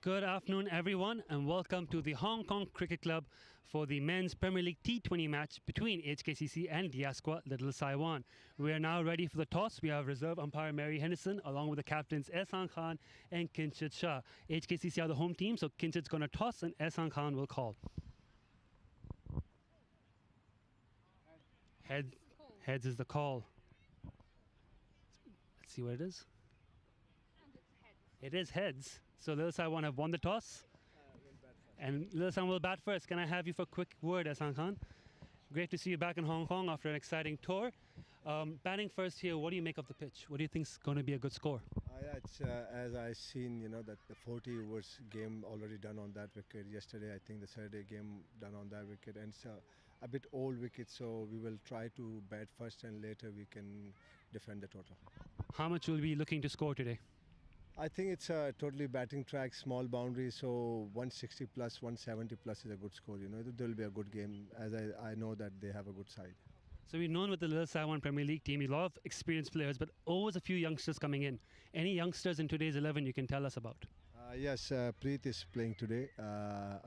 Good afternoon, everyone, and welcome to the Hong Kong Cricket Club for the Men's Premier League T20 match between HKCC and Diasqua Little Saiwan. We are now ready for the toss. We have reserve umpire Mary Henderson along with the captains Assan Khan and Kinshit Shah. HKCC are the home team, so Kinshit's going to toss and Assan Khan will call. Heads is the call. Let's see what it is. It is heads. So Little Saiwan have won the toss. And Little Saiwan will bat first. Can I have you for a quick word, Assan Khan? Great to see you back in Hong Kong after an exciting tour. Batting first here, what do you make of the pitch? What do you think is going to be a good score? Yeah, it's, as I seen, that the 40 overs game already done on that wicket. Yesterday, I think the Saturday game done on that wicket. And it's a bit old wicket, so we will try to bat first and later we can defend the total. How much will we be looking to score today? I think it's a totally batting track, small boundary, so 160 plus, 170 plus is a good score. It will be a good game, as I know that they have a good side. So we've known with the Little Saiwan Premier League team, a lot of experienced players, but always a few youngsters coming in. Any youngsters in today's 11 you can tell us about? Yes, Preet is playing today,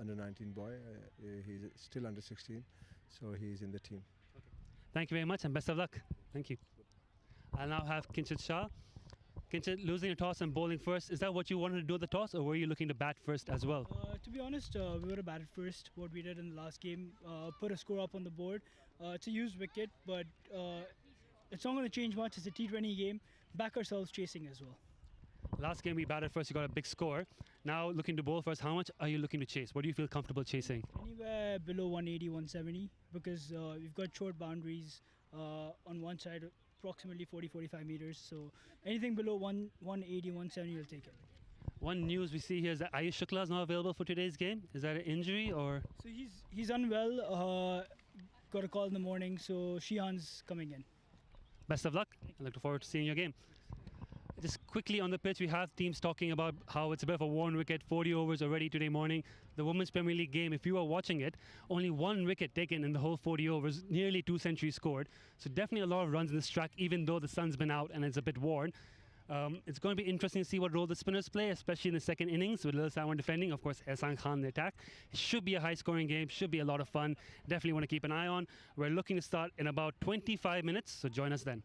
under 19 boy. He's still under 16, so he's in the team. Okay. Thank you very much and best of luck. Thank you. I'll now have Kinshit Shah. Kinshit, losing a toss and bowling first, is that what you wanted to do at the toss, or were you looking to bat first as well? To be honest, we would have batted first. What we did in the last game, put a score up on the board. It's a used wicket, but it's not going to change much. It's a T20 game. Back ourselves chasing as well. Last game we batted first, you got a big score. Now looking to bowl first, how much are you looking to chase? What do you feel comfortable chasing? Anywhere below 180, 170, because we've got short boundaries on one side, approximately 40-45 meters. So anything below 180, 170, you'll take it. One news we see here is that Ayush Shukla is not available for today's game. Is that an injury or? So he's unwell. Got a call in the morning, so Shihan's coming in. Best of luck. I look forward to seeing your game. Just quickly on the pitch, we have teams talking about how it's a bit of a worn wicket, 40 overs already today morning. The Women's Premier League game, if you are watching it, only one wicket taken in the whole 40 overs, nearly 2 centuries scored. So definitely a lot of runs in this track, even though the sun's been out and it's a bit worn. It's going to be interesting to see what role the spinners play, especially in the second innings with Little Saiwan defending. Of course, Asan Khan in the attack. It should be a high-scoring game, should be a lot of fun. Definitely want to keep an eye on. We're looking to start in about 25 minutes, so join us then.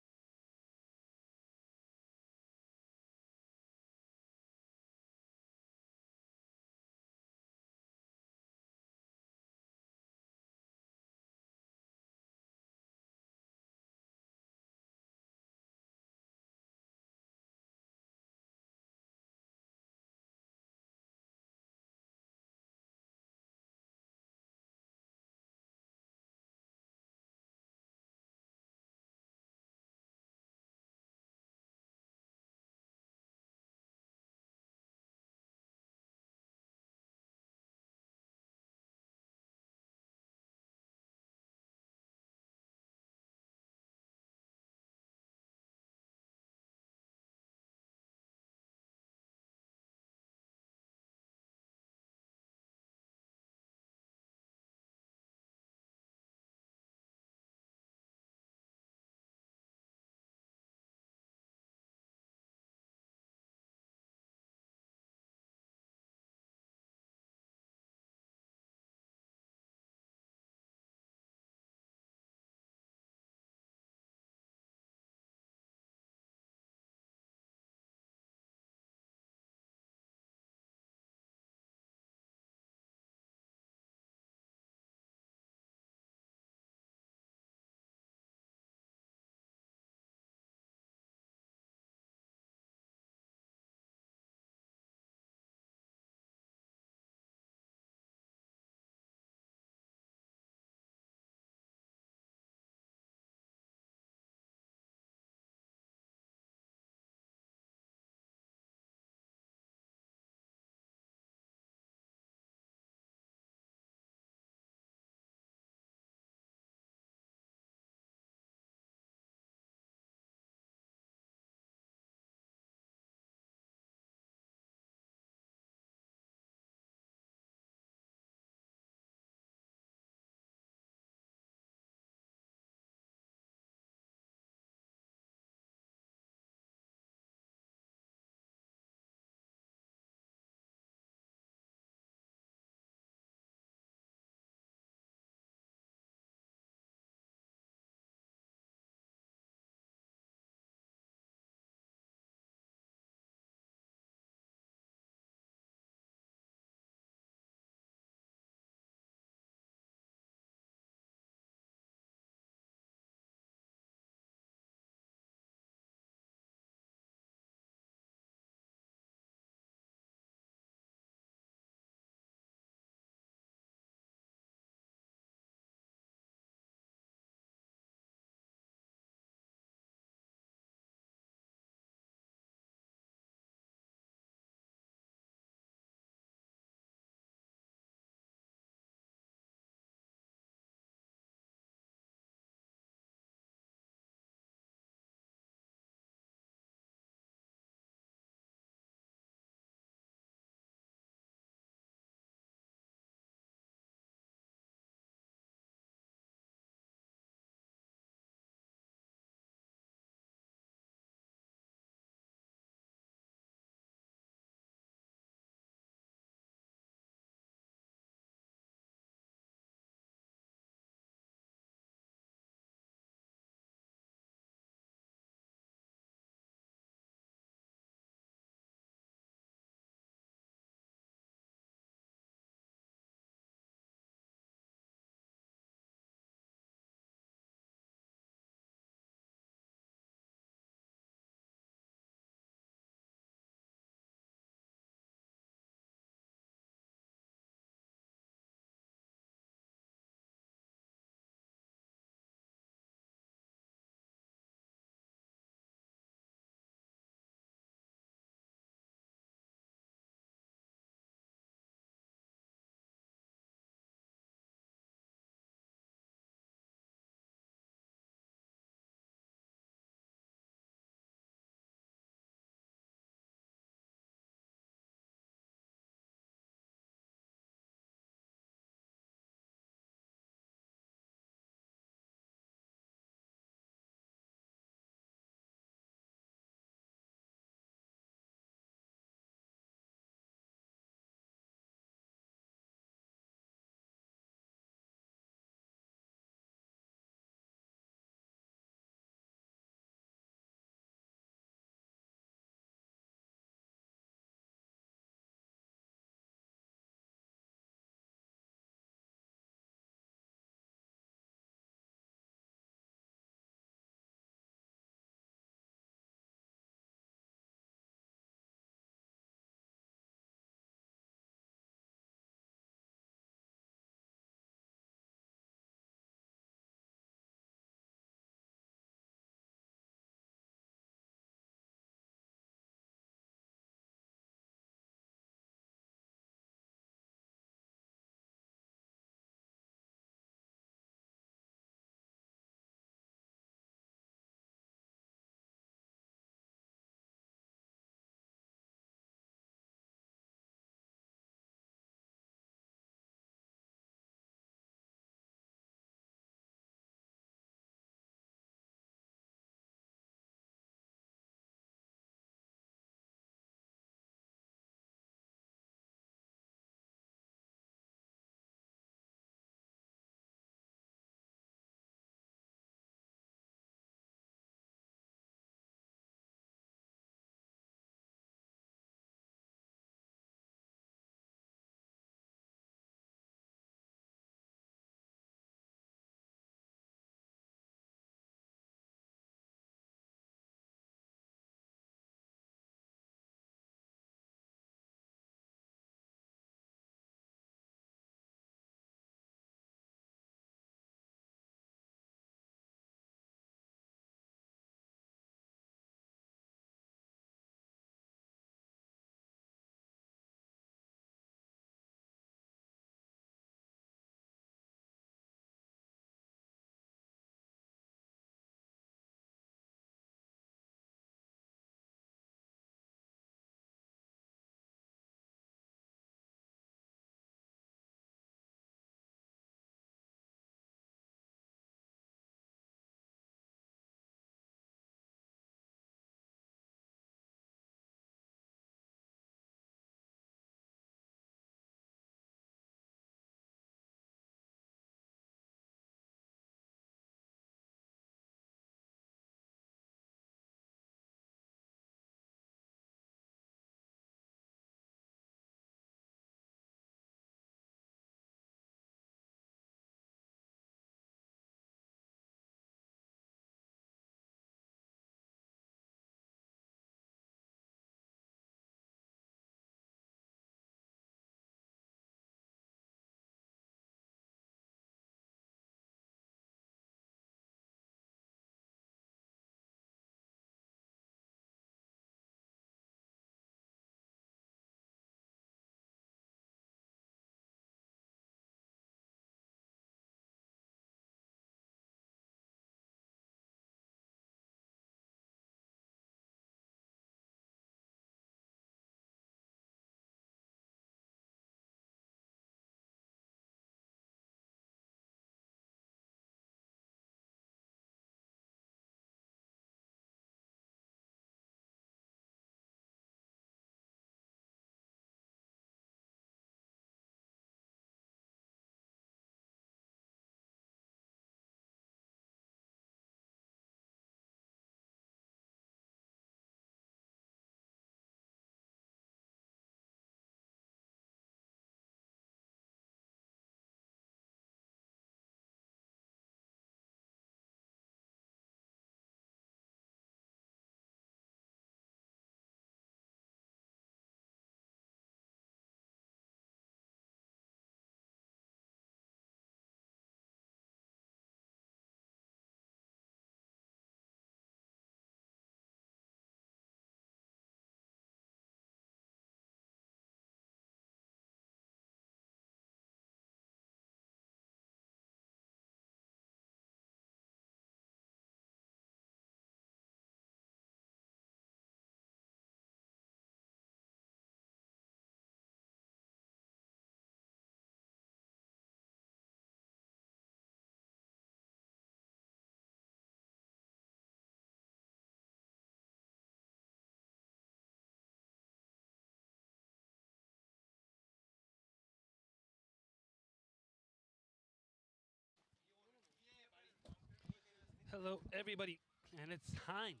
Hello, everybody, and it's time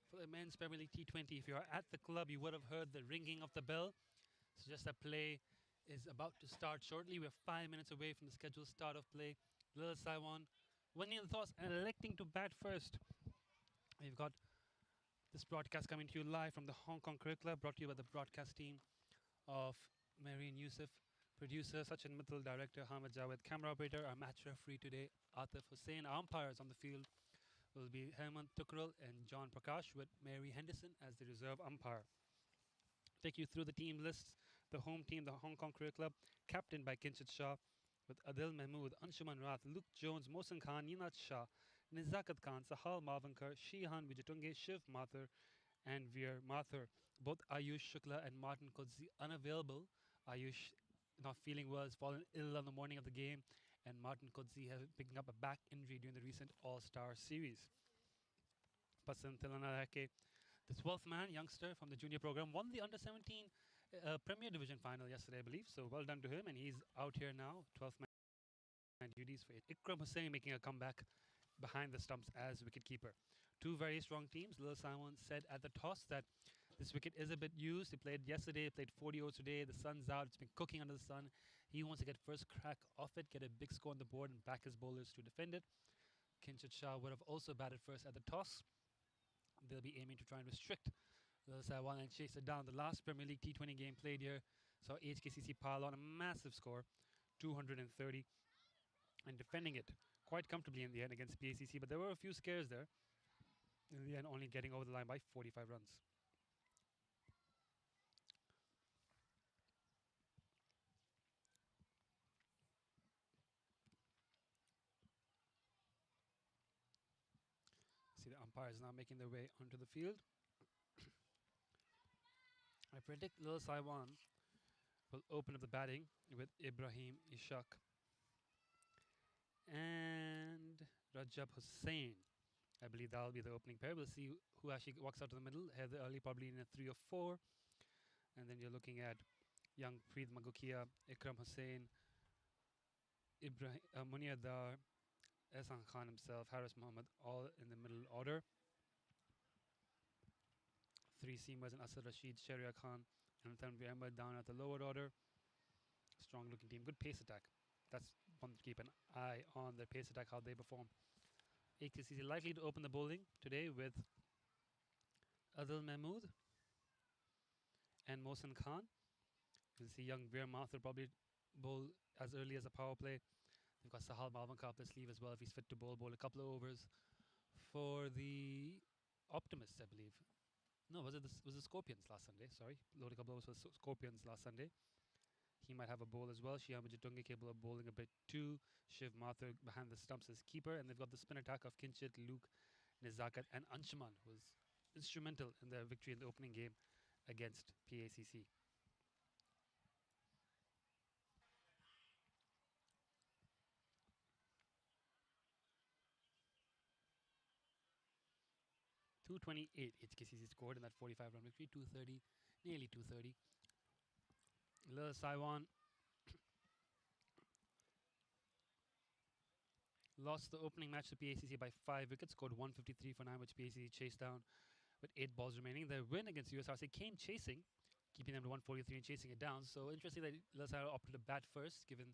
for the Men's Premier League T20. If you are at the club, you would have heard the ringing of the bell. Suggest that play is about to start shortly. We're 5 minutes away from the scheduled start of play. Little Saiwan winning the toss and electing to bat first. We've got this broadcast coming to you live from the Hong Kong Cricket Club, brought to you by the broadcast team of Marine Yusuf, producer Sachin Mittal, director Hamid Jawed, camera operator, our match referee today, Atif Hussain. Our umpires on the field will be Hemant Tukral and John Prakash, with Mary Henderson as the reserve umpire. Take you through the team lists. The home team, the Hong Kong Cricket Club, captained by Kinshit Shah, with Adel Mahmoud, Anshuman Rath, Luke Jones, Mohsin Khan, Ninat Shah, Nizakat Khan, Sahal Maavankar, Shihan Vijatunge, Shiv Mathur, and Veer Mathur. Both Ayush Shukla and Martin Kodzi unavailable. Ayush not feeling well, has fallen ill on the morning of the game, and Martin Kodzi has picking up a back injury during the recent All-Star Series. Pasan Tilanarake, the 12th man, youngster from the junior program, won the Under-17 Premier Division final yesterday, I believe. So well done to him, and he's out here now, 12th man duties for it. Ikram Hussain making a comeback behind the stumps as wicketkeeper. Two very strong teams. Lil Simon said at the toss that this wicket is a bit used. He played yesterday, played 40 overs today. The sun's out. It's been cooking under the sun. He wants to get first crack off it, get a big score on the board, and back his bowlers to defend it. Kinshit Shah would have also batted first at the toss. They'll be aiming to try and restrict Lil Saiwan and chase it down. The last Premier League T20 game played here saw HKCC pile on a massive score, 230, and defending it quite comfortably in the end against PACC. But there were a few scares there. In the end, only getting over the line by 45 runs. See, the umpires now making their way onto the field. I predict Lil Saiwan will open up the batting with Ibrahim Ishaq and Rajab Hussain. I believe that'll be the opening pair. We'll see who actually walks out to the middle. Heather early, probably in a 3 or 4. And then you're looking at young Preet Magukia, Ikram Hussain, Munir Dar, Assan Khan himself, Haris Mohammed, all in the middle order. 3 seamers and Asad Rashid, Sharia Khan, and Tanvir Ahmed down at the lower order. Strong looking team, good pace attack. That's one to keep an eye on, the pace attack, how they perform. HKCC likely to open the bowling today with Adel Mahmoud and Mohsin Khan. You'll see young Veer Mathur probably bowl as early as a power play. They've got Sahal Maavankar up their sleeve as well if he's fit to bowl a couple of overs for the Optimists, I believe. No, was the Scorpions last Sunday? Sorry, load a couple of overs for Scorpions last Sunday. He might have a bowl as well. Shiam Vijatunge capable of bowling a bit too. Shiv Mathur behind the stumps as keeper, and they've got the spin attack of Kinshit, Luke, Nizakat, and Anshuman, who was instrumental in their victory in the opening game against PACC. .228 HKCC scored in that 45-run victory. 230, nearly 230. Lil Saiwan lost the opening match to PACC by 5 wickets, scored 153 for 9, which PACC chased down with 8 balls remaining. Their win against USRC came chasing, keeping them to 143 and chasing it down. So interesting that Lil Saiwan opted to bat first, given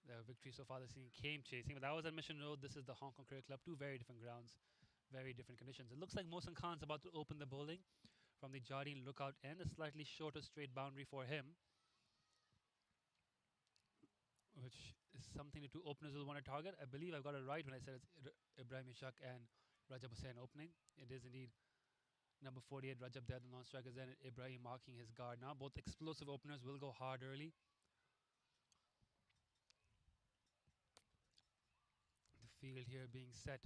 their victory so far this season came chasing. But that was at Mission Road. This is the Hong Kong Cricket Club. 2 very different grounds, very different conditions. It looks like Mohsin Khan's about to open the bowling from the Jardine lookout end. A slightly shorter straight boundary for him, which is something the 2 openers will want to target. I believe I've got it right when I said it's Ibrahim Ishaq and Rajab Hussain opening. It is indeed number 48, Rajab there, the non-strikers, and Ibrahim marking his guard now. Both explosive openers will go hard early. The field here being set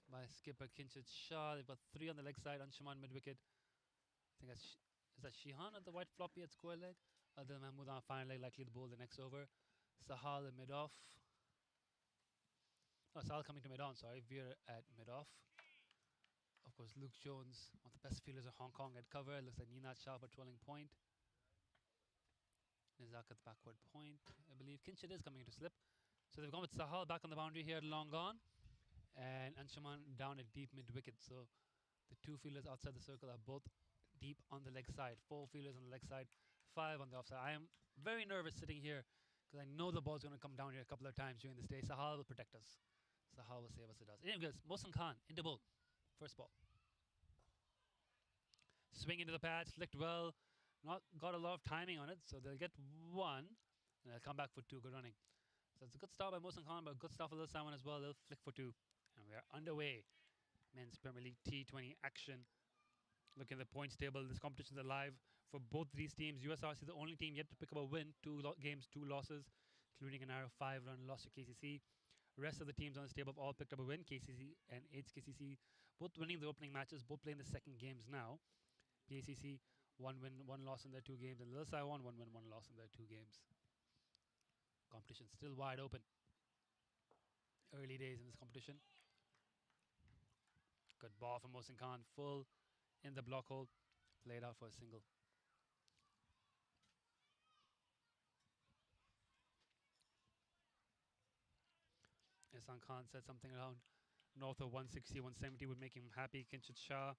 by skipper Kinshit Shah. They've got 3 on the leg side. Anshuman mid-wicket. I think that's is that Shihan at the white floppy at square leg? Adel Mahmoud on final leg, likely to bowl the next over. Sahal in mid-off. Oh, Sahal coming to mid-on, sorry. Veer at mid-off. Of course, Luke Jones, one of the best fielders in Hong Kong at cover. Looks like Ninat Shah patrolling point. Nizak at the backward point, I believe. Kinshit is coming into slip. So they've gone with Sahal back on the boundary here, long gone. and Anshuman down at deep mid wicket. So the two fielders outside the circle are both deep on the leg side. 4 fielders on the leg side, 5 on the offside. I am very nervous sitting here because I know the ball's going to come down here a couple of times during this day. Sahal will protect us. Sahal will save us. It does. Anyways, Asan Khan into ball. First ball. Swing into the pads, flicked well. Not got a lot of timing on it, so they'll get 1 and they'll come back for 2. Good running. So it's a good start by Asan Khan, but a good start for Lil Simon as well. They'll flick for 2. And we are underway. Men's Premier League T20 action. Look at the points table. This competition is alive for both these teams. USRC is the only team yet to pick up a win. 2 games, 2 losses, including a narrow 5-run loss to KCC. Rest of the teams on this table have all picked up a win. KCC and HKCC both winning the opening matches, both playing the second games now. PACC 1 win, 1 loss in their 2 games, and Lil Simon 1 win, 1 loss in their 2 games. Competition still wide open. Early days in this competition. Good ball from Asan Khan, full in the block hole, played out for a single. Assan Khan said something around north of 160, 170 would make him happy. Kinshit Shah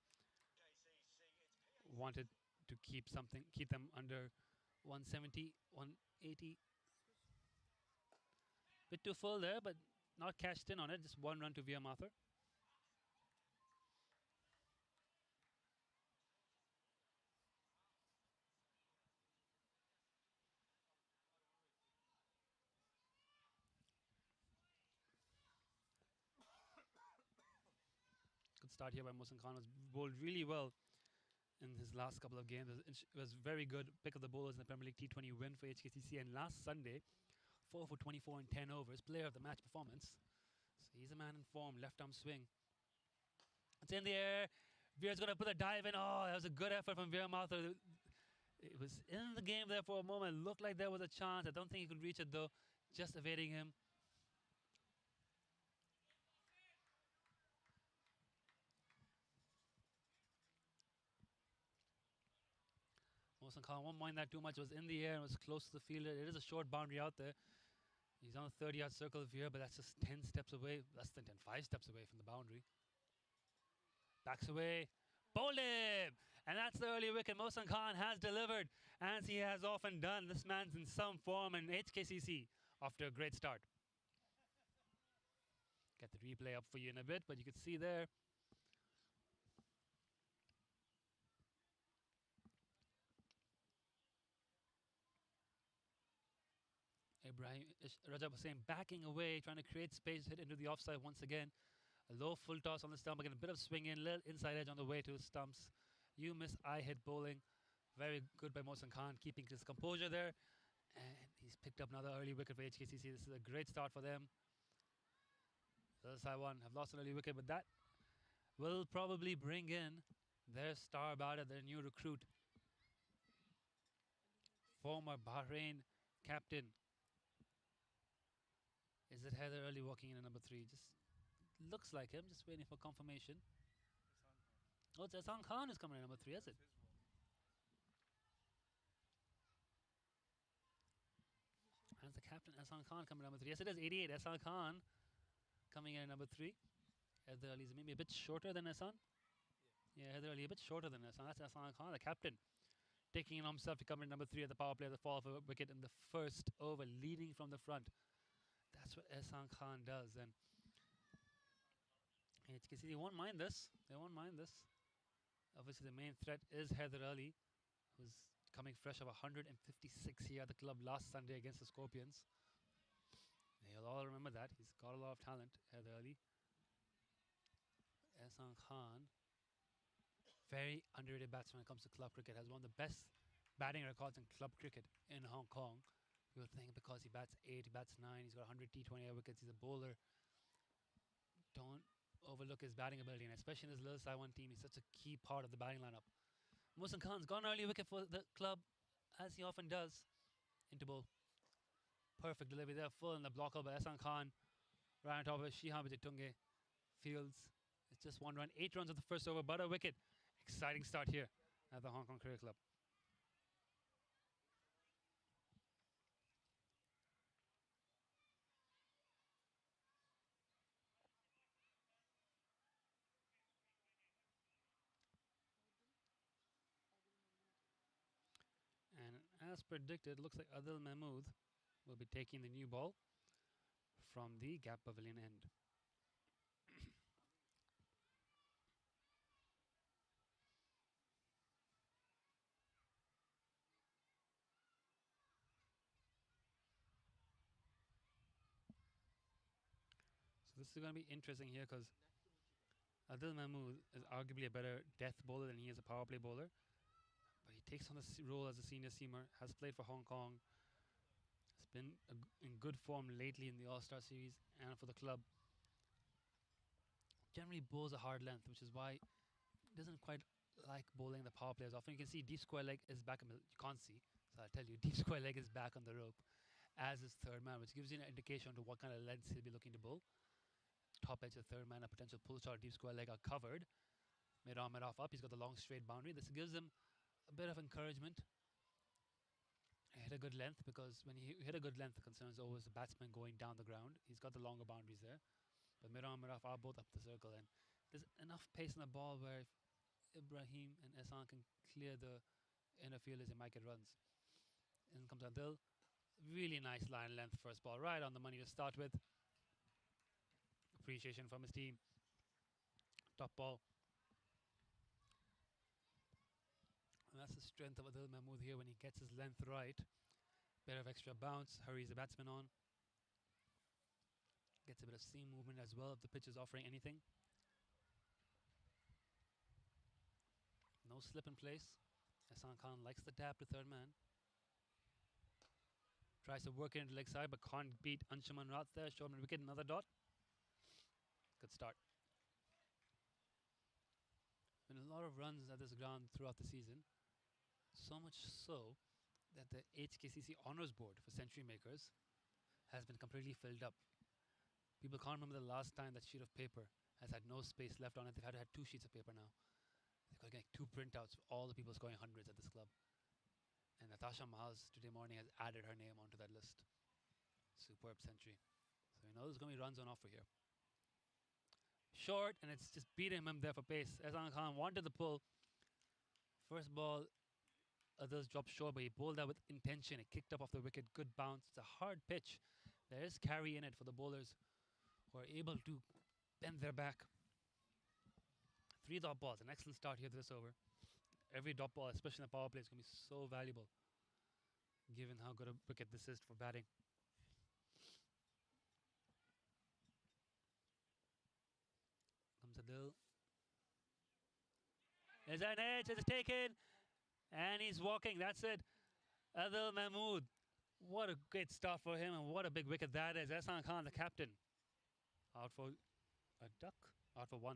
wanted to keep them under 170, 180. Bit too full there, but not cashed in on it. Just 1 run to Via Mathur. Good start here by Asan Khan. Was bowled really well in his last couple of games. It was very good pick of the bowlers in the Premier League T20 win for HKCC. And last Sunday, 4 for 24 in 10 overs, player of the match performance. So he's a man in form, left arm swing. It's in the air. Veer's going to put a dive in. Oh, that was a good effort from Veer Mathur. It was in the game there for a moment. Looked like there was a chance. I don't think he could reach it though. Just evading him. Asan Khan won't mind that too much. It was in the air and was close to the fielder. It is a short boundary out there. He's on a 30-yard circle of here, but that's just 10 steps away. Less than 10, 5 steps away from the boundary. Backs away. Bowled him! And that's the early wicket. Asan Khan has delivered, as he has often done. This man's in some form in HKCC after a great start. Get the replay up for you in a bit, but you can see there. Ibrahim Rajab Hussain backing away, trying to create space, hit into the offside once again. A low full toss on the stump, again a bit of swing in, little inside edge on the way to stumps. You miss, I hit bowling. Very good by Asan Khan, keeping his composure there. And he's picked up another early wicket for HKCC. This is a great start for them. The Taiwan have lost an early wicket, but that will probably bring in their star batter, their new recruit. Former Bahrain captain. Is it Heather Ali walking in at number 3? Just looks like him. Just waiting for confirmation. Oh, it's Assan Khan is coming in at number 3, is it? And the captain, Assan Khan, coming in at number 3. Yes, it is 88. Assan Khan coming in at number 3. Heather Ali is maybe a bit shorter than Assan. Yeah, Heather Ali a bit shorter than Assan. That's Assan Khan, the captain, taking it on himself to come in at number 3 at the power play at the fall of a wicket in the first over, leading from the front. That's what Assan Khan does. And HKC, they won't mind this. They won't mind this. Obviously, the main threat is Heather Ali, who's coming fresh of 156 here at the club last Sunday against the Scorpions. You'll all remember that. He's got a lot of talent, Heather Ali. Assan Khan, very underrated batsman when it comes to club cricket. Has one of the best batting records in club cricket in Hong Kong. People think because he bats 8, he bats 9, he's got 100 T20 wickets, he's a bowler. Don't overlook his batting ability, and especially in this Lil Taiwan team, he's such a key part of the batting lineup. Asan Khan's gone early wicket for the club, as he often does, into bowl. Perfect delivery there, full in the block by Assan Khan. Right on top of it, Shihan Vijayatunge fields. It's just 1 run, 8 runs of the first over, but a wicket. Exciting start here at the Hong Kong Cricket Club. as predicted, looks like Adel Mahmoud will be taking the new ball from the gap pavilion end. So this is going to be interesting here because Adel Mahmoud is arguably a better death bowler than he is a power play bowler. But he takes on the role as a senior seamer, has played for Hong Kong, has been in good form lately in the All-Star Series and for the club. Generally bowls a hard length, which is why he doesn't quite like bowling the power play as often. You can see deep square leg is back, you can't see, so I'll tell you, deep square leg is back on the rope as his third man, which gives you an indication to what kind of lengths he'll be looking to bowl. Top edge of third man, a potential pull shot, deep square leg are covered. Mid-on, mid-off up, he's got the long straight boundary. This gives him a bit of encouragement. Hit a good length, because when you hit a good length, the concern is always the batsman going down the ground. He's got the longer boundaries there. But mid-on, mid-off are both up the circle, and there's enough pace in the ball where if Ibrahim and Assan can clear the inner fielders, they might get runs. In comes Adel. Really nice line length first ball, right on the money to start with. Appreciation from his team. Top ball. And that's the strength of Adel Mahmoud here when he gets his length right. Bit of extra bounce, hurries the batsman on. Gets a bit of seam movement as well if the pitch is offering anything. No slip in place. Assan Khan likes the tap to third man. Tries to work it into leg side but can't beat Anshuman Rath there. Short mid wicket, another dot. Good start. Been a lot of runs at this ground throughout the season. So much so that the HKCC Honours Board for century makers has been completely filled up. People can't remember the last time that sheet of paper has had no space left on it. They've had to have 2 sheets of paper now. They've got to get 2 printouts of all the people scoring hundreds at this club. And Natasha Mahals today morning has added her name onto that list. Superb century. So you know there's going to be runs on offer here. Short, and it's just beating him there for pace. Asan Khan wanted the pull. First ball, others dropped short, but he bowled that with intention. It kicked up off the wicket, good bounce. It's a hard pitch. There is carry in it for the bowlers who are able to bend their back. 3 dot balls, an excellent start here to this over. Every dot ball, especially in the power play, is going to be so valuable given how good a wicket this is for batting. Comes Adel. There's an edge, it's taken, and he's walking, that's it. Adel Mahmoud, what a great start for him, and what a big wicket that is. Assan Khan, the captain, out for a duck, out for 1.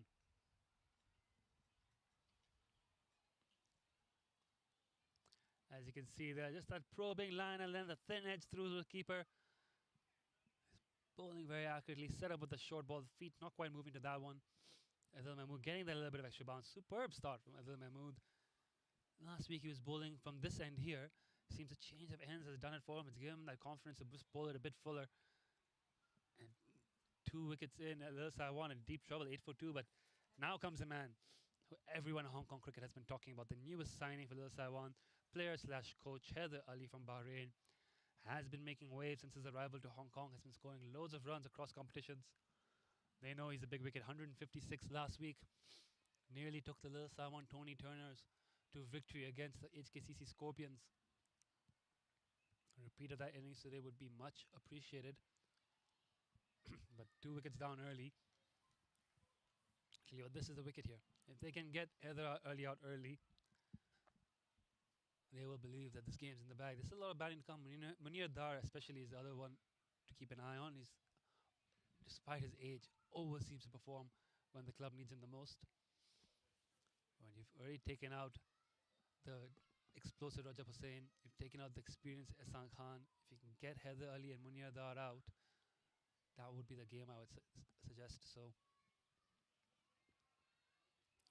As you can see there, just that probing line and then the thin edge through the keeper. He's bowling very accurately, set up with the short ball, feet not quite moving to that one. Adel Mahmoud getting that little bit of extra bounce. Superb start from Adel Mahmoud. Last week he was bowling from this end here. Seems a change of ends has done it for him. It's given him that confidence to just bowl it a bit fuller. And 2 wickets in, Adel Saiwan in deep trouble, 8 for 2. But now comes the man who everyone in Hong Kong cricket has been talking about, the newest signing for Adel Saiwan. Player/coach Haider Ali from Bahrain has been making waves since his arrival to Hong Kong, has been scoring loads of runs across competitions. They know he's a big wicket, 156 last week. Nearly took the Lil Saiwan Tony Turners to victory against the HKCC Scorpions. A repeat of that innings today would be much appreciated. But 2 wickets down early. Clearly, this is the wicket here. If they can get Haider Ali out early, they will believe that this game's in the bag. There's a lot of batting to come. Munir Dar especially is the other one to keep an eye on. He's, despite his age, always seems to perform when the club needs him the most. When you've already taken out the explosive Rajab Hussain, you've taken out the experienced Assan Khan, if you can get Haider Ali and Munir Dar out, that would be the game I would suggest. So,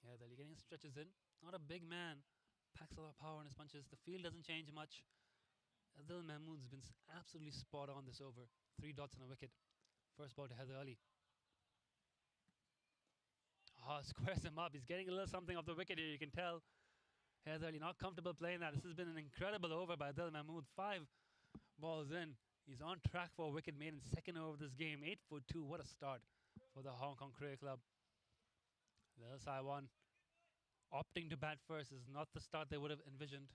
yeah, Ali getting stretches in. Not a big man. Packs a lot of power in his punches. The field doesn't change much. Adel Mahmoud's been absolutely spot on this over. 3 dots and a wicket. First ball to Haider Ali. Squares him up. He's getting a little something off the wicket here, you can tell. Heather Ali not comfortable playing that. This has been an incredible over by Adel Mahmoud. 5 balls in. He's on track for a wicket made in second over of this game. 8 for 2. What a start for the Hong Kong Cricket Club. The other side one opting to bat first is not the start they would have envisioned.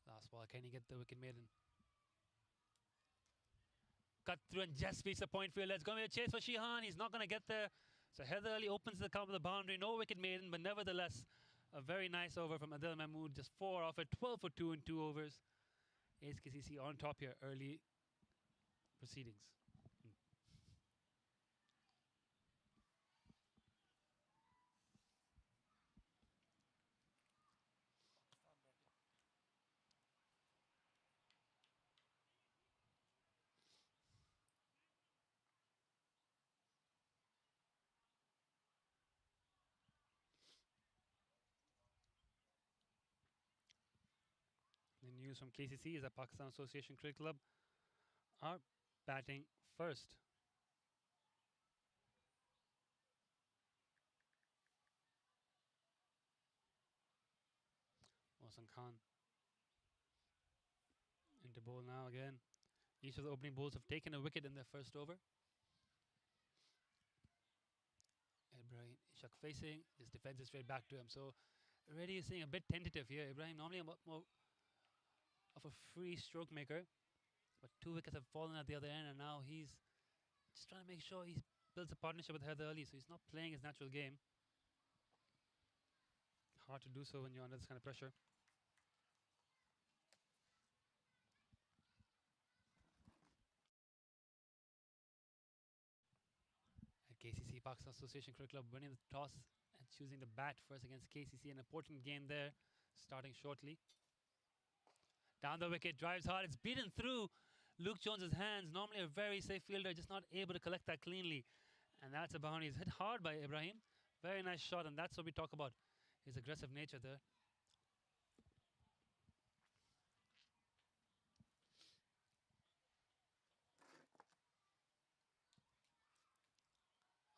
Last ball, can he get the wicket maiden? Cut through and just beats the point fielder. It's going to be a chase for Shihan. He's not going to get there. So Heather Ali opens the count with the boundary. No wicket maiden, but nevertheless, a very nice over from Adel Mahmoud. Just 4 off it. 12 for 2 in 2 overs. HKCC on top here, early proceedings. The news from KCC is that Pakistan Association Cricket Club are batting first. Asan Khan into bowl now again. Each of the opening bowls have taken a wicket in their first over. Ibrahim Ishaq facing. His defense is straight back to him. So already you're seeing a bit tentative here. Ibrahim normally a lot more of a free stroke maker, but 2 wickets have fallen at the other end, and now he's just trying to make sure he builds a partnership with Heather Ali, so he's not playing his natural game. Hard to do so when you're under this kind of pressure. At KCC, Pakistan Association Cricket Club winning the toss and choosing the bat first against KCC. An important game there, starting shortly. Down the wicket, drives hard. It's beaten through Luke Jones's hands. Normally a very safe fielder, just not able to collect that cleanly. And that's a boundary. It's hit hard by Ibrahim. Very nice shot, and that's what we talk about, his aggressive nature there.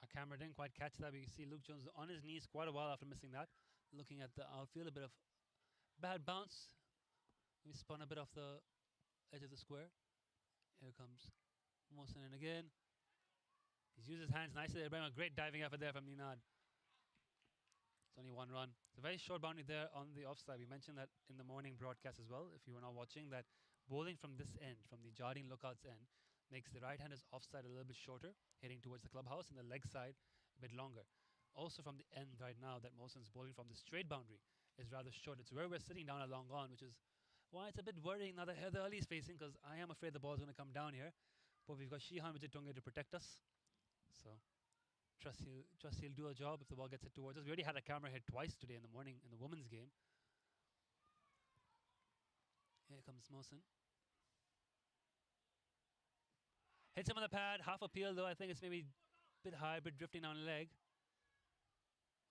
Our camera didn't quite catch that, but you see Luke Jones on his knees quite a while after missing that. Looking at the outfield, a bit of bad bounce. We spun a bit off the edge of the square. Here comes Mohsen in again. He's used his hands nicely. Ibrahim, a great diving effort there from Ninad. It's only 1 run. It's a very short boundary there on the offside. We mentioned that in the morning broadcast as well, if you were not watching, that bowling from this end, from the Jardine Lookouts end, makes the right-hander's offside a little bit shorter, heading towards the clubhouse, and the leg side a bit longer. Also from the end right now that Mohsen's bowling from the straight boundary is rather short. It's where we're sitting down at long on, which is why it's a bit worrying now that Heather Ali is facing, because I am afraid the ball is going to come down here. But we've got Shihan Wijitunga to protect us. So trust he'll do a job if the ball gets hit towards us. We already had a camera hit twice today in the morning in the women's game. Here comes Mohsen. Hits him on the pad, half appeal though. I think it's maybe a bit high, a bit drifting down the leg.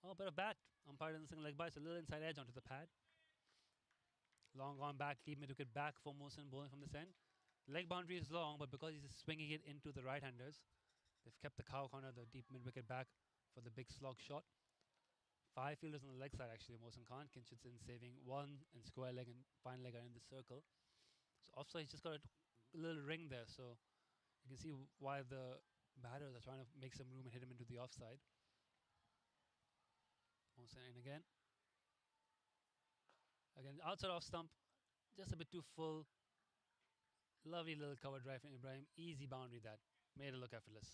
Oh, bit of bat. Umpire doesn't single leg by, so a little inside edge onto the pad. Long on back, keep mid-wicket back for Mohsen bowling from this end. Leg boundary is long, but because he's swinging it into the right-handers, they've kept the cow corner, the deep mid-wicket back for the big slog shot. 5 fielders on the leg side actually, Asan Khan. Kinshitson saving 1, and square leg and fine leg are in the circle. So offside, he's just got a little ring there, so you can see why the batters are trying to make some room and hit him into the offside. Mohsen in again. Again, outside off stump, just a bit too full. Lovely little cover drive from Ibrahim. Easy boundary that. Made it look effortless.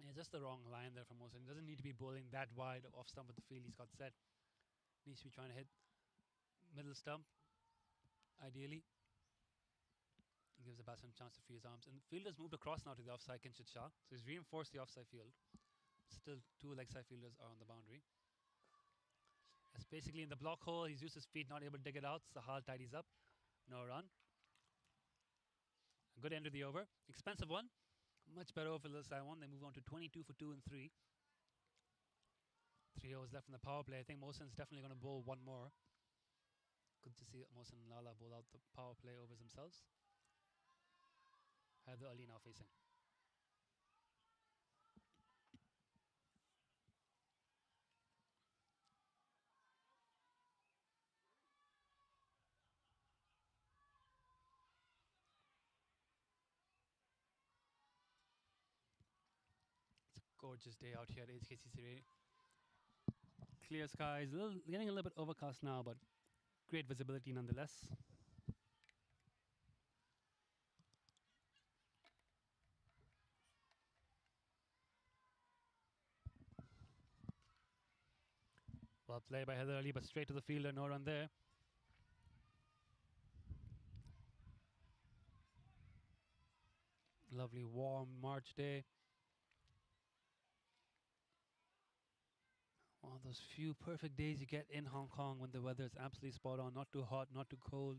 Yeah, just the wrong line there from Mohsen. He doesn't need to be bowling that wide off stump with the field he's got set. Needs to be trying to hit middle stump. Ideally, it gives the batsman a chance to free his arms. And the fielder's moved across now to the offside, Kinshit Shah. So he's reinforced the offside field. Still 2 leg side fielders are on the boundary. It's basically in the block hole. He's used his feet, not able to dig it out. Sahal tidies up. No run. A good end to the over. Expensive one. Much better over Lil Sai 1. They move on to 22 for 2 and 3. 3 overs left in the power play. I think Mohsin's definitely going to bowl one more. Good to see Mohsin and Lala bowl out the power play overs themselves. Haider Ali now facing. It's a gorgeous day out here at HKCC. Clear skies, getting a little bit overcast now, but great visibility nonetheless. Well played by Haider Ali, but straight to the fielder, no run there. Lovely warm March day. One of those few perfect days you get in Hong Kong when the weather is absolutely spot on, not too hot, not too cold.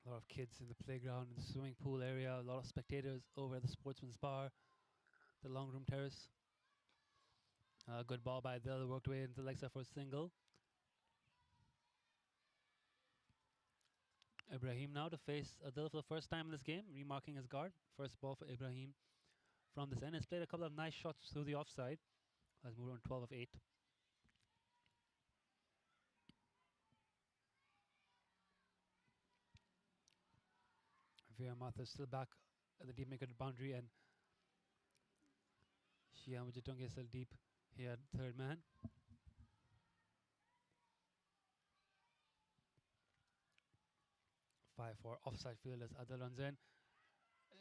A lot of kids in the playground, in the swimming pool area, a lot of spectators over at the Sportsman's Bar, the long room terrace. Good ball by Adel, worked away into the leg side for a single. Ibrahim now to face Adel for the first time in this game, remarking his guard. First ball for Ibrahim from this end. He's played a couple of nice shots through the offside. Has moved on 12 of 8. Veer Mathur still back at the deep wicket boundary, and Shia Mujitungi still deep here, third man. Five for offside field as Adel runs in.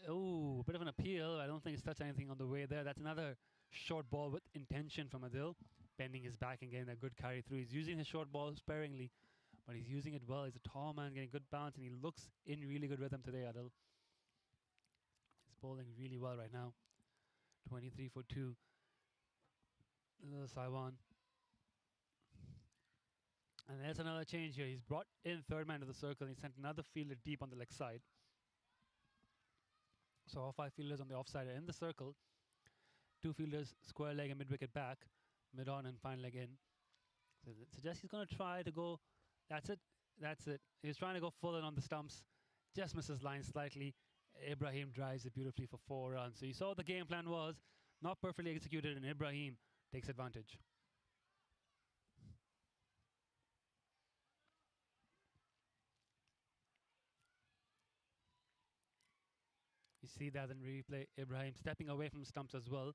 Oh, a bit of an appeal. I don't think he's touched anything on the way there. That's another short ball with intention from Adel, bending his back and getting a good carry through. He's using his short ball sparingly, but he's using it well. He's a tall man, getting good balance, and he looks in really good rhythm today, Adel. He's bowling really well right now. 23 for 2. Saiwan. And there's another change here. He's brought in third man to the circle, and he sent another fielder deep on the leg side. So all 5 fielders on the offside are in the circle. 2 fielders square leg and mid wicket back, mid on and fine leg in. So it suggests he's going to try to go. That's it. That's it. He's trying to go full in on the stumps. Just misses line slightly. Ibrahim drives it beautifully for 4 runs. So you saw what the game plan was. Not perfectly executed, and Ibrahim takes advantage. You see that in replay, Ibrahim stepping away from stumps as well,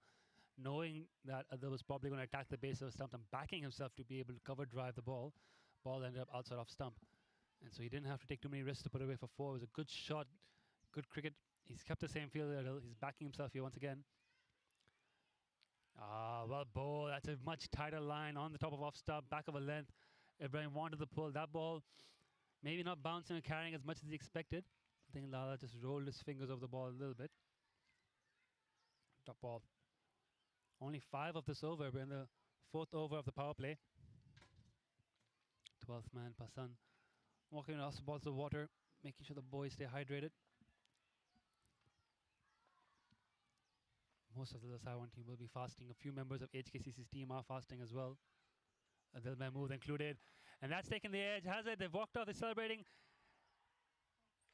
knowing that Adel was probably going to attack the base of the stump and backing himself to be able to cover drive the ball. Ball ended up outside off stump. And so he didn't have to take too many risks to put away for 4. It was a good shot, good cricket. He's kept the same field, Adel. He's backing himself here once again. Well bowled. That's a much tighter line on the top of off stump, back of a length. Ibrahim wanted the pull. That ball maybe not bouncing or carrying as much as he expected. I think Lala just rolled his fingers over the ball a little bit. Top ball. Only 5 of this over. We're in the 4th over of the power play. 12th man, Pasan, walking across the balls of water, making sure the boys stay hydrated. Most of the Saiwan team will be fasting. A few members of HKCC's team are fasting as well. Adel Mahmoud included. And that's taken the edge, has it? They've walked off, they're celebrating.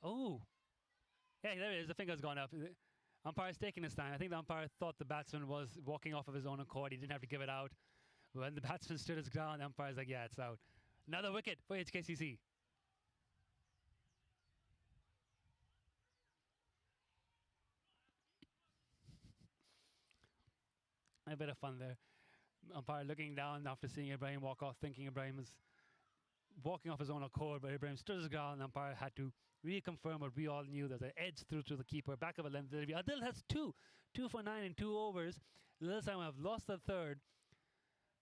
Oh, yeah, there it is. The finger's gone up. The umpire's taking his time. I think the umpire thought the batsman was walking off of his own accord. He didn't have to give it out. When the batsman stood his ground, the umpire's like, yeah, it's out. Another wicket for HKCC. A bit of fun there. Umpire looking down after seeing Ibrahim walk off, thinking Ibrahim is walking off his own accord, but Ibrahim stood his ground, and the umpire had to reconfirm what we all knew. There's an edge through to the keeper, back of a length delivery. Adel has 2 for 9 in 2 overs. Lil Sam have lost the third.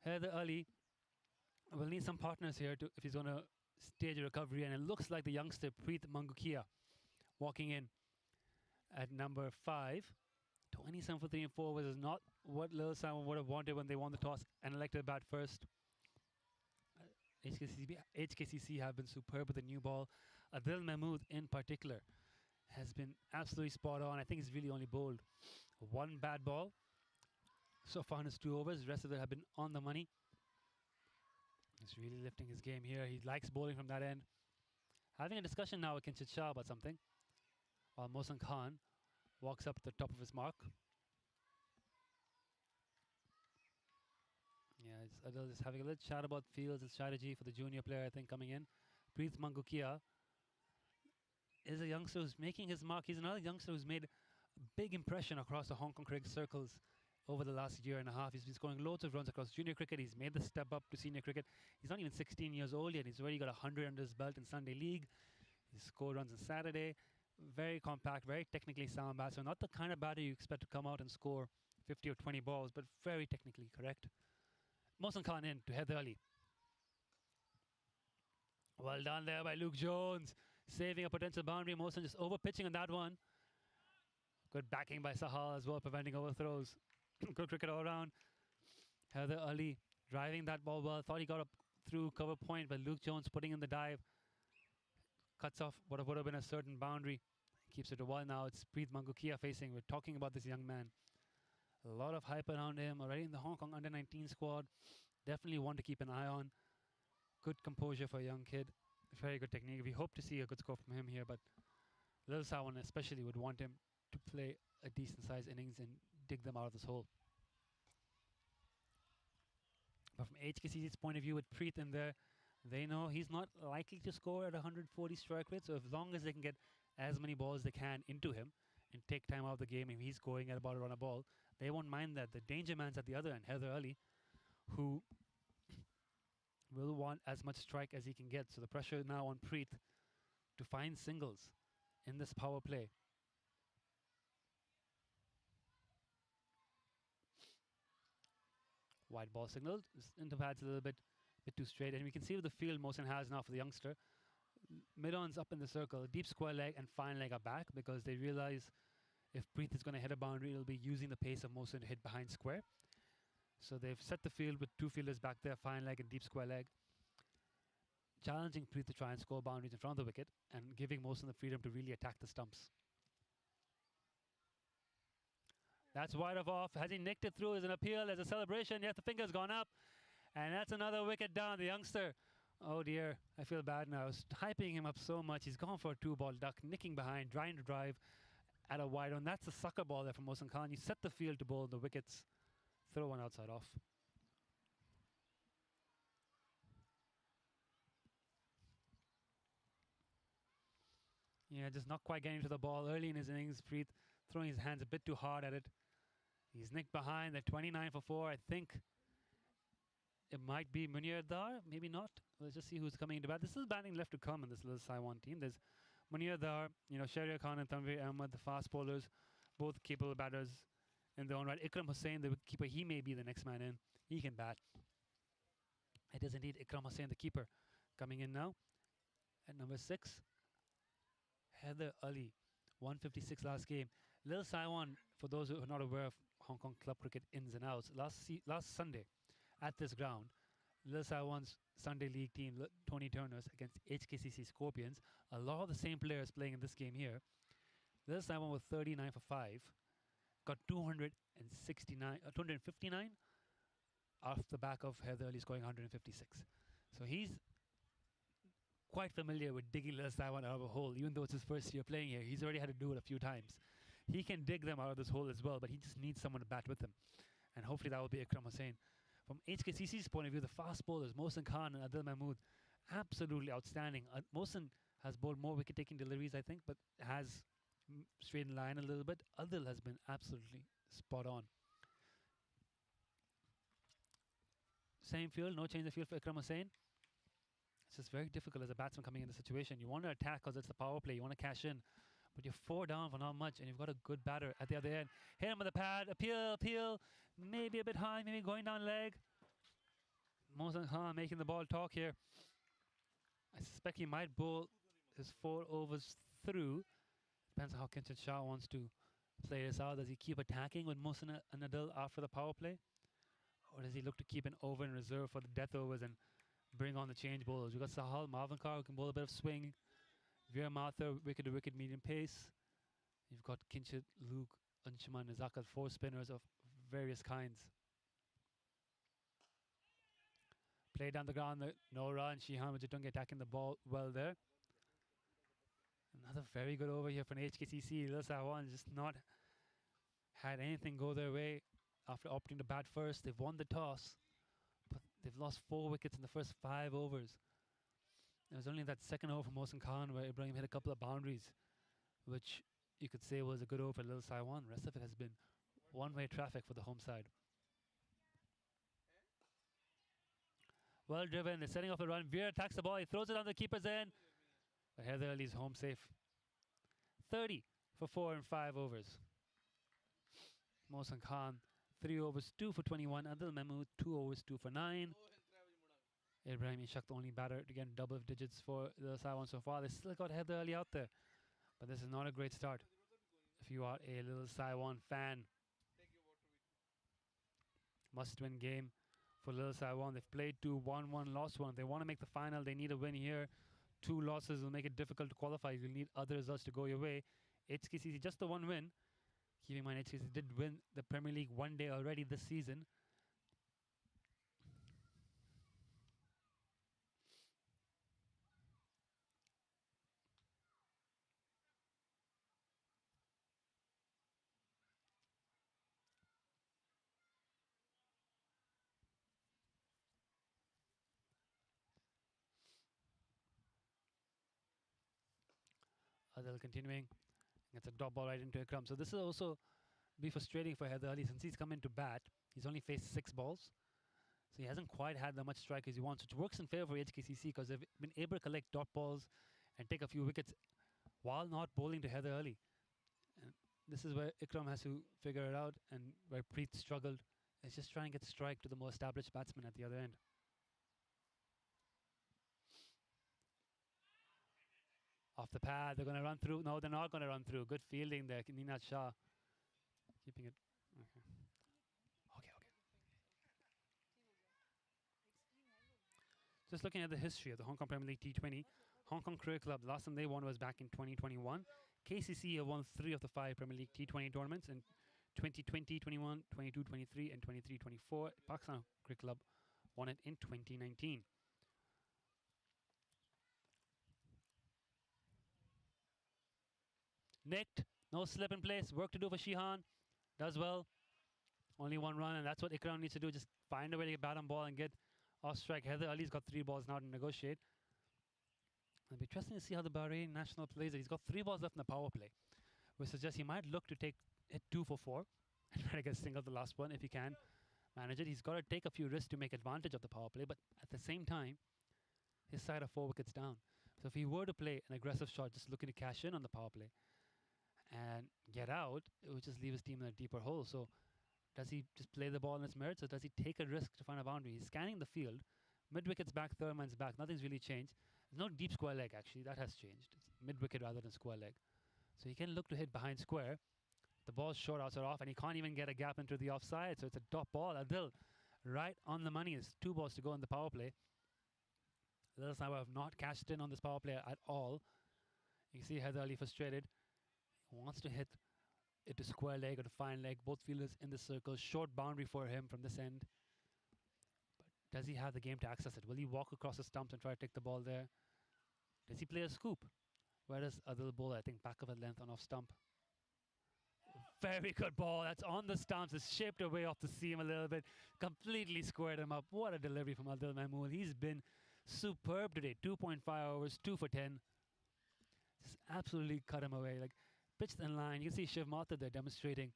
Haider Ali will need some partners here to, if he's going to stage a recovery, and it looks like the youngster Preet Mangukia walking in at number 5. 27 for 3 and 4 overs is not what Lil Sam would have wanted when they won the toss and elected to bat first. HKCC have been superb with the new ball. Adel Mahmoud in particular has been absolutely spot on. I think he's really only bowled one bad ball so far in his 2 overs. The rest of it have been on the money. He's really lifting his game here. He likes bowling from that end. Having a discussion now with Kinshit Shah about something, while Asan Khan walks up to the top of his mark. Yeah, Adel just having a little chat about fields and strategy for the junior player, I think, coming in. Preet Mangukia is a youngster who's making his mark. He's another youngster who's made a big impression across the Hong Kong cricket circles over the last year and a half. He's been scoring loads of runs across junior cricket. He's made the step up to senior cricket. He's not even 16 years old yet. He's already got 100 under his belt in Sunday League. He's scored runs on Saturday. Very compact, very technically sound batsman. Not the kind of batter you expect to come out and score 50 or 20 balls, but very technically correct. Asan Khan in to Heather Ali. Well done there by Luke Jones, saving a potential boundary. Mohsen just over pitching on that one. Good backing by Sahal as well, preventing overthrows. Good cricket all around. Heather Ali driving that ball well. Thought he got up through cover point, but Luke Jones putting in the dive. Cuts off what would have been a certain boundary. Keeps it to 1 now. It's Preet Mangukia facing. We're talking about this young man. A lot of hype around him. Already in the Hong Kong under-19 squad. Definitely one to keep an eye on. Good composure for a young kid. Very good technique. We hope to see a good score from him here, but Lil Sawan especially would want him to play a decent sized innings and dig them out of this hole. But from HKCC's point of view, with Preet in there, they know he's not likely to score at 140 strike rate. So as long as they can get as many balls they can into him and take time out of the game, if he's going at about a run a ball, they won't mind that. The danger man's at the other end, Heather Ali, who will want as much strike as he can get. So the pressure now on Preet to find singles in this power play. Wide ball signal. Into pads a little bit too straight. And we can see what the field Mohsen has now for the youngster. Mid-ons up in the circle. Deep square leg and fine leg are back because they realize if Preet is going to hit a boundary, it'll be using the pace of Mohsen to hit behind square. So they've set the field with 2 fielders back there, fine leg and deep square leg. Challenging Preet to try and score boundaries in front of the wicket and giving Mohsen the freedom to really attack the stumps. That's wide of off. Has he nicked it through as an appeal, as a celebration? Yes, the finger's gone up. And that's another wicket down, the youngster. Oh dear, I feel bad now. I was hyping him up so much. He's gone for a 2-ball duck, nicking behind, trying to drive at a wide one. That's a sucker ball there from Asan Khan. You set the field to bowl the wickets. Throw one outside off. Yeah, just not quite getting to the ball early in his innings. Preet throwing his hands a bit too hard at it. He's nicked behind. They're 29 for 4. I think it might be Munir Dar, maybe not. Let's just see who's coming into bat. This is batting left to come in this little Saiwan team. There's Munir Dar, Shahriar Khan and Tanveer Ahmed, the fast bowlers, both capable batters in their own right. Ikram Hussain, the keeper, he may be the next man in. He can bat. It is indeed Ikram Hussain, the keeper, coming in now at number 6. Heather Ali, 156 last game. Lil Saiwan, for those who are not aware of Hong Kong club cricket ins and outs, last Sunday at this ground, Lil Saiwan's Sunday League team, Tony Turner's against HKCC Scorpions, a lot of the same players playing in this game here. Lil Saiwan was 39 for 5, got 259 off the back of Heather Ali scoring 156. So he's quite familiar with digging Lil Saiwan out of a hole, even though it's his first year playing here. He's already had to do it a few times. He can dig them out of this hole as well, but he just needs someone to bat with him. And hopefully that will be Ikram Hussain. From HKCC's point of view, the fast bowlers, Mohsen Khan and Adel Mahmoud, absolutely outstanding. Mohsen has bowled more wicket-taking deliveries, I think, but has straightened line a little bit. Adel has been absolutely spot on. Same field, no change of field for Ikram Hussain. It's just very difficult as a batsman coming in the situation. You want to attack because it's the power play. You want to cash in. But you're 4 down for not much, and you've got a good batter at the other end. Hit him with the pad, appeal, maybe a bit high, maybe going down leg. Mohsen Khan making the ball talk here. I suspect he might bowl his 4 overs through. Depends on how Kinshit Shah wants to play this out. Does he keep attacking with Mohsen and Adel after the power play? Or does he look to keep an over in reserve for the death overs and bring on the change bowlers? We've got Sahal Maavankar who can bowl a bit of swing. Veer Mathur, wicket to wicket medium pace. You've got Kinchit, Luke, Anshuman, Nazakat, 4 spinners of various kinds. Play down the ground, no run. Shihan Majitungi attacking the ball well there. Another very good over here from HKCC. Lil Sawan just not had anything go their way after opting to bat first. They've won the toss, but they've lost 4 wickets in the first 5 overs. It was only that second over from Asan Khan where Ibrahim hit a couple of boundaries, which you could say was a good over for Lil Saiwan. The rest of it has been one-way traffic for the home side. Well driven, they're setting off a run. Veer attacks the ball, he throws it on the keeper's end. But Heather Ali's home safe. 30 for 4 and 5 overs. Asan Khan, 3 overs, 2 for 21. Adel Mahmoud, 2 overs, 2 for 9. Ibrahim Ishaq, the only batter to get double digits for the Saiwan so far. They still got Heather Ali out there. But this is not a great start if you are a little Saiwan fan. Must-win game for Lil Saiwan. They've played 2, 1-1, lost 1. If they want to make the final, they need a win here. 2 losses will make it difficult to qualify. You'll need other results to go your way. HKCC, just the 1 win. Keep in mind, HKCC did win the Premier League one day already this season. Adel continuing. Gets a dot ball right into Ikram. So this will also be frustrating for Heather Ali since he's come in to bat. He's only faced 6 balls. So he hasn't quite had that much strike as he wants, which works in favor for HKCC because they've been able to collect dot balls and take a few wickets while not bowling to Heather Ali. And this is where Ikram has to figure it out, and where Preet struggled. Is just trying to get strike to the more established batsman at the other end. Off the pad, they're going to run through. No, they're not going to run through. Good fielding there, Ninat Shah. Keeping it. Okay. Just looking at the history of the Hong Kong Premier League T20, Hong Kong Cricket Club, the last time they won was back in 2021. KCC have won 3 of the 5 Premier League T20 tournaments in 2020, 21, 22, 23, and 23, 24. Pakistan Cricket Club won it in 2019. Nicked, no slip in place, work to do for Shihan. Does well. Only 1 run, and that's what Ikram needs to do. Just find a way to get bat on ball and get off strike. Heather Ali's got 3 balls now to negotiate. It'll be interesting to see how the Bahrain national plays it. He's got 3 balls left in the power play, which suggests he might look to hit 2 for 4 and try to get a single the last one if he can manage it. He's got to take a few risks to make advantage of the power play, but at the same time, his side are 4 wickets down. So if he were to play an aggressive shot, just looking to cash in on the power play and get out, it would just leave his team in a deeper hole. So does he just play the ball in its merits, or does he take a risk to find a boundary? He's scanning the field. Mid-wicket's back, third man's back. Nothing's really changed. There's no deep square leg, actually. That has changed. It's mid-wicket rather than square leg. So he can look to hit behind square. The ball's short, outside off, and he can't even get a gap into the offside. So it's a dot ball. Adil, right on the money. It's 2 balls to go in the power play. Lil Saiwan have not cashed in on this power play at all. You can see Heather Ali frustrated. He wants to hit it to square leg or to fine leg. Both fielders in the circle. Short boundary for him from this end. But does he have the game to access it? Will he walk across the stumps and try to take the ball there? Does he play a scoop? Where does Adil bowl? I think back of a length on off stump. Very good ball. That's on the stumps. It's shaped away off the seam a little bit. Completely squared him up. What a delivery from Adel Mahmoud. He's been superb today. 2.5 overs, 2 for 10. Just absolutely cut him away. Like, pitched in line. You can see Shiv Mathur there demonstrating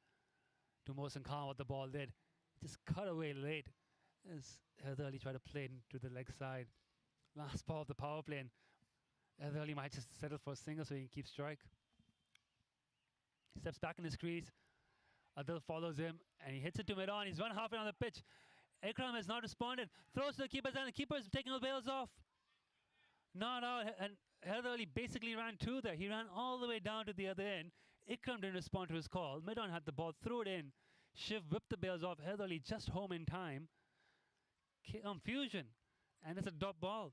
to Asan Khan what the ball did. Just cut away late as Heather Ali tried to play into the leg side. Last ball of the power play, and Heather Ali might just settle for a single so he can keep strike. He steps back in his crease. Adil follows him, and he hits it to mid-on. He's run halfway on the pitch. Ikram has not responded. Throws to the keeper's end. The keeper is taking the bails off. Not out, and Heather Ali basically ran 2 there. He ran all the way down to the other end. Ikram didn't respond to his call. Mid-on had the ball, threw it in. Shiv whipped the bails off. Heather Ali just home in time. Confusion. And it's a dot ball.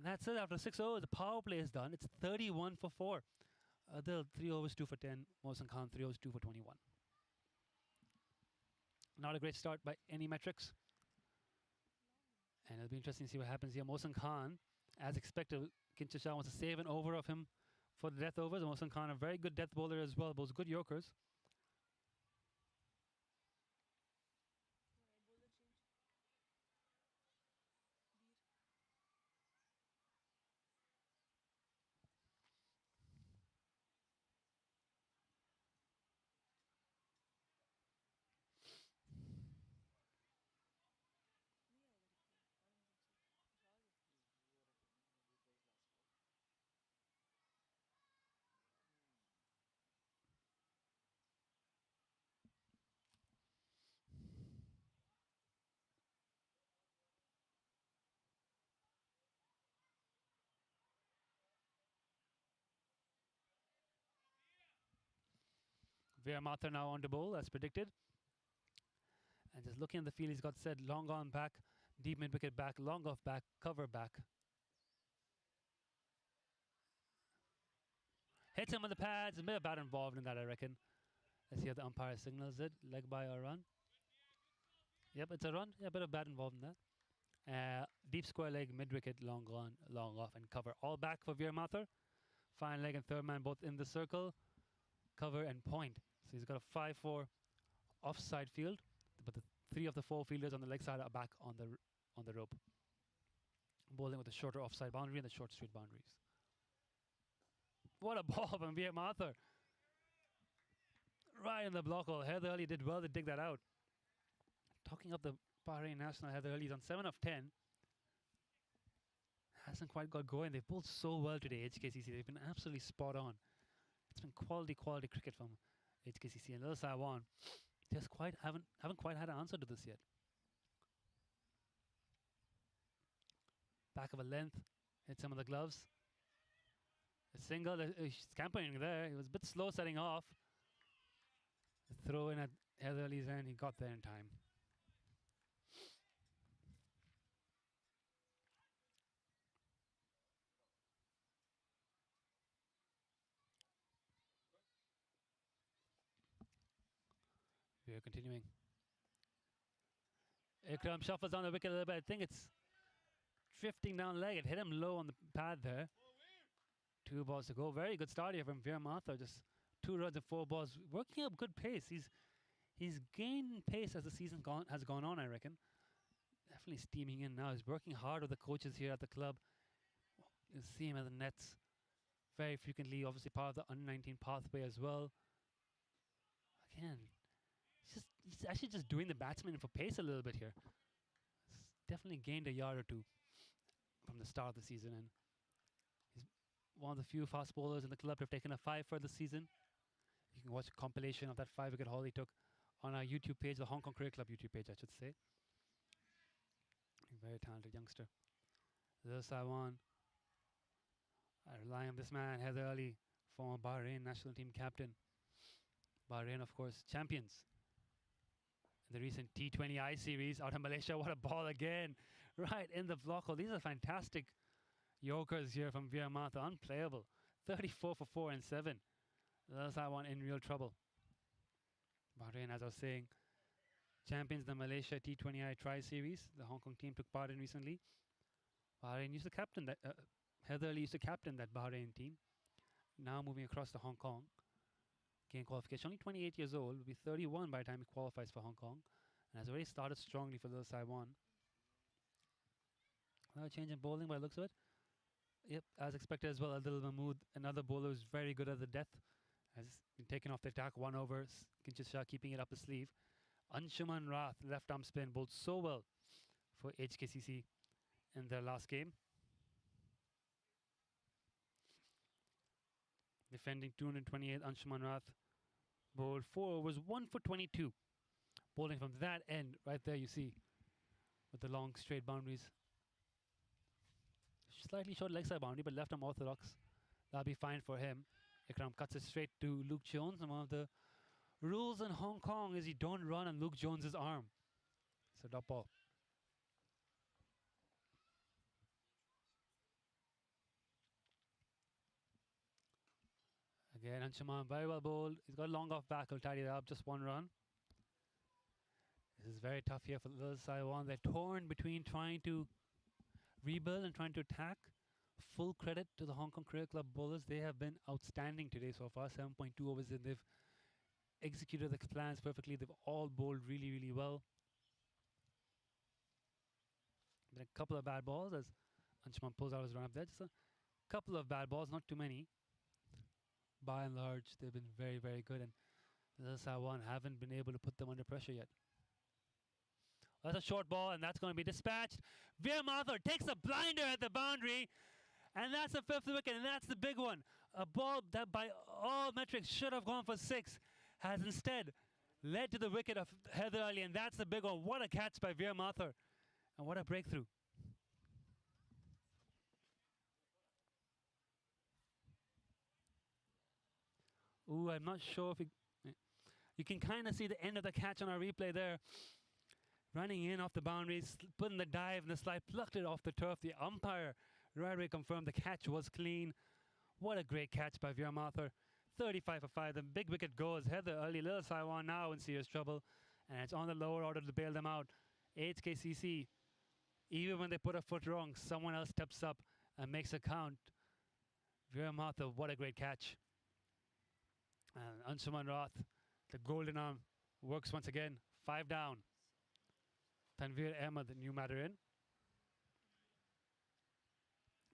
And that's it. After 6 overs, the power play is done. It's 31 for 4. Adel 3 overs, 2 for 10. Asan Khan 3 overs, 2 for 21. Not a great start by any metrics. And it'll be interesting to see what happens here. Asan Khan, as expected, Kinshasa wants to save an over of him for the death overs. Asan Khan, a very good death bowler as well, bowls good Yorkers. Veermathur now on to bowl as predicted. And just looking at the field, he's got said long on back, deep mid wicket back, long off back, cover back. Hits him on the pads, a bit of bat involved in that, I reckon. Let's see how the umpire signals it. Leg by or run. Yep, it's a run. Yeah, a bit of bat involved in that. Deep square leg, mid wicket, long on, long off, and cover. All back for Veermathur. Fine leg and third man both in the circle. Cover and point. So he's got a 5-4 offside field, but the 3 of the 4 fielders on the leg side are back on the rope. Bowling with the shorter offside boundary and the short straight boundaries. What a ball from Veermathur. Right in the block hole. Heather Ali did well to dig that out. Talking up the Bahrain national, Heather Ali is on 7 of 10. Hasn't quite got going. They've bowled so well today, HKCC. They've been absolutely spot on. It's been quality cricket from HKCC. And Lil Saiwan just haven't quite had an answer to this yet. Back of a length, hit some of the gloves. A single, scampering there. He was a bit slow setting off. The throw in at Heather Ali's end, he got there in time. We are continuing. Ikram shuffles on the wicket a little bit. I think it's drifting down leg. It hit him low on the pad there. 2 balls to go. Very good start here from Veermathur. Just 2 runs and 4 balls. Working up good pace. He's gained pace as the season has gone on, I reckon. Definitely steaming in now. He's working hard with the coaches here at the club. You see him at the nets very frequently. Obviously part of the under-19 pathway as well. Again, he's actually just doing the batsman for pace a little bit here. He's definitely gained a yard or 2 from the start of the season, and he's one of the few fast bowlers in the club to have taken a 5 for the season. You can watch a compilation of that 5-wicket haul he took on our YouTube page, the Hong Kong Cricket Club YouTube page, I should say. Very talented youngster. Lil Saiwan. I rely on this man, Heather Ali, former Bahrain national team captain. Bahrain, of course, champions in the recent T20 I series out of Malaysia. What a ball again. Right in the block hole. These are fantastic Yorkers here from Veermathur. Unplayable. 34 for 4 and 7. Lil Saiwan in real trouble. Bahrain, as I was saying, champions the Malaysia T20I Tri-Series. The Hong Kong team took part in recently. Bahrain used to captain that. Heather Ali used to captain that Bahrain team. Now moving across to Hong Kong. Gain qualification. Only 28 years old. Will be 31 by the time he qualifies for Hong Kong. And has already started strongly for Lil Saiwan. Another change in bowling by the looks of it. Yep, as expected as well. Adel Mahmoud, another bowler who's very good at the death. Has been taken off the attack. 1 over. Kinshasa keeping it up his sleeve. Anshuman Rath, left arm spin, bowled so well for HKCC in their last game. Defending 228, Anshuman Rath bowled 4 overs, 1 for 22. Bowling from that end, right there you see, with the long straight boundaries. Slightly short leg side boundary, but left arm orthodox. That'll be fine for him. Ikram cuts it straight to Luke Jones, and one of the rules in Hong Kong is you don't run on Luke Jones's arm. So dot ball. Again, Anshuman, very well bowled. He's got a long off back. He'll tidy it up. Just 1 run. This is very tough here for Lil Saiwan. They're torn between trying to rebuild and trying to attack. Full credit to the Hong Kong Cricket Club bowlers. They have been outstanding today so far. 7.2 overs and they've executed the plans perfectly. They've all bowled really, really well. Been a couple of bad balls as Anshuman pulls out his run up there. Just a couple of bad balls, not too many. By and large, they've been very, very good, and Lil Saiwan haven't been able to put them under pressure yet. That's a short ball, and that's going to be dispatched. Veer Mathur takes a blinder at the boundary, and that's the 5th wicket, and that's the big one. A ball that by all metrics should have gone for 6 has instead led to the wicket of Heather Ali, and that's the big one. What a catch by Veer Mathur, and what a breakthrough. Ooh, I'm not sure if you can kind of see the end of the catch on our replay there. Running in off the boundaries, putting the dive and the slide, plucked it off the turf. The umpire right away confirmed the catch was clean. What a great catch by Veer Mathur. 35 for 5. The big wicket goes. Heather early. Lil Saiwan now in serious trouble. And it's on the lower order to bail them out. HKCC, even when they put a foot wrong, someone else steps up and makes a count. Veer Mathur, what a great catch. And Anshuman Rath, the golden arm, works once again. 5 down. Tanveer Ahmed, the new matter in.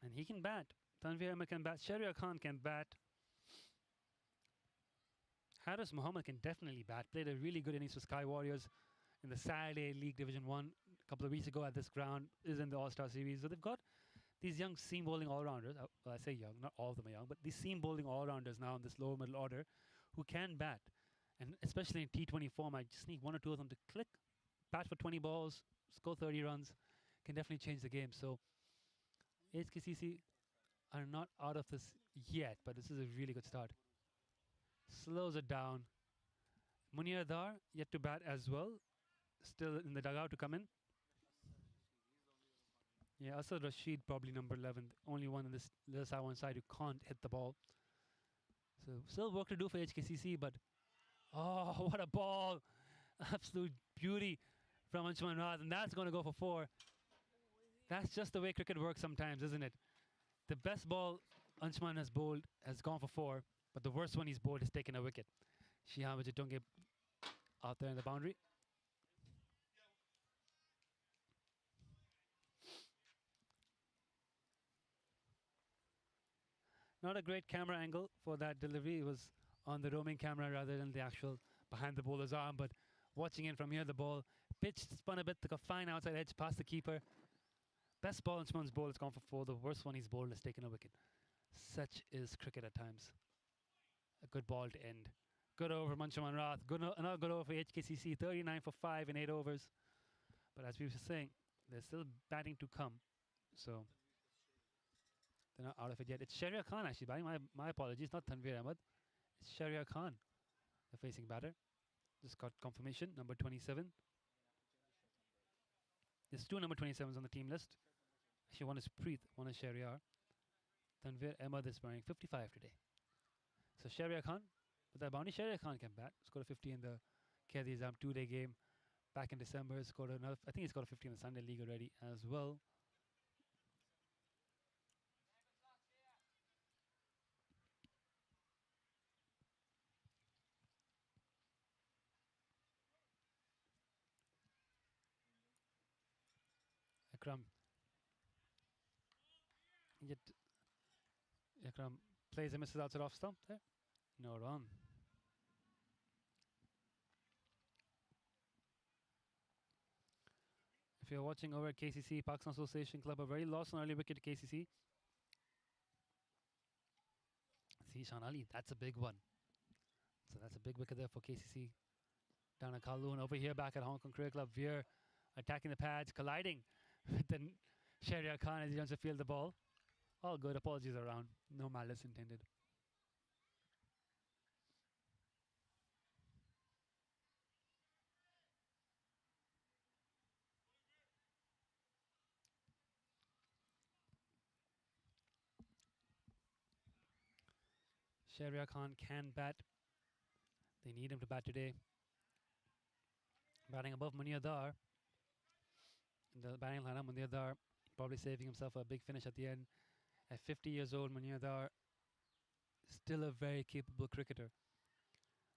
And he can bat. Tanveer Ahmed can bat. Shahryar Khan can bat. Haris Mohammed can definitely bat. Played a really good innings for Sky Warriors in the Saturday League Division 1 a couple of weeks ago at this ground. Is in the All-Star Series. So they've got these young seam bowling all-rounders. Well, I say young, not all of them are young, but these seam bowling all-rounders now in this lower middle order who can bat. And especially in T20 form, I just need 1 or 2 of them to click, bat for 20 balls, score 30 runs, can definitely change the game. So HKCC are not out of this yet, but this is a really good start. Slows it down. Munir Dar yet to bat as well. Still in the dugout to come in. Yeah, Asad Rashid probably number 11. The only one on this Lil Saiwan side who can't hit the ball. So still work to do for HKCC, but oh, what a ball. Absolute beauty from Anshuman Rath, and that's going to go for 4. That's just the way cricket works sometimes, isn't it? The best ball Anshuman has bowled has gone for 4, but the worst one he's bowled has taken a wicket. Shihan Vijatunge out there in the boundary. Not a great camera angle for that delivery. It was on the roaming camera rather than the actual behind the bowler's arm, but watching in from here, the ball pitched, spun a bit, took a fine outside edge past the keeper. Best ball Anshuman's bowled has gone for 4. The worst one he's bowled has taken a wicket. Such is cricket at times. A good ball to end. Good over from Anshuman Rath. Another good over for HKCC. 39 for 5 in 8 overs. But as we were saying, they're still batting to come. So they're not out of it yet. It's Shahryar Khan actually batting. My apologies, not Tanveer Ahmed. It's Shahryar Khan, the facing batter. Just got confirmation, number 27. There's 2 number 27s on the team list. Actually, one is Preet, one is Shahryar. Tanveer Ahmed is wearing 55 today. So Shahryar Khan, with that boundary, Shahryar Khan can bat. Scored a 50 in the Khair-e-Azam 2-day game back in December. Scored another, I think he scored a 50 in the Sunday League already as well. Akram. Yet Akram plays and misses outside off stump there. No run. If you're watching over at KCC, Pakistan Association Club, a very lost an early wicket to KCC. Zishan Ali, that's a big one. So that's a big wicket there for KCC. Down at Kowloon, over here back at Hong Kong Cricket Club. Veer attacking the pads, colliding with the Shahryar Khan as he wants to field the ball. All good, apologies around. No malice intended. Shahryar Khan can bat. They need him to bat today. Batting above Munir Dar. In the batting lineup, Munir Dar probably saving himself a big finish at the end. At 50 years old, Munir Dar still a very capable cricketer,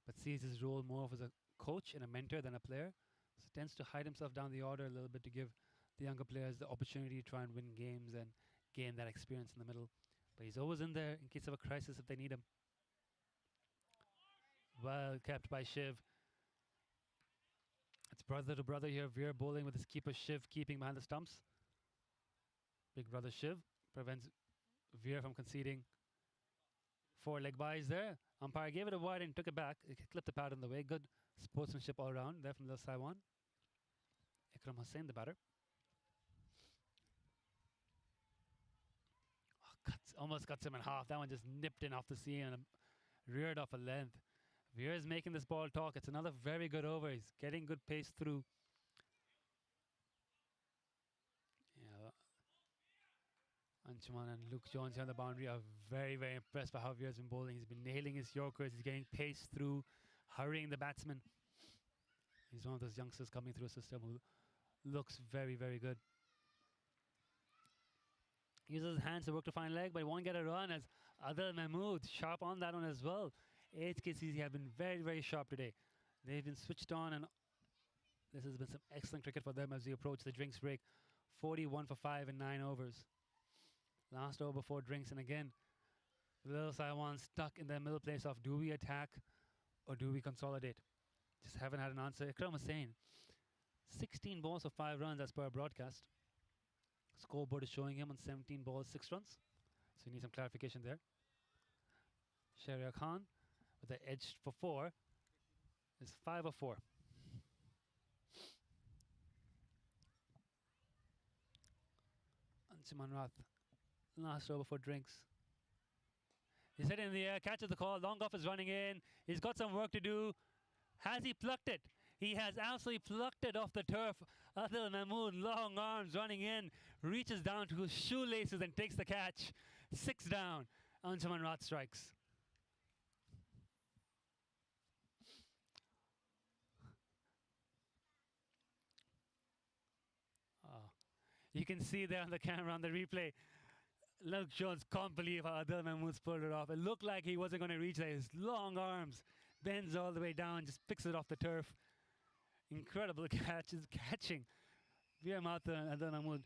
but sees his role more of as a coach and a mentor than a player. So tends to hide himself down the order a little bit to give the younger players the opportunity to try and win games and gain that experience in the middle. But he's always in there in case of a crisis if they need him. Well kept by Shiv. It's brother to brother here. Veer bowling with his keeper Shiv keeping behind the stumps. Big brother Shiv prevents Veer from conceding 4 leg byes there. Umpire gave it a wide and took it back. It clipped the pad on the way. Good sportsmanship all around there from the Saiwan. Ikram Hussain, the batter. Oh, almost cuts him in half. That one just nipped in off the seam and reared off a length. Veer is making this ball talk. It's another very good over. He's getting good pace through. Yeah. Anshuman and Luke Jones here on the boundary are very, very impressed by how Veer's been bowling. He's been nailing his Yorkers. He's getting pace through, hurrying the batsman. He's one of those youngsters coming through a system who looks very, very good. Uses his hands to work to find leg, but he won't get a run as Adel Mahmoud sharp on that one as well. HKCC have been very, very sharp today. They've been switched on, and this has been some excellent cricket for them as we approach the drinks break. 41 for 5 in 9 overs. Last over before drinks, and again, Little Saiwan stuck in the middle place of do we attack or do we consolidate? Just haven't had an answer. Ikram was saying 16 balls for 5 runs as per our broadcast. Scoreboard is showing him on 17 balls, 6 runs. So you need some clarification there. Shahryar Khan with the edge for 4 is 5 of 4. Anshuman Rath, last over for drinks. He's hit in the air, catches the call. Long off is running in. He's got some work to do. Has he plucked it? He has absolutely plucked it off the turf. Adel Mahmoud, long arms running in, reaches down to his shoelaces and takes the catch. 6 down. Anshuman Rath strikes. You can see there on the camera on the replay. Luke Jones can't believe how Adel Mahmoud's pulled it off. It looked like he wasn't going to reach there. His long arms bends all the way down, just picks it off the turf. Incredible catches, catching. Veer Matha and Adel Mahmoud.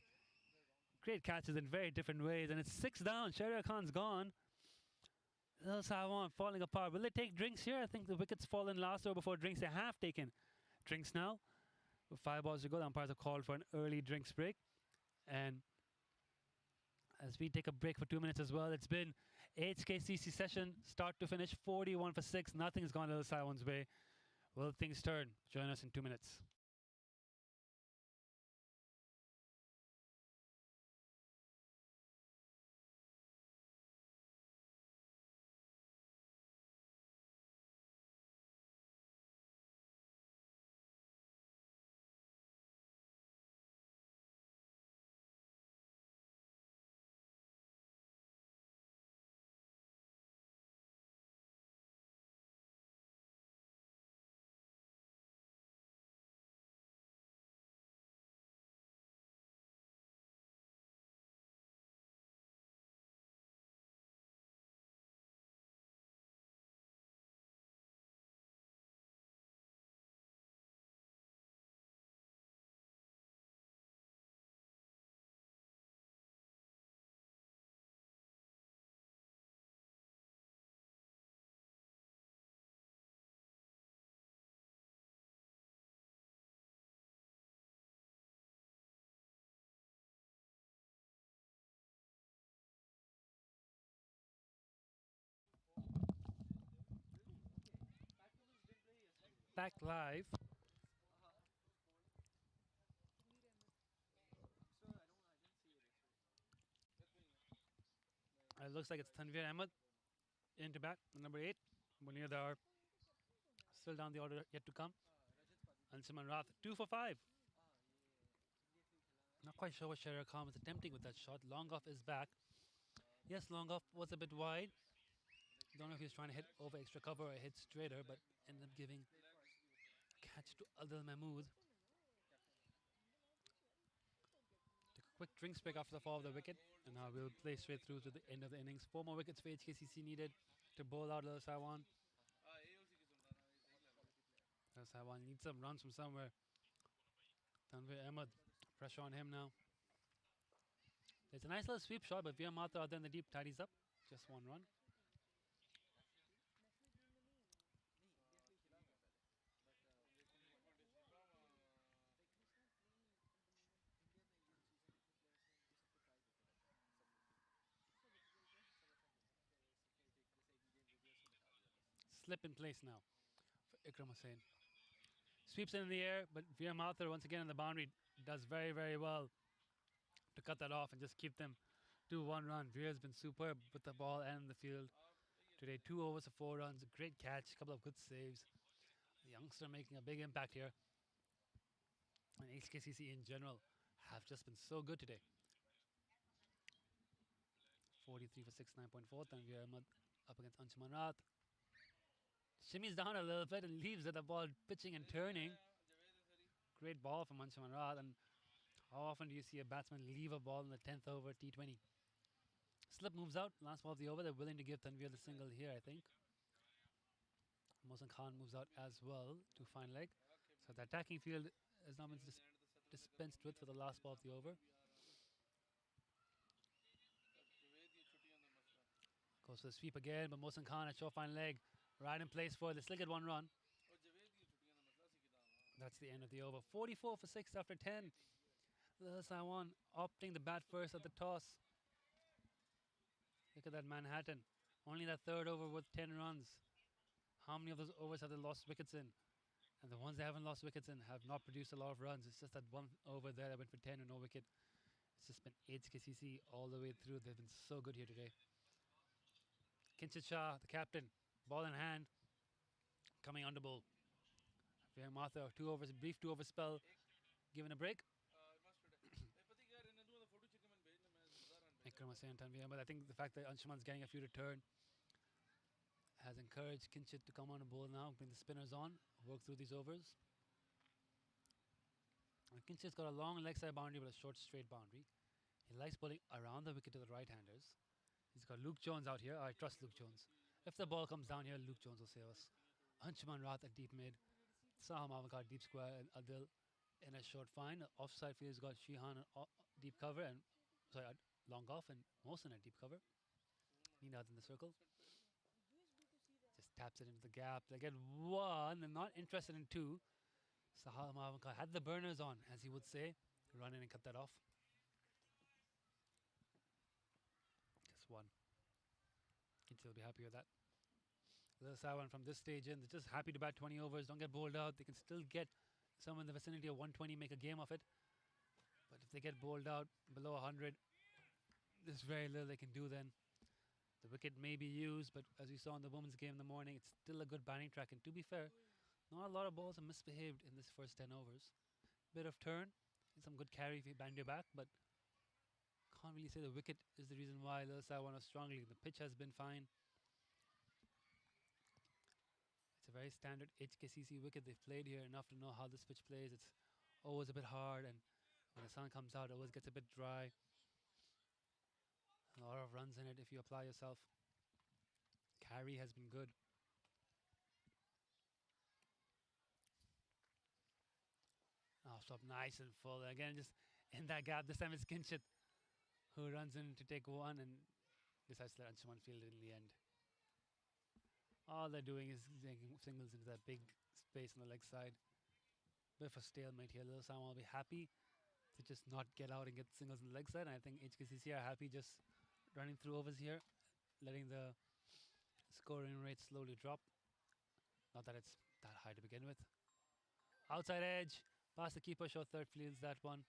Great catches in very different ways. And it's 6 down. Shahryar Khan's gone. Little Saiwan falling apart. Will they take drinks here? I think the wickets fall in last over before drinks. They have taken drinks now. With 5 balls to go, the umpires have called for an early drinks break. And as we take a break for 2 minutes as well, it's been HKCC session, start to finish, 41 for 6. Nothing's gone Little Saiwan's way. Will things turn? Join us in 2 minutes. Back live. It looks like it's Tanveer Ahmed into bat, number 8. Munir Dar still down the order, yet to come. Anshuman Rath, 2 for 5. Not quite sure what Shahryar Khan was attempting with that shot. Long off is back. Yes, long off was a bit wide. Don't know if he was trying to hit over extra cover or hit straighter, but ended up giving catch to Adel Mahmoud. Took a quick drinks break after the fall of the wicket, and now we'll play straight through to the end of the innings. 4 more wickets for HKCC needed to bowl out Lil Saiwan. Lil Saiwan needs some runs from somewhere. Tanvir Ahmed, pressure on him now. There's a nice little sweep shot, but Veer Mathur out there in the deep tidies up. Just 1 run. Slip in place now for Ikram Hussain. Sweeps it in the air, but Veer Mathur once again in the boundary does very, very well to cut that off and just keep them to 1 run. Veer's been superb with the ball and the field today. 2 overs of 4 runs, a great catch, a couple of good saves. The youngster making a big impact here. And HKCC in general have just been so good today. 43 for 6, 9.4. Tanvir Ahmed up against Anshuman Raat. Shimmies down a little bit and leaves the ball pitching and turning. Great ball from Anshuman Raat. And how often do you see a batsman leave a ball in the 10th over T20? Slip moves out, last ball of the over. They're willing to give Tanvir the single here, I think. Asan Khan moves out as well to fine leg. So the attacking field has now been dispensed with for the last ball of the over. Goes for the sweep again, but Mohsin Khan at short fine leg. Right in place for it. They still get 1 run. That's the end of the over. 44 for 6 after 10. Lil Saiwan opting the bat first at the toss. Look at that Manhattan. Only that 3rd over with 10 runs. How many of those overs have they lost wickets in? And the ones they haven't lost wickets in have not produced a lot of runs. It's just that 1 over there that went for 10 and no wicket. It's just been HKCC all the way through. They've been so good here today. Kinshit Shah, the captain, ball in hand, coming on the bowl. Veer Mathur, 2 overs, brief 2 over spell, given a break. Ikram Hussain, Tanvir, but I think the fact that Anshuman's getting a few to turn has encouraged Kinshit to come on a bowl now, bring the spinners on, work through these overs. And Kinshit's got a long leg side boundary but a short straight boundary. He likes bowling around the wicket to the right-handers. He's got Luke Jones out here. I trust Luke Jones. If the ball comes down here, Luke Jones will save us. Anshuman Raat at deep mid. Saham Avakar deep square and Adil in a short fine. Offside field has got Shihan deep cover and long off and Mohsin at deep cover. Nina's in the circle. Just taps it into the gap. They get 1 and not interested in 2. Saham Avakar had the burners on, as he would say. Run in and cut that off. Just 1. Kinshit will be happy with that. Lil Saiwan from this stage in, they're just happy to bat 20 overs, don't get bowled out. They can still get someone in the vicinity of 120, make a game of it. But if they get bowled out below 100, there's very little they can do then. The wicket may be used, but as we saw in the women's game in the morning, it's still a good batting track. And to be fair, not a lot of balls are misbehaved in this first 10 overs. Bit of turn, some good carry if you band your back, but can't really say the wicket is the reason why Lil Saiwan was strongly. The pitch has been fine. It's a very standard HKCC wicket. They've played here enough to know how this pitch plays. It's always a bit hard, and when the sun comes out, it always gets a bit dry. A lot of runs in it if you apply yourself. Carry has been good. Now stop nice and full. Again, just in that gap. This time it's Kinshit who runs in to take 1 and decides to let Anshuman field it in the end. All they're doing is taking singles into that big space on the leg side. Bit of a stalemate here. Lil Saiwan will be happy to just not get out and get singles on the leg side. And I think HKCC are happy just running through overs here, letting the scoring rate slowly drop. Not that it's that high to begin with. Outside edge, past the keeper, short third fields that one.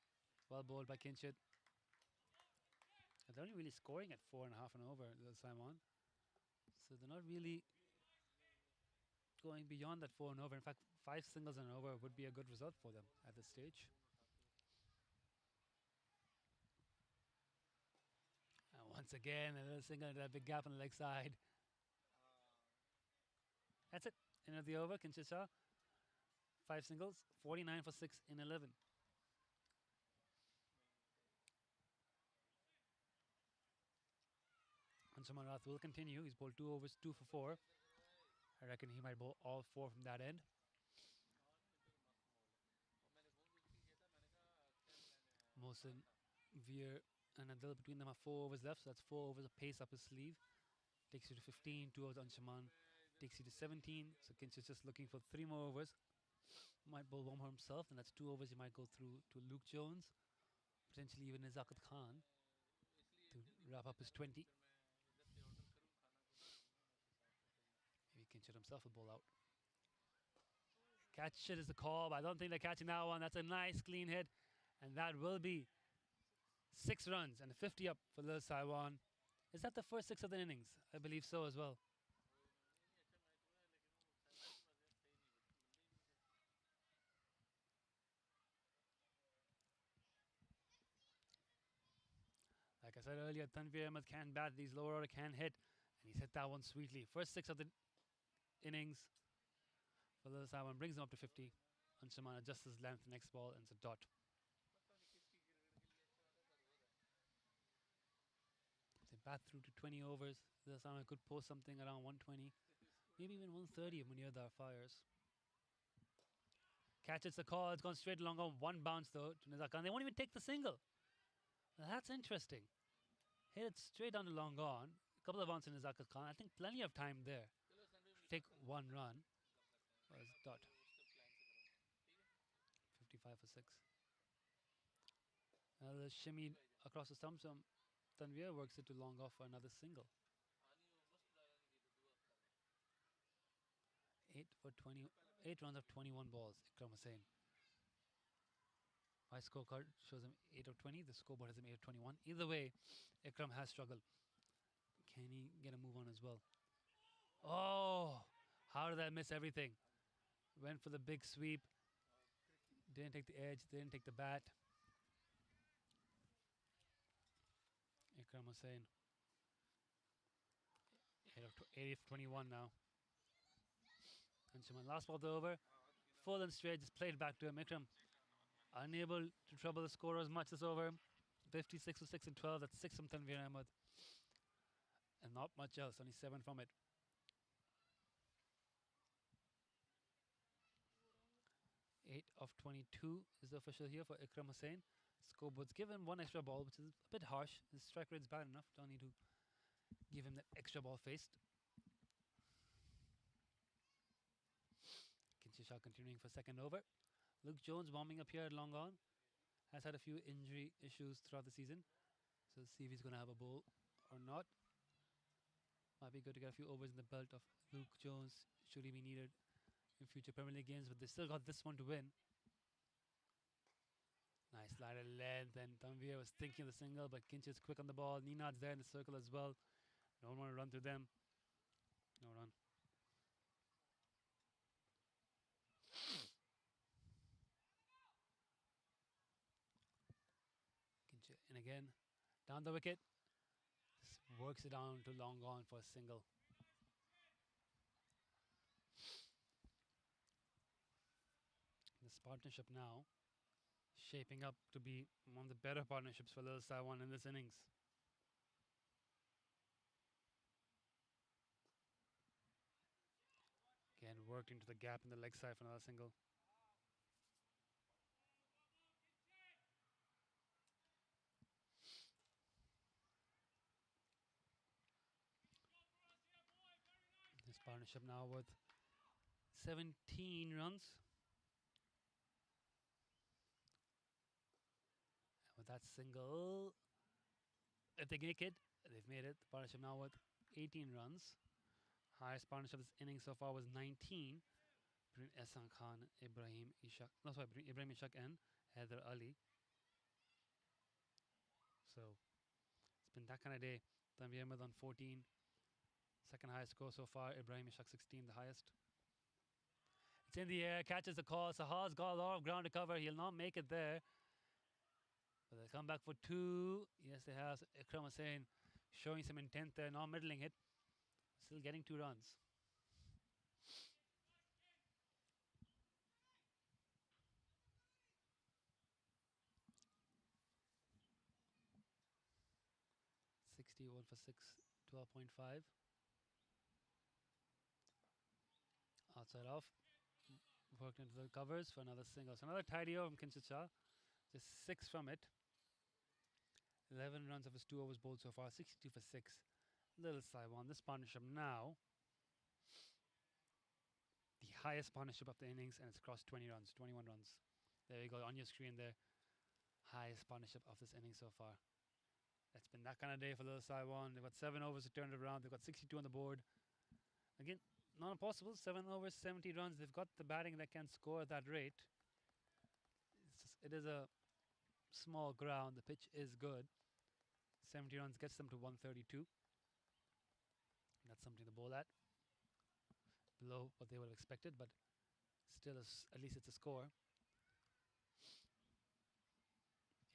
Well bowled by Kinshit. They're only really scoring at 4.5 and over, Lil Saiwan. So they're not really going beyond that 4 and over. In fact, 5 singles and over would be a good result for them at this stage. And once again, a little single into that big gap on the leg side. That's it. End of the over. Kinshasa, 5 singles, 49 for 6 in 11. Anshuman Rath will continue. He's bowled 2 overs, 2 for 4. I reckon he might bowl all 4 from that end. Mohsin, Veer, and Adel between them have 4 overs left, so that's 4 overs of pace up his sleeve. Takes you to 15, 2 overs Anshuman. Takes you to 17, so Kinch is just looking for 3 more overs. Might bowl one more himself, and that's 2 overs he might go through to Luke Jones. Potentially even Assan Khan to wrap up his 20. Maybe Kinch himself will bowl out. Catch it is the call, but I don't think they're catching that one. That's a nice clean hit, and that will be 6 runs and a 50 up for Lil Saiwan. Is that the first 6 of the innings? I believe so as well. Like I said earlier, Tanveer Ahmed can bat, these lower order can hit, and he's hit that one sweetly. First 6 of the innings for Lil Saiwan brings him up to 50. Anshuman adjusts his length, next ball, and it's a dot. They bat through to 20 overs. Lil Saiwan could post something around 120, maybe even 130 if Munir Dar fires. Catches the call, it's gone straight along on 1 bounce though to Nizar Khan. They won't even take the single. Now that's interesting. Hit it straight down to long on. A couple of bounces in Nizar Khan. I think plenty of time there to take 1 run. Where's dot? 55 for 6. Another shimmy across the stumps. Tanveer works it to long off for another single. 8 runs of 21 balls, Ikram Hussain. My scorecard shows him 8 of 20. The scoreboard has him 8 of 21. Either way, Ikram has struggled. Can he get a move on as well? Oh, how did I miss everything? Went for the big sweep. Didn't take the edge, didn't take the bat. Ikram Hussain. 8 of 21 now. Anshuman, last ball of the over. Full and straight, just played back to him. Ikram unable to trouble the scorer as much this over. 56 for 6 and 12. That's 6 from Tanveer Ahmed. And not much else, only 7 from it. Eight of 22 is the official here for Ikram Hussain. Scoreboard's given 1 extra ball, which is a bit harsh. His strike rate's bad enough. Don't need to give him that extra ball faced. Kinshasa continuing for second over. Luke Jones warming up here at long on. Has had a few injury issues throughout the season. So let's see if he's going to have a bowl or not. Might be good to get a few overs in the belt of Luke Jones should he be needed in future Premier League games, but they still got this one to win. Nice slider length, and Tanveer was thinking of the single, but Kinch is quick on the ball. Ninad's there in the circle as well. Don't want to run through them. No run. Kinch in again. Down the wicket. Just works it down to long on for a single. This partnership now shaping up to be one of the better partnerships for Lil Saiwan in this innings. Again, worked into the gap in the leg side for another single. This partnership now with 17 runs. With that single, if they make it, they've made it. The partnership now with 18 runs. Highest partnership this inning so far was 19 between Asan Khan, Ibrahim Ishaq. No, sorry, between Ibrahim Ishaq and Haider Ali. So it's been that kind of day. Tanveer Ahmed on 14. Second highest score so far. Ibrahim Ishaq 16, the highest. It's in the air, catches the call. Sahar's got a lot of ground to cover. He'll not make it there. But they come back for 2. Yes, they have. Ikram Hussain showing some intent there, not middling it. Still getting 2 runs. 61 for 6, 12.5. Outside off. Worked into the covers for another single. So another tidy over from Kinshit Shah. Just 6 from it. 11 runs of his 2 overs bowled so far. 62 for 6. Little Saiwan. This partnership now. The highest partnership of the innings, and it's crossed 20 runs, 21 runs. There you go on your screen there. Highest partnership of this inning so far. It's been that kind of day for Little Saiwan. They've got 7 overs to turn it around. They've got 62 on the board. Again, not impossible. 7 overs, 70 runs. They've got the batting that can score at that rate. It is a small ground. The pitch is good. 70 runs gets them to 132. That's something to bowl at. Below what they would have expected, but still, at least it's a score.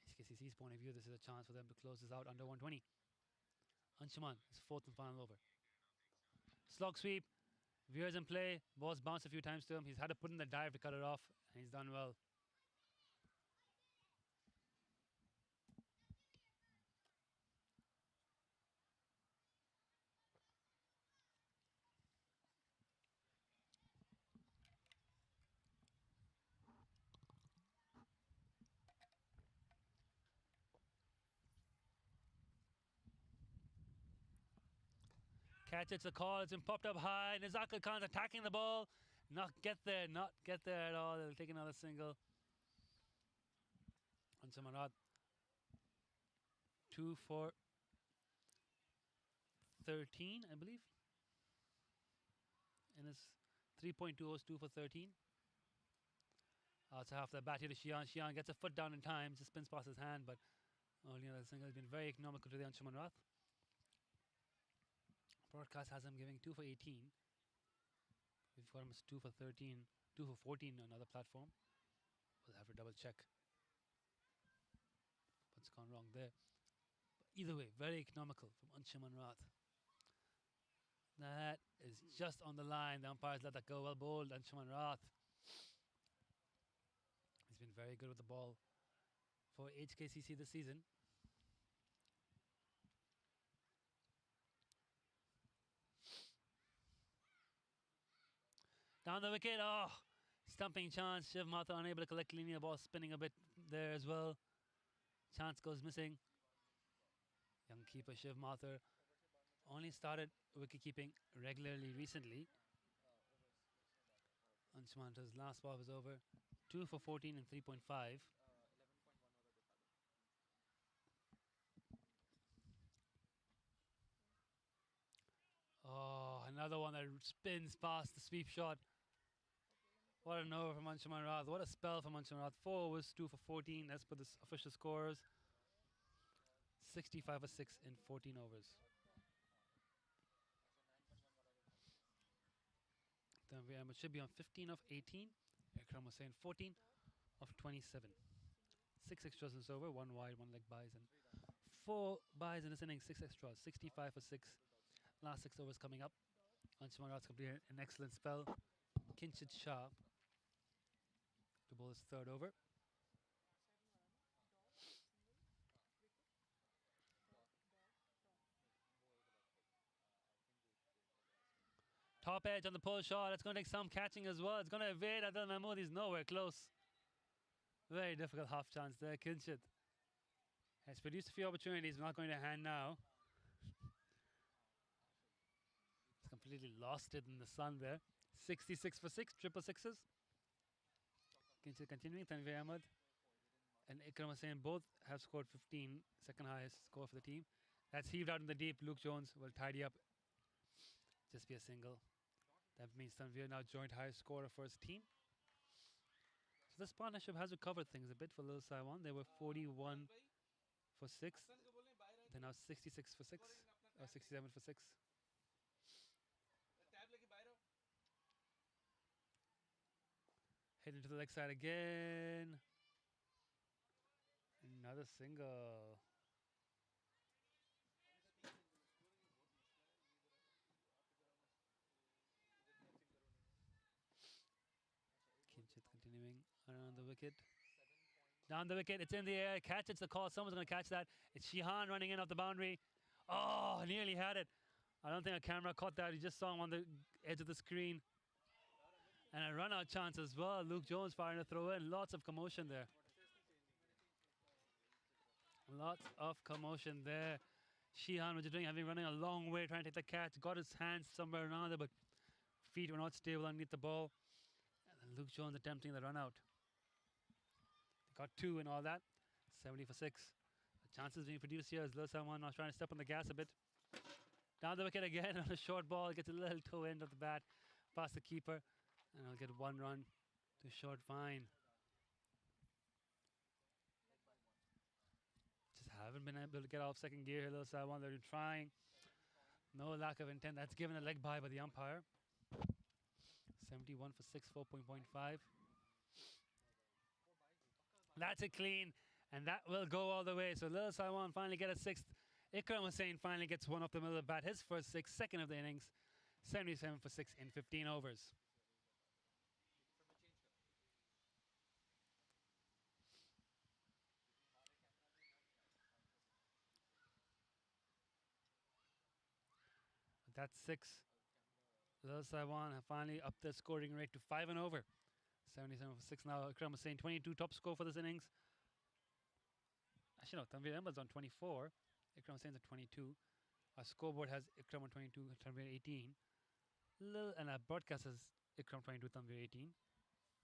HKCC's point of view, this is a chance for them to close this out under 120. Anshuman, his 4th and final over. Slog sweep. Veers in play. Ball's bounced a few times to him. He's had to put in the dive to cut it off, and he's done well. Catch, it's a call. It's been popped up high. Assan Khan's attacking the ball. Not get there at all. They'll take another single. Anshuman Rath. 2 for 13, I believe. And his 3.2 was 2 for 13. Outside half the bat here to Shihan. Shihan gets a foot down in time. Just spins past his hand, but only another single. Has been very economical to the Anshuman Rath. Broadcast has him giving 2 for 18. We've got him as 2 for 13, 2 for 14 on another platform. We'll have to double check what's gone wrong there. But either way, very economical from Anshuman Rath. That is just on the line. The umpires let that go. Well bowled, Anshuman Rath. He's been very good with the ball for HKCC this season. Down the wicket, stumping chance. Shiv Mathur unable to collect cleanly. The ball spinning a bit there as well. Chance goes missing. Young keeper Shiv Mathur only started wicket keeping regularly recently. Anshuman's last ball was over. 2 for 14 and 3.5. Oh, another one that spins past the sweep shot. What an over from Anshuman Rath. What a spell from Anshuman Rath. 4 overs, 2 for 14 as per the official scores. 65 for 6 in 14 overs. Tanvir Ahmed should be on 15 of 18. Ikram Hussain 14 of 27. 6 extras in this over, 1 wide, 1 leg buys, and 4 buys in this inning, 6 extras, 65 for 6. Last 6 overs coming up. Anshuman Rath's completed an excellent spell. Kinshit Shah to bowl his 3rd over. Top edge on the pull shot. It's going to take some catching as well. It's going to evade Adel Mahmoud. He's nowhere close. Very difficult half chance there. Kinshit has produced a few opportunities. Not going to hand now. He's completely lost it in the sun there. 66 for 6, triple sixes. Kinshit continuing. Tanvir Ahmed and Ikram Hussain both have scored 15, second highest score for the team. That's heaved out in the deep. Luke Jones will tidy up. Just be a single. That means Tanvir now joint highest scorer for his team. So this partnership has recovered things a bit for Little Saiwan. They were 41 for 6. They're now 66 for 6, or 67 for 6. Heading to the leg side again. Another single. Kinshit continuing around the wicket. Down the wicket, it's in the air. Catch, it's the call. Someone's going to catch that. It's Shihan running in off the boundary. Oh, nearly had it. I don't think a camera caught that. You just saw him on the edge of the screen. And a run out chance as well. Luke Jones firing a throw in. Lots of commotion there. Lots of commotion there. Sheehan, what you're doing, having running a long way, trying to take the catch. Got his hands somewhere around there, but feet were not stable underneath the ball. And then Luke Jones attempting the run out. Got 2 and all that. 70 for 6. The chances being produced here as someone was trying to step on the gas a bit. Down the wicket again on a short ball. Gets a little toe end of the bat past the keeper. And I'll get 1 run to short fine. Just haven't been able to get off second gear here, Sawan. They're trying. No lack of intent. That's given a leg by the umpire. 71 for 6, 4.5. That's a clean, and that will go all the way. So Lil Sawan finally get a 6th. Ikram Hussain finally gets one off the middle of the bat. His first 6, second of the innings. 77 for 6 in 15 overs. That's 6. Lil Sawan have finally upped their scoring rate to 5 and over. 77 for 6 now. Ikram Hussain 22 top score for this innings. Actually, no, Tanveer Ahmed's on 24. Ikram Hussain's on 22. Our scoreboard has Ikram on 22, Tanveer 18. And our broadcast has Ikram 22, Tanveer 18.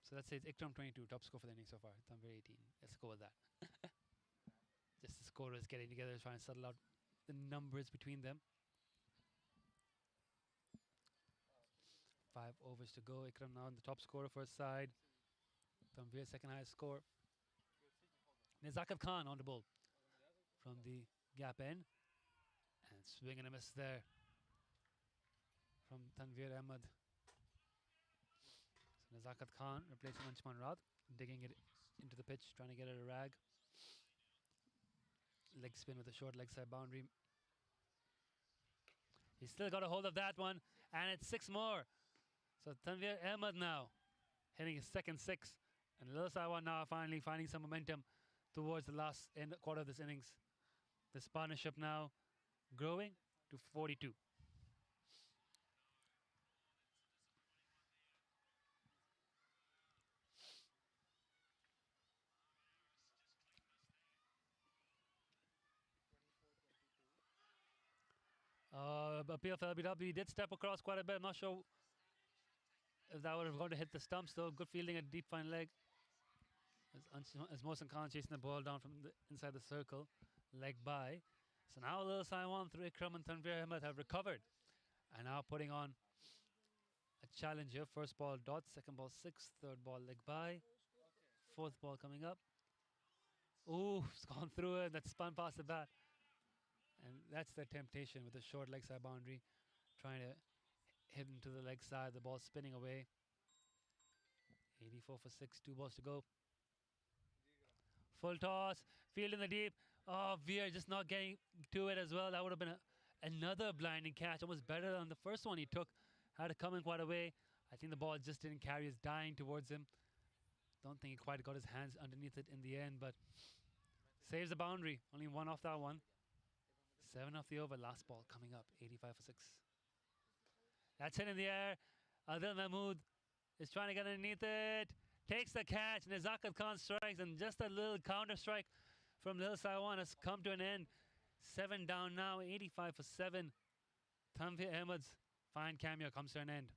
So let's say it's Ikram 22, top score for the innings so far. Tanveer 18. Let's go with that. Just the scorers getting together, trying to settle out the numbers between them. 5 overs to go. Ikram now the top scorer for his side. Tanveer second highest score. Assan Khan on the ball from the gap end. And swing and a miss there from Tanveer Ahmed. So Assan Khan replacing Anshman Raad, digging it into the pitch, trying to get it a rag. Leg spin with a short leg side boundary. He's still got a hold of that one, and it's 6 more. So Tanveer Ahmed now hitting his second 6, and Lil Sawan now finally finding some momentum towards the last quarter of this innings. This partnership now growing to 42. Appeal for LBW. He did step across quite a bit. I'm not sure if that would have gone to hit the stumps though. Good fielding at deep fine leg. As Assan Khan chasing the ball down from the inside the circle. Leg by. So now Lil Sawan through Ikram and Tanveer Ahmed have recovered. And now putting on a challenge here. First ball dot, second ball 6, third ball leg by. Fourth ball coming up. Ooh, it's gone through it. That's spun past the bat. And that's the temptation with the short leg side boundary. Trying to hit into the leg side. The ball spinning away. 84 for 6, 2 balls to go. Full toss, field in the deep. Oh, Veer just not getting to it as well. That would have been another blinding catch. Almost better than the first one he took. Had to come in quite a way. I think the ball just didn't carry his dying towards him. Don't think he quite got his hands underneath it in the end, but saves the boundary. Only 1 off that one. 7 off the over. Last ball coming up. 85 for 6. That's hit in the air. Adel Mahmoud is trying to get underneath it. Takes the catch, and Assan Khan strikes, and just a little counter strike from Lil Sawan has come to an end. 7 down now, 85 for 7. Tanveer Ahmed's fine cameo comes to an end.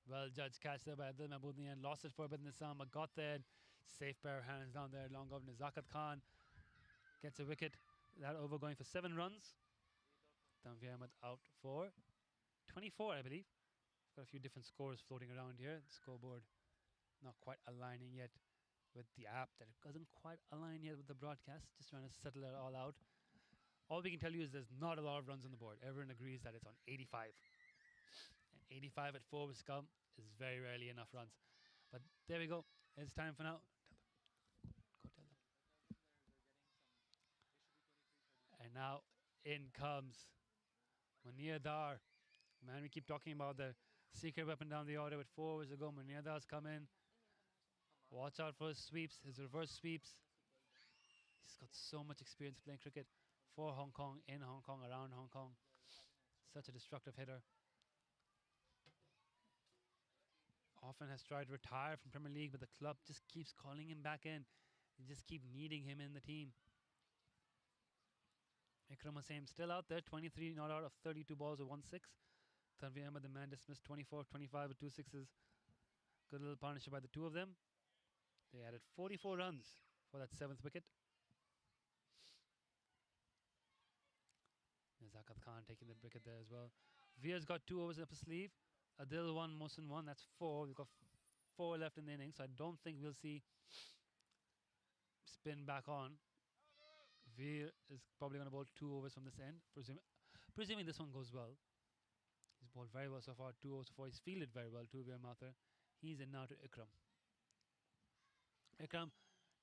Well judged catch there by Adel Mahmoud in the end. Lost it for a bit in the sun, but got there. Safe pair of hands down there. Long over Assan Khan gets a wicket. That over going for 7 runs. Tanveer Ahmed out for 24, I believe. Got a few different scores floating around here. The scoreboard not quite aligning yet with the app. That it doesn't quite align yet with the broadcast. Just trying to settle it all out. All we can tell you is there's not a lot of runs on the board. Everyone agrees that it's on 85. And 85 at 4 with Scum is very rarely enough runs. But there we go. It's time for now. Go tell them. And now in comes Munir Dar Man, we keep talking about the secret weapon down the order with 4 overs to go. Munir Dar's come in. Watch out for his sweeps, his reverse sweeps. He's got so much experience playing cricket for Hong Kong, in Hong Kong, around Hong Kong. Such a destructive hitter. Often has tried to retire from Premier League, but the club just keeps calling him back in. They just keep needing him in the team. Ikram Hussain still out there, 23 not out of 32 balls with 1-6. Tanveer Ahmed, the man, dismissed 24 25 with 2 sixes. Good little partnership by the two of them. They added 44 runs for that 7th wicket. Assan Khan taking the wicket there as well. Veer's got 2 overs up his sleeve. Adil 1, Mohsin 1. That's 4. We've got 4 left in the innings, so I don't think we'll see spin back on. Veer is probably going to bowl 2 overs from this end, presuming this one goes well. He's bowled very well so far, 2 overs so far. He's fielded very well, to Veer Mathur. He's in now to Ikram. Ikram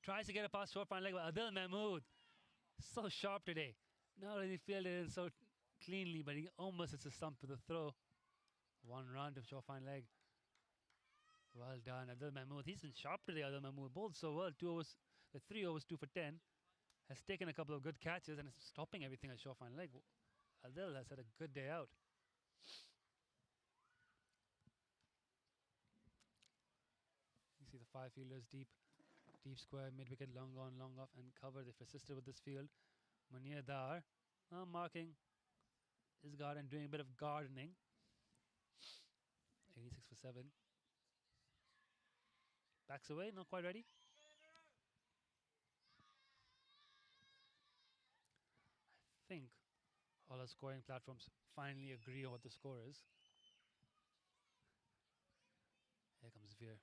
tries to get a past short fine leg, but Adel Mahmoud, so sharp today. Not really fielded it so cleanly, but he almost hits a stump with a throw. 1 run to short fine leg. Well done, Adel Mahmoud. He's been sharp today, Adel Mahmoud. Bowled so well, 2 overs, 3 overs, 2 for 10. Has taken a couple of good catches and is stopping everything at short fine leg. Adel has had a good day out. You see the 5 fielders deep square, mid-wicket, long on, long off, and cover. They've assisted with this field. Munir Dar marking his guard and doing a bit of gardening. 86 for 7. Backs away, not quite ready. I think all our scoring platforms finally agree on what the score is. Here comes Veer.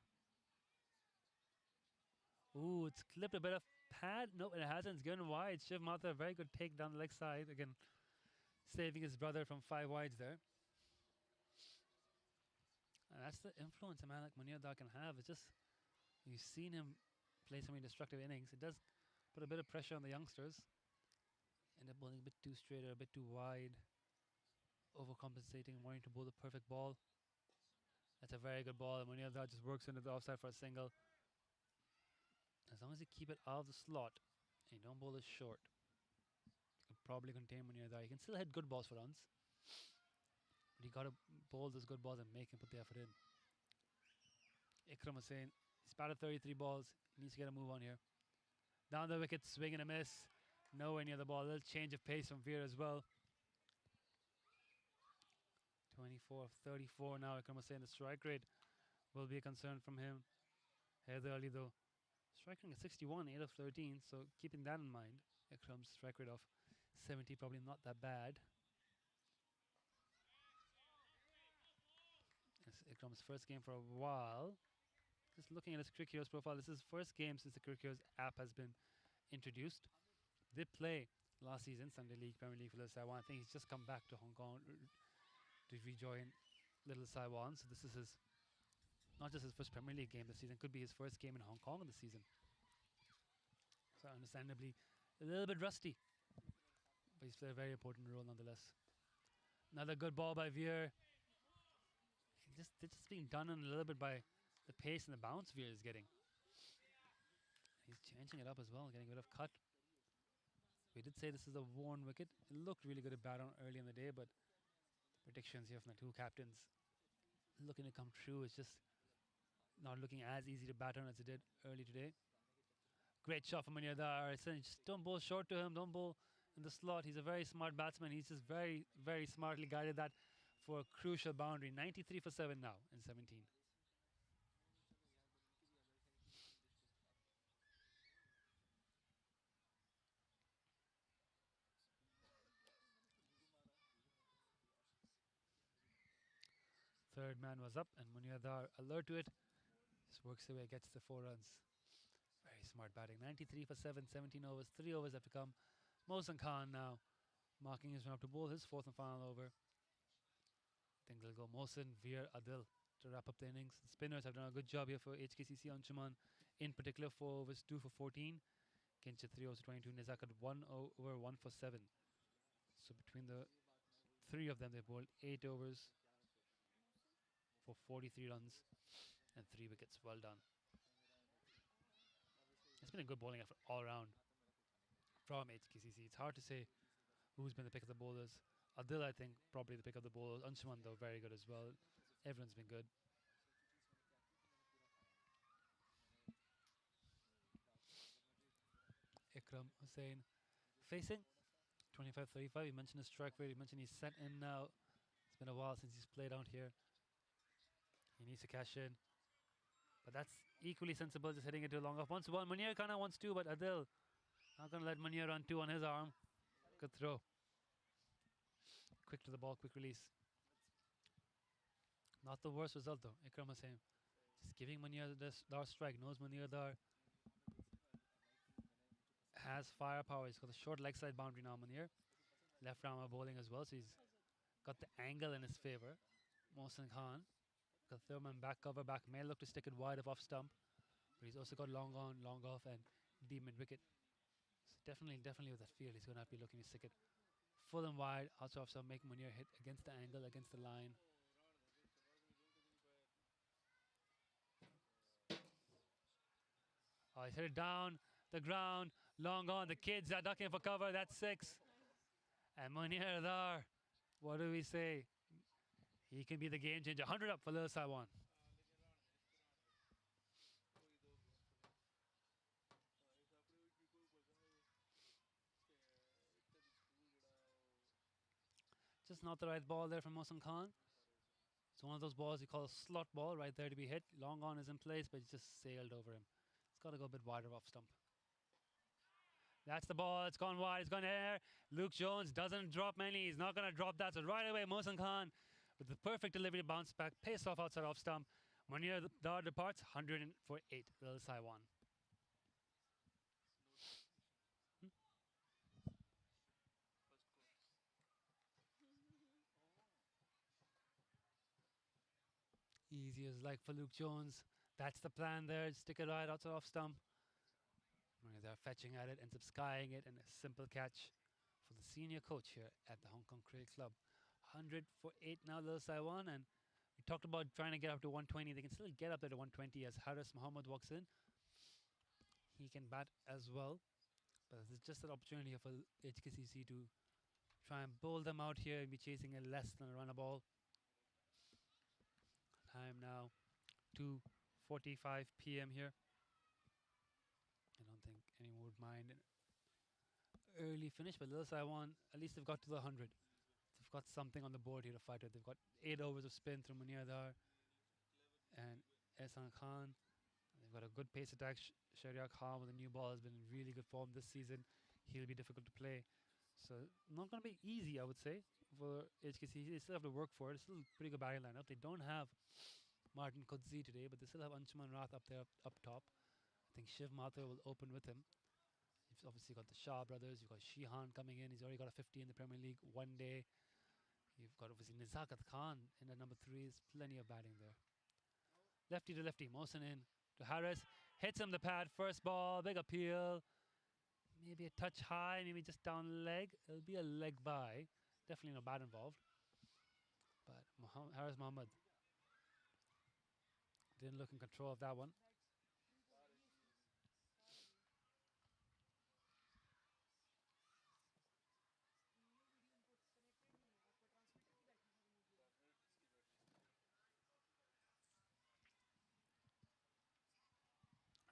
Ooh, it's clipped a bit of pad. Nope, it hasn't. It's given wide. Shiv Mathur, very good take down the leg side. Again, saving his brother from 5 wides there. And that's the influence a man like Munir Dar can have. It's just, you've seen him play so many destructive innings. It does put a bit of pressure on the youngsters. End up bowling a bit too straight or a bit too wide. Overcompensating, wanting to bowl the perfect ball. That's a very good ball. Munir Dar just works into the offside for a single. As long as you keep it out of the slot and you don't bowl it short, you can probably contain Munir Dar. You can still hit good balls for runs, but you got to bowl those good balls and make him put the effort in. Ikram Hussain, he's batted 33 balls. He needs to get a move on here. Down the wicket, swing and a miss. Nowhere near the ball. A little change of pace from Veer as well. 24 of 34 now. Ikram Hussain, the strike rate will be a concern from him. Heather Ali though, striking at 61, 8 of 13. So keeping that in mind, Ikram's strike rate of 70 probably not that bad. It's Ikram's first game for a while. Just looking at his Cricket Heroes profile, this is his first game since the Cricket Heroes app has been introduced. Did play last season, Sunday League, Premier League for Little Saiwan. I think he's just come back to Hong Kong to rejoin Little Saiwan. So this is his, not just his first Premier League game this season, could be his first game in Hong Kong this season. So understandably, a little bit rusty, but he's played a very important role nonetheless. Another good ball by Veer. They're just being done in a little bit by the pace and the bounce Veer is getting. He's changing it up as well, getting rid of cut. We did say this is a worn wicket. It looked really good at bat on early in the day, but predictions here from the two captains looking to come true. It's just not looking as easy to bat on as it did early today. Great shot from Munir Dar. Just don't bowl short to him. Don't bowl in the slot. He's a very smart batsman. He's just very, very smartly guided that for a crucial boundary. 93 for 7 now in 17. Third man was up and Munir Dar, alert to it, just works away, gets the 4 runs. Very smart batting. 93 for 7, 17 overs. 3 overs have to come. Asan Khan now marking his run up to bowl his 4th and final over. I think they'll go Mohsin, Veer, Adil to wrap up the innings. The spinners have done a good job here for HKCC Anjuman. In particular, 4 overs, 2 for 14. Kinchit 3 overs, 22. Nezakat 1 over, 1 for 7. So between the 3 of them, they bowled 8 overs, for 43 runs and 3 wickets. Well done. It's been a good bowling effort all round from HKCC. It's hard to say who's been the pick of the bowlers. Adel, I think, probably the pick of the bowlers. Anshuman, though, very good as well. Everyone's been good. Ikram Hussain facing 25-35. You mentioned his strike rate. You mentioned he's set in now. It's been a while since he's played out here. He needs to cash in. But that's equally sensible, just hitting it too long off. Wants one. Munir kind of wants two, but Adel not going to let Munir run two on his arm. Good throw. Quick to the ball, quick release. Not the worst result though. Ikram Hussain just giving Munir this Dar strike. Knows Munir Dar has firepower. He's got a short leg side boundary now, Munir. Left arm bowling as well, so he's got the angle in his favour. Asan Khan got third man back cover, back may look to stick it wide of off stump, but he's also got long on, long off, and deep mid wicket. So definitely with that field, he's going to have to be looking to stick it full and wide, outside off stump, make Munir hit against the angle, against the line. Oh, he's hit it down the ground, long on. The kids are ducking for cover. That's 6. And Munir Dar, what do we say? He can be the game changer. 100 up for Lil Saiwan. Just not the right ball there from Asan Khan. It's one of those balls you call a slot ball, right there to be hit. Long on is in place, but it's just sailed over him. It's got to go a bit wider off stump. That's the ball. It's gone wide. It's gone air. Luke Jones doesn't drop many. He's not going to drop that. So right away, Asan Khan with the perfect delivery, bounce back, pace off outside off stump. Munir Dar departs 100 for 8. Lil Saiwan. Easy as like for Luke Jones. That's the plan there. Stick it right outside off stump. They're fetching at it, ends up skying it, and a simple catch for the senior coach here at the Hong Kong Cricket Club. 100 for 8 now, Lil Saiwan, and we talked about trying to get up to 120. They can still get up there to 120 as Adel Mahmoud walks in. He can bat as well, but it's just an opportunity for HKCC to try and bowl them out here and be chasing a less than a run a ball. Time now 2:45 p.m. here. I don't think anyone would mind an early finish, but Lil Saiwan, at least they've got to the 100. They've got something on the board here to fight with. They've got 8 overs of spin through Munir Dar and Assan Khan. They've got a good pace attack. Shariak Khan with a new ball has been in really good form this season. He'll be difficult to play. So not going to be easy, I would say, for HKC. They still have to work for it. It's still a pretty good batting lineup. They don't have Martin Kudzi today, but they still have Anshuman Rath up there, up top. I think Shiv Mathur will open with him. You've obviously got the Shah brothers. You've got Shihan coming in. He's already got a 50 in the Premier League one day. You've got obviously Nizakat Khan in at number 3. There's plenty of batting there. Lefty to lefty. Mohsen in to Harris. Hits him the pad. First ball. Big appeal. Maybe a touch high. Maybe just down leg. It'll be a leg by. Definitely no bat involved. But Harris Mohammed didn't look in control of that one.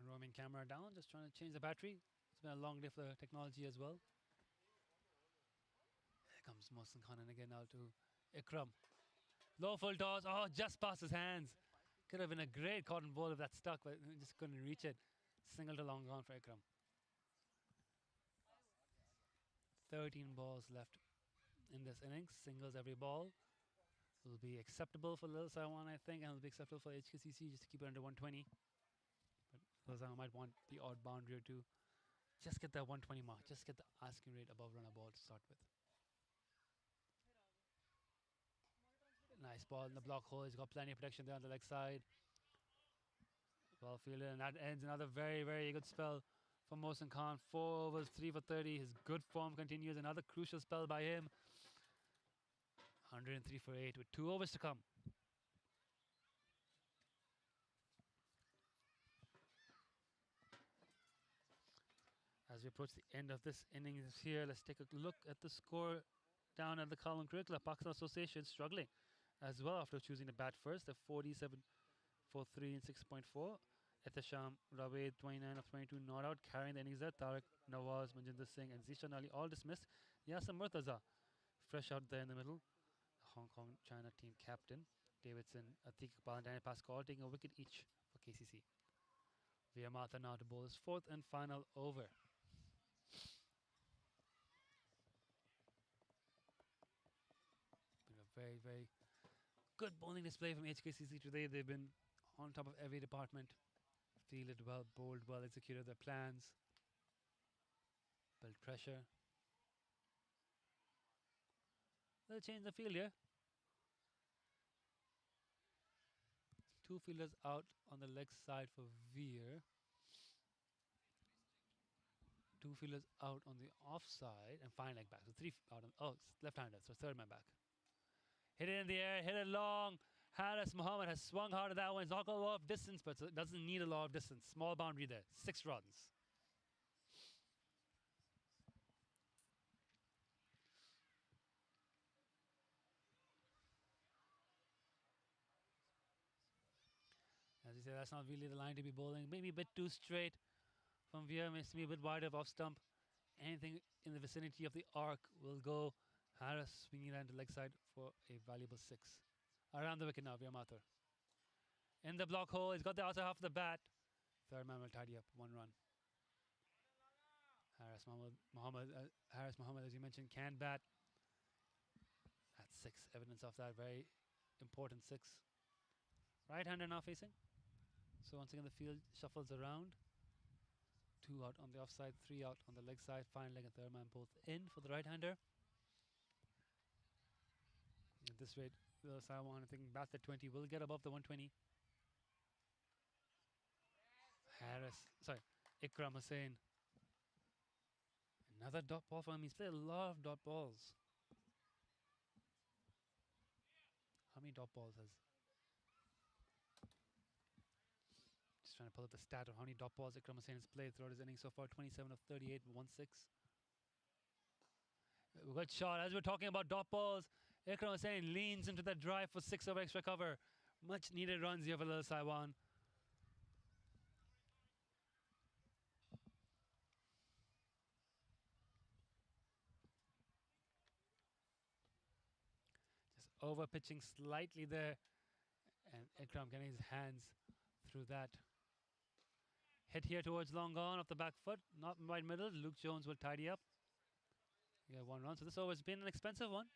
Roaming camera down, just trying to change the battery. It's been a long day for the technology as well. Here comes Asan Khan in again now to Ikram. Low full toss, oh, just past his hands. Could have been a great cotton ball if that stuck, but just couldn't reach it. Single to long gone for Ikram. 13 balls left in this innings, singles every ball. Will be acceptable for Lil Saiwan, I think, and will be acceptable for HKCC just to keep it under 120. But I might want the odd boundary or two. Just get that 120 mark. Just get the asking rate above run a ball to start with. Nice ball in the block hole. He's got plenty of protection there on the leg side. Well fielded, and that ends another very, very good spell from Asan Khan. 4 overs, 3 for 30. His good form continues. Another crucial spell by him. 103 for 8 with 2 overs to come. As we approach the end of this innings here, let's take a look at the score down at the column curricula. Pakistan Association struggling as well after choosing to bat first. They're 47 for 3 and 6.4. Ehtisham Rawed, 29 of 22 not out, carrying the innings there. Tariq Nawaz, Manjinder Singh and Zishan Ali all dismissed. Yasir Murtaza fresh out there in the middle. The Hong Kong China team captain. Davidson, Atiq Iqbal and Daniel Pascal taking a wicket each for KCC. Veer Mathur now to bowl his fourth and final over. Been a very, very good bowling display from HKCC today. They've been on top of every department. Fielded well, bowled well, executed their plans. Built pressure. They'll change the field here. Two fielders out on the leg side for Veer. Two fielders out on the offside and fine leg back. So three out on, left-hander, so third man back. Hit it in the air, hit it long. Adel Mahmoud has swung hard at that one. It's not got a lot of distance, but it doesn't need a lot of distance. Small boundary there, 6 runs. As you say, that's not really the line to be bowling. Maybe a bit too straight from Veer, makes me a bit wide of off stump. Anything in the vicinity of the arc will go. Harris swinging around the leg side for a valuable 6. Around the wicket now, Veer Mathur. In the block hole, he's got the outside half of the bat. Third man will tidy up, 1 run. Harris Mohammed, as you mentioned, can bat. That's 6, evidence of that, very important 6. Right-hander now facing. So once again the field shuffles around. 2 out on the offside, 3 out on the leg side. Fine leg and third man both in for the right-hander. At this rate, Saiwan, I think bat at 20 will get above the 120. Ikram Hussain. Another dot ball for him. He's played a lot of dot balls. How many dot balls has... Just trying to pull up the stat of how many dot balls Ikram Hussain has played throughout his innings so far. 27 of 38, 1-6. Good shot. As we're talking about dot balls, Ikram Hussain leans into that drive for 6 over extra cover. Much needed runs here for Little Saiwan. Just over pitching slightly there, and Ikram getting his hands through that. Hit here towards long on off the back foot, not right middle. Luke Jones will tidy up. Yeah, 1 run. So this over has been an expensive one.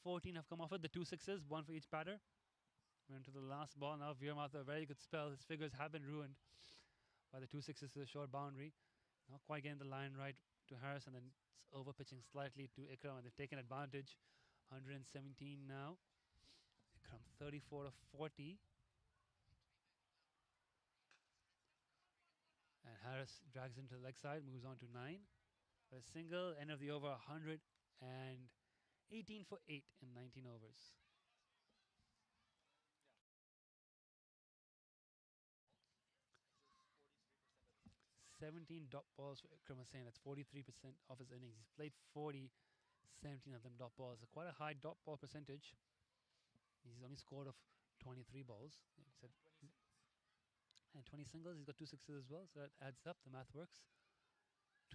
14 have come off it, the 2 6s, 1 for each batter. We're into the last ball now. Veer Mathur, a very good spell. His figures have been ruined by the 2 6s to the short boundary. Not quite getting the line right to Harris, and then it's over pitching slightly to Ikram, and they've taken advantage. 117 now. Ikram 34 of 40. And Harris drags into the leg side, moves on to 9. For a single, end of the over, 118 for 8 in 19 overs. Yeah. 17 dot balls for Ikram Hussain. That's 43% of his innings. He's played 40, 17 of them dot balls. So quite a high dot ball percentage. He's only scored of 23 balls. He said, and 20 singles. He's got 2 6s as well, so that adds up. The math works.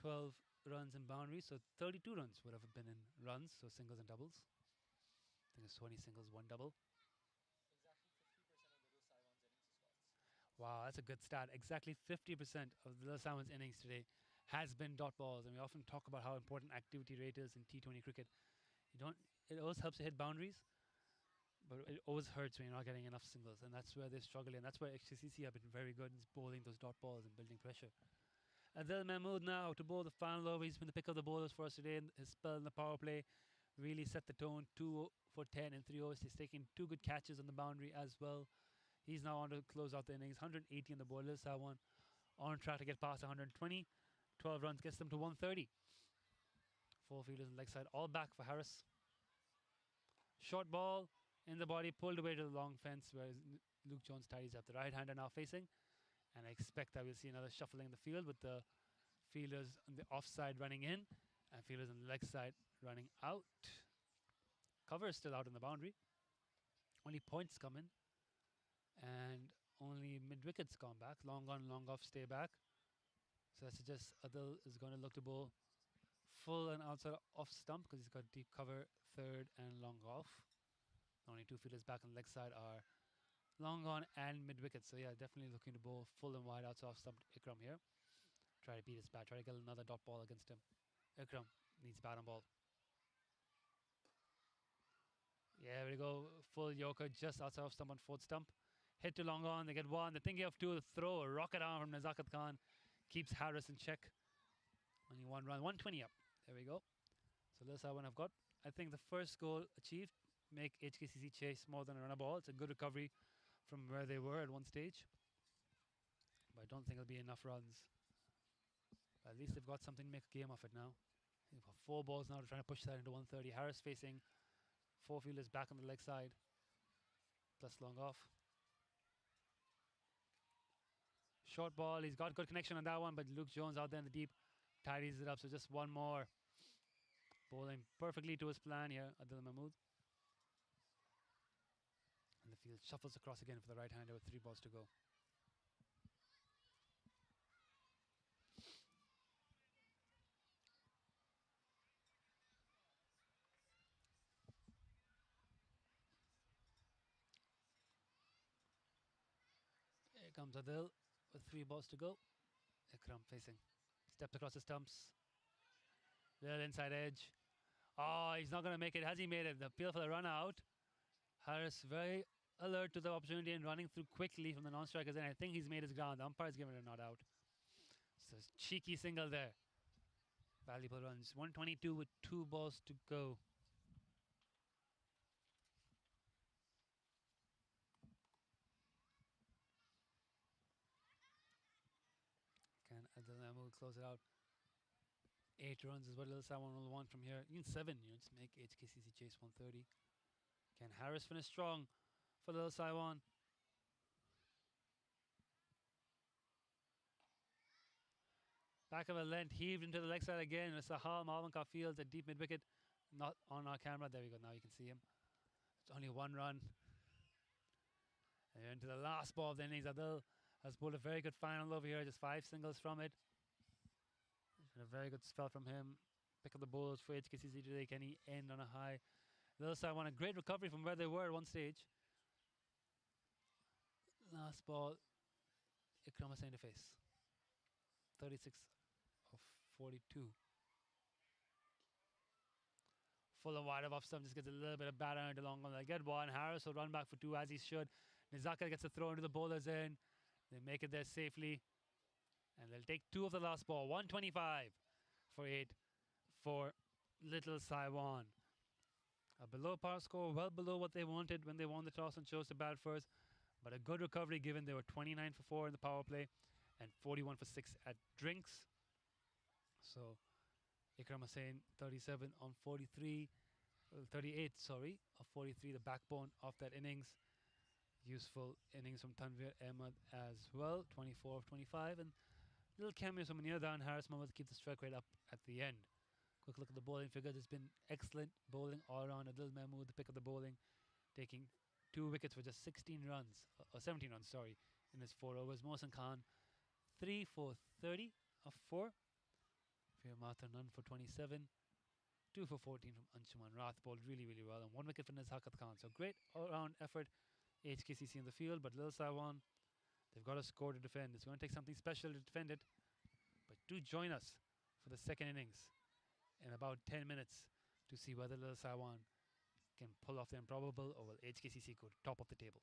12 runs in boundaries, so 32 runs would have been in runs, so singles and doubles. I think it's 20 singles, 1 double. Exactly 50% of Little Saiwan's innings is dots. Wow, that's a good stat. Exactly 50% of Little Saiwan's innings today has been dot balls, and we often talk about how important activity rate is in T20 cricket. It always helps to hit boundaries, but it always hurts when you're not getting enough singles, and that's where they struggle, and that's where HKCC have been very good in bowling those dot balls and building pressure. Adel Mahmoud now to bowl the final over. He's been the pick of the bowlers for us today. His spell in the power play really set the tone. 2 for 10 in 3 overs. He's taken 2 good catches on the boundary as well. He's now on to close out the innings. 180 on the board. Little Saiwan on track to get past 120. 12 runs gets them to 130. 4 fielders on the leg side. All back for Harris. Short ball in the body, pulled away to the long fence, where Luke Jones tidies up. The right hander now facing, and I expect that we'll see another shuffling in the field with the Fielders on the offside running in, and fielders on the leg side running out. Cover is still out on the boundary. Only points come in, and only mid wickets gone back. Long on, long off, stay back. So that suggests Adel is going to look to bowl full and outside off stump because he's got deep cover, third and long off. Only two fielders back on the leg side are long on and mid wicket. So yeah, definitely looking to bowl full and wide outside off stump. Ikram here. Try to beat his bat. Try to get another dot ball against him. Ikram needs bat on ball. Yeah, there we go. Full Yorker just outside off stump on fourth stump. Hit to long on. They get one. They're thinking of two. The throw. A rocket arm from Assan Khan keeps Harris in check. Only one run. 120 up. There we go. So that's how one I've got. I think the first goal achieved. Make HKCC chase more than a run a ball. It's a good recovery from where they were at one stage. But I don't think it'll be enough runs. But at least they've got something to make a game of it now. They've got 4 balls now to try to push that into 130. Harris facing 4 fielders back on the leg side. Plus long off. Short ball. He's got good connection on that one, but Luke Jones out there in the deep tidies it up. So just one more. Bowling perfectly to his plan here, Adel Mahmoud. And the field shuffles across again for the right-hander with 3 balls to go. Here comes Adel with 3 balls to go. Ikram facing. Stepped across the stumps. Little inside edge. Oh, he's not going to make it. Has he made it? The appeal for the run out. Harris very alert to the opportunity and running through quickly from the non-strikers. And I think he's made his ground. The umpire's given it a not out. So cheeky single there. Valuable runs. 122 with 2 balls to go. Can Adel Mahmoud close it out? 8 runs is what Little Sawan will want from here. Even 7, just make HKCC chase 130. Can Harris finish strong for Little Sawan? Back of a length, heaved into the leg side again. It's Sahal Malvanka fields at deep mid wicket. Not on our camera. There we go. Now you can see him. It's only 1 run. And into the last ball of the innings. Adel has bowled a very good final over here. Just 5 singles from it. A very good spell from him. Pick up the bowls for HKCC today. Can he end on a high? Little Sawan, a great recovery from where they were at one stage. Last ball, Ikram Hussain to face. 36 of 42. Full and wide of off stump, just gets a little bit of batter into long on. They get 1. Harris will run back for 2 as he should. Nizaka gets a throw into the bowler's end. They make it there safely. And they'll take 2 of the last ball. 125 for 8 for Little Sawan. A below par score, well below what they wanted when they won the toss and chose to bat first. But a good recovery given they were 29 for 4 in the power play and 41 for 6 at drinks. So Ikram Hussain 37 on 43, 38 sorry, of 43, the backbone of that innings. Useful innings from Tanvir Ahmed as well, 24 of 25, and little cameos from Munir Dar and Harris Mohammed to keep the strike rate up at the end. Quick look at the bowling figures. It's been excellent bowling all around. Adel Mahmoud, the pick of the bowling, taking 2 wickets for just 16 runs, or 17 runs, sorry, in his 4 overs. Asan Khan, 3 for 30 of 4. Fir Mathur, none for 27. 2 for 14 from Anshuman Rath, bowled really, really well. And 1 wicket for Assan Khan. So great all-round effort, HKCC in the field. But Little Sawan, they've got a score to defend. It's going to take something special to defend it. But do join us for the second innings in about 10 minutes to see whether Little Sawan can pull off the improbable or will HKCC go to top of the table.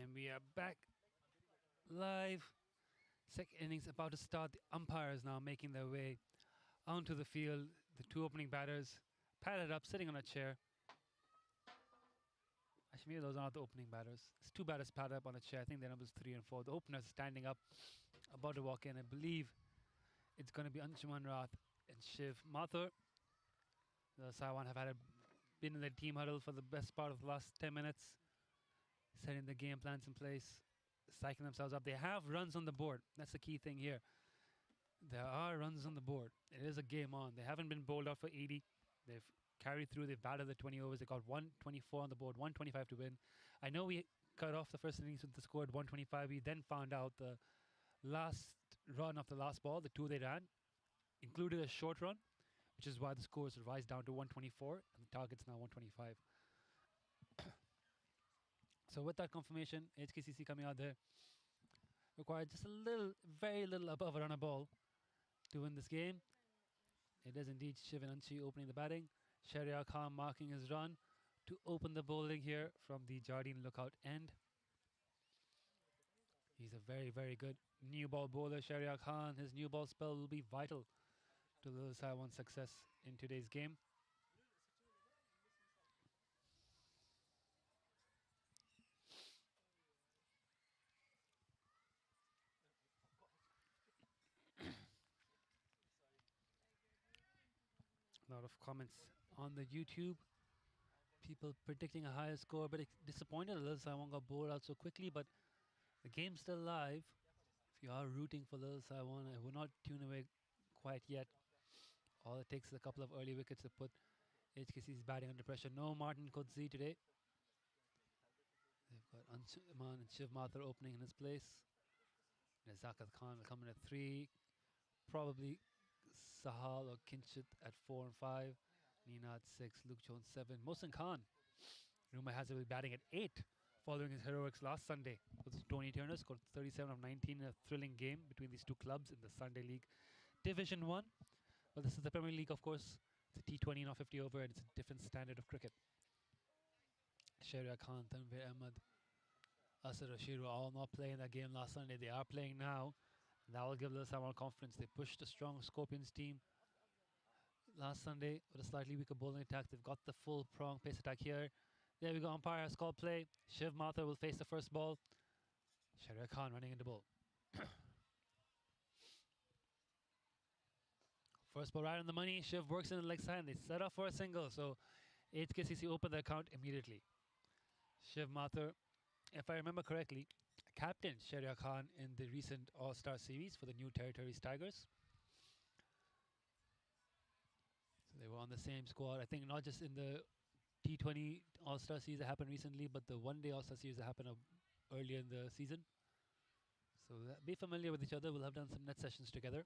And we are back live. Second innings about to start. The umpires now making their way onto the field. The two opening batters padded up, sitting on a chair. Actually, maybe those are not the opening batters. It's two batters padded up on a chair. I think their numbers 3 and 4. The openers standing up, about to walk in. I believe it's going to be Anshuman Rath and Shiv Mathur. The Saiwan have been in the team huddle for the best part of the last 10 minutes, setting the game plans in place, psyching themselves up. They have runs on the board. That's the key thing here. There are runs on the board. It is a game on. They haven't been bowled out for 80. They've carried through. They've batted the 20 overs. They got 124 on the board, 125 to win. I know we cut off the first innings with the score at 125. We then found out the last run of the last ball, the two they ran, included a short run, which is why the scores rise down to 124 and the target's now 125. So with that confirmation, HKCC coming out there required just a little, very little above a run a ball to win this game. It is indeed Shiv and Anshi opening the batting. Shahryar Khan marking his run to open the bowling here from the Jardine lookout end. He's a very, very good new ball bowler, Shahryar Khan. His new ball spell will be vital to the Saiwan's success in today's game. A lot of comments on the YouTube. People predicting a higher score, but disappointed a little Saiwan got bowled out so quickly, but the game's still live. If you are rooting for Little Saiwan, I will not tune away quite yet. All it takes is a couple of early wickets to put HKC's batting under pressure. No Martin Kodzi today. They've got Anshuman and Shiv Mathur opening in his place. Assan Khan will come in at 3. Probably Sahal or Kinchit at 4 and 5. Nina at 6. Luke Jones 7. Assan Khan, rumor has it, will be batting at 8 following his heroics last Sunday. With Tony Turner scored 37 of 19 in a thrilling game between these two clubs in the Sunday League Division 1. But this is the Premier League, of course. It's a T20, not 50 over, and it's a different standard of cricket. Shahryar Khan, Tanvir Ahmed, Asad Rashid were all not playing that game last Sunday. They are playing now. And that will give Little Saiwan confidence. They pushed a strong Scorpions team last Sunday with a slightly weaker bowling attack. They've got the full prong pace attack here. There we go. Umpire has called play. Shiv Mathur will face the first ball. Shahryar Khan running into bowl. First ball right on the money. Shiv works in the leg side and they set off for a single. So HKCC opened the account immediately. Shiv Mathur, if I remember correctly, captained Shahryar Khan in the recent All-Star series for the New Territories Tigers. So they were on the same squad. I think not just in the T20 All-Star series that happened recently, but the one-day All-Star series that happened earlier in the season. So be familiar with each other. We'll have done some net sessions together.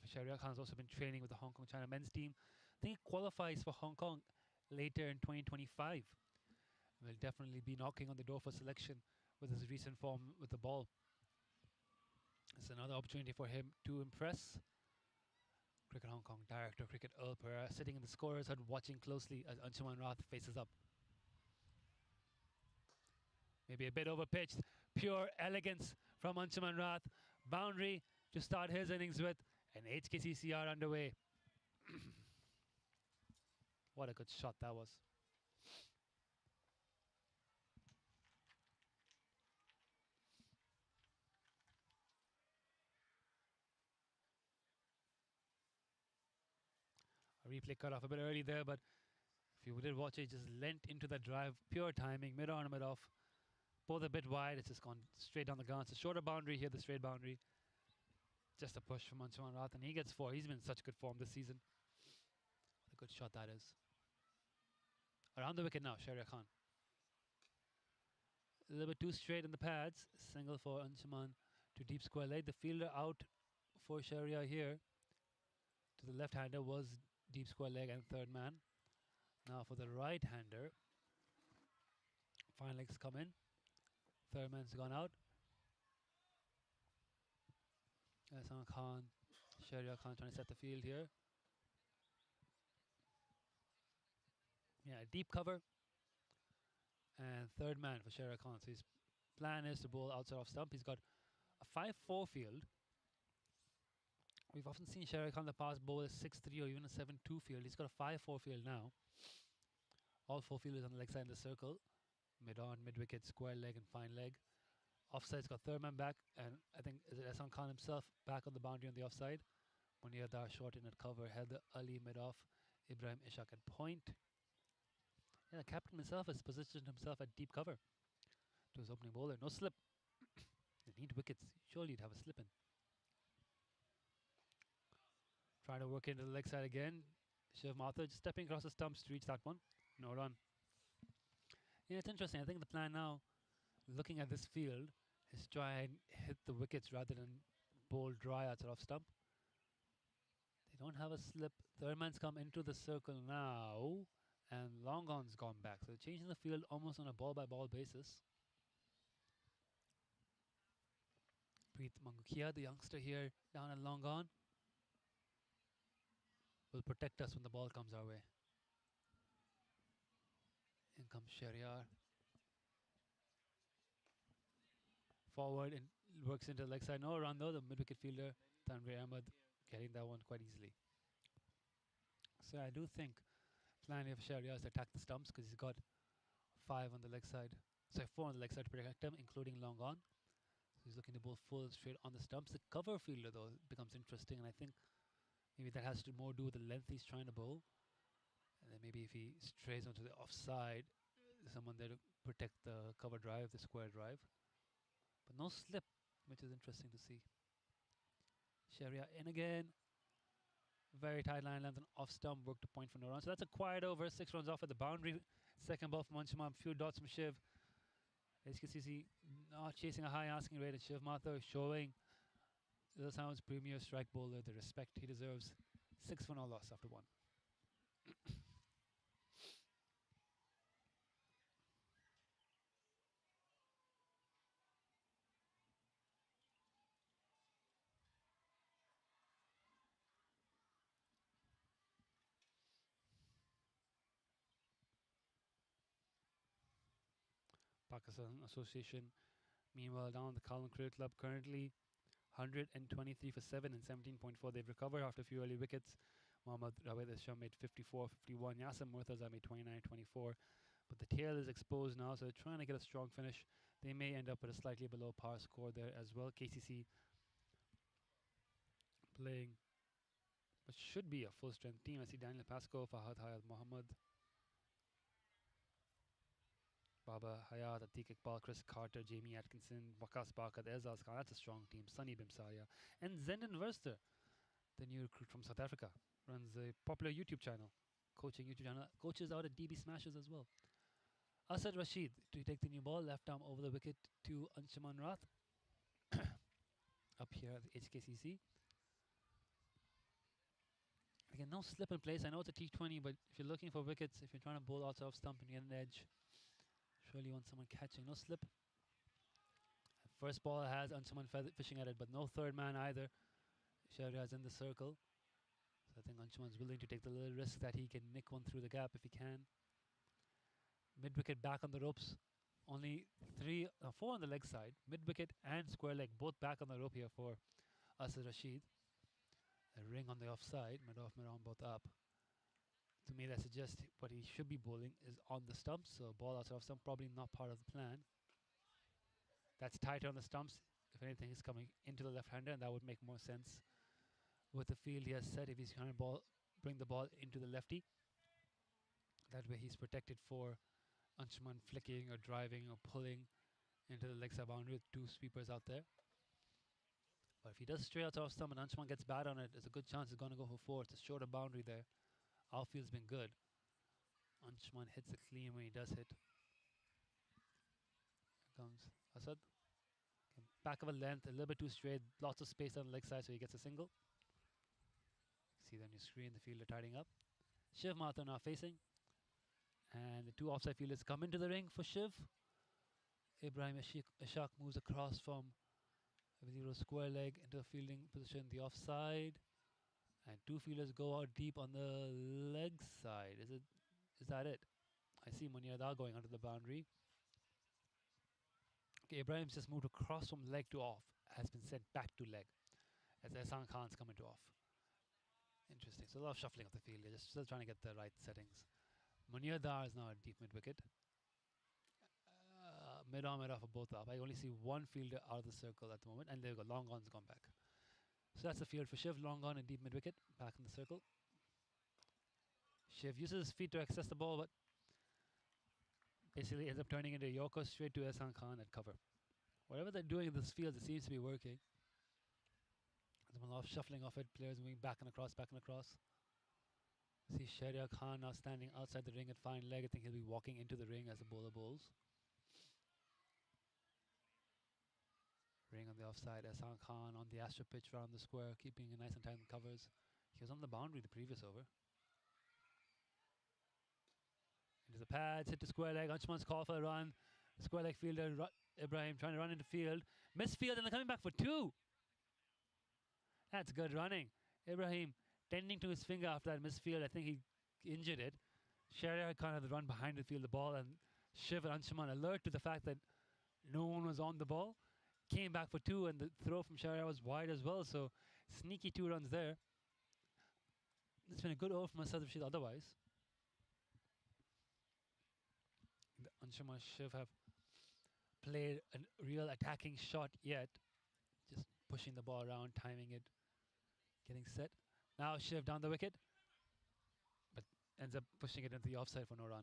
Shahryar Khan has also been training with the Hong Kong China men's team. I think he qualifies for Hong Kong later in 2025. Will definitely be knocking on the door for selection with his recent form with the ball. It's another opportunity for him to impress. Cricket Hong Kong Director of Cricket Earl Pereira sitting in the scorer's hut watching closely as Anshuman Rath faces up. Maybe a bit overpitched. Pure elegance from Anshuman Rath. Boundary to start his innings with, and HKCC are underway. What a good shot that was. A replay cut off a bit early there, but if you did watch it, just leant into the drive. Pure timing, mid-on and mid-off. Both a bit wide. It's just gone straight down the ground. It's a shorter boundary here, the straight boundary. Just a push from Anshuman Rath, and he gets 4. He's been in such good form this season. What a good shot that is. Around the wicket now, Shahryar Khan. A little bit too straight in the pads. Single for Anshuman to deep square leg. The fielder out for Shahryar here to the left-hander was deep square leg and third man. Now for the right-hander, fine legs come in. Third man's gone out. Assan Khan, Shahryar Khan trying to set the field here. Yeah, deep cover. And third man for Shahryar Khan. So he's plan is to bowl outside off stump. He's got a 5-4 field. We've often seen Shahriar Khan in the past bowl a 6-3 or even a 7-2 field. He's got a 5-4 field now. All 4 fielders on the leg side in the circle. Mid-on, mid-wicket, square leg and fine leg. Offside's got third man back, and I think is it Assan Khan himself back on the boundary on the offside. Munir Dar short in at cover, Haider Ali mid-off, Ibrahim Ishaq at point. Yeah, the captain himself has positioned himself at deep cover to his opening bowler. No slip. They need wickets. Surely you'd have a slip in. Trying to work into the leg side again. Shiv Mathur just stepping across the stumps to reach that one. No run. Yeah, it's interesting. I think the plan now, looking at this field, is try and hit the wickets rather than bowl dry outside off stump. They don't have a slip. Third man's come into the circle now, and long on's gone back. So they're changing the field almost on a ball by ball basis. Preet Mangukia, the youngster here, down and long on, will protect us when the ball comes our way. In comes Shahriar. Forward and works into the leg side. No run though, the mid-wicket fielder, Tanvir Ahmed, getting that one quite easily. So I do think plan here for Shahriar is to attack the stumps because he's got 5 on the leg side. So 4 on the leg side to protect him, including long on. So he's looking to bowl full straight on the stumps. The cover fielder though becomes interesting, and I think maybe that has to more do with the length he's trying to bowl. And then maybe if he strays onto the offside, someone there to protect the cover drive, the square drive. But no slip, which is interesting to see. Shahriar in again. Very tight line length and off stump, work to point for no run. So that's a quiet over, 6 runs off at the boundary. Second ball from Anshuman, few dots from Shiv. HKCC not chasing a high asking rate, and Shiv Mathur showing the Sound's premier strike bowler the respect he deserves. 6 for no loss after 1. Pakistan Association, meanwhile, down the Colin Cricket Club, currently 123 for 7 and 17.4. They've recovered after a few early wickets. Mohammad Rawed Shah made 54, 51. Yasser Murtaza made 29, 24. But the tail is exposed now, so they're trying to get a strong finish. They may end up with a slightly below par score there as well. KCC playing what should be a full strength team. I see Daniel Pascoe, Fahad Hayat Mohammed, Baba Hayat, Atiq Iqbal, Chris Carter, Jamie Atkinson, Waqas Bakat, Ezaz Khan. That's a strong team. Sunny Bimsaya. And Zenden Verster, the new recruit from South Africa, runs a popular YouTube channel, coaching YouTube channel, coaches out at DB Smashes as well. Asad Rashid to take the new ball, left arm over the wicket to Anshuman Rath. Up here at the HKCC. Again, no slip in place. I know it's a T20, but if you're looking for wickets, if you're trying to bowl outside of stump and get an edge, surely you want someone catching. No slip. First ball has Anshuman fishing at it, but no third man either. Shahriar's in the circle. So I think Anshuman's willing to take the little risk that he can nick one through the gap if he can. Mid-wicket back on the ropes. Only 4 on the leg side. Mid-wicket and square leg, both back on the rope here for Asad Rashid. A ring on the offside, mid-off, mid-on, both up. To me, that suggests what he should be bowling is on the stumps. So ball outside of stump, probably not part of the plan. That's tighter on the stumps. If anything, he's coming into the left-hander, and that would make more sense with the field he has set. If he's trying to bring the ball into the lefty, that way he's protected for Anshuman flicking or driving or pulling into the leg side boundary with 2 sweepers out there. But if he does stray out off stump and Anshuman gets bad on it, there's a good chance he's going to go for 4. It's a shorter boundary there. Outfield's been good. Anshuman hits it clean when he does hit. Here comes Asad. Okay, back of a length, a little bit too straight, lots of space on the leg side, so he gets a single. See that on your screen, the fielder tidying up. Shiv Mathur now facing. And the 2 offside fielders come into the ring for Shiv. Ibrahim Ishaq moves across from, I believe it was square leg, into a fielding position, the offside. And 2 fielders go out deep on the leg side. Is that it? I see Munir Dar going under the boundary. Okay, Ibrahim's just moved across from leg to off, has been sent back to leg as Assan Khan's coming to off. Interesting. So a lot of shuffling of the field. They're just still trying to get the right settings. Munir Dar is now a deep mid wicket. Mid on, mid off, are both up. I only see one fielder out of the circle at the moment, and they've got long on's gone back. So that's the field for Shiv, long on and deep mid wicket, back in the circle. Shiv uses his feet to access the ball, but basically ends up turning into a Yorker straight to Assan Khan at cover. Whatever they're doing in this field, it seems to be working. There's a lot of shuffling off it, players moving back and across, back and across. See Shahryar Khan now standing outside the ring at fine leg. I think he'll be walking into the ring as the bowler bowls. Ring on the offside, Assan Khan on the Astro pitch around the square, keeping a nice and tight covers. He was on the boundary the previous over. Into the pads, hit the square leg. Anshuman's call for a run. The square leg fielder, Ibrahim, trying to run into field. Missed field and they're coming back for two. That's good running. Ibrahim tending to his finger after that missed field. I think he injured it. Shahryar Khan had the run behind the field, the ball, and Shiv and Anshuman alert to the fact that no one was on the ball. Came back for two, and the throw from Shahryar was wide as well. So sneaky 2 runs there. It's been a good over from Asad Rashid otherwise. Anshuman Shiv have played a real attacking shot yet. Just pushing the ball around, timing it, getting set. Now Shiv down the wicket, but ends up pushing it into the offside for no run.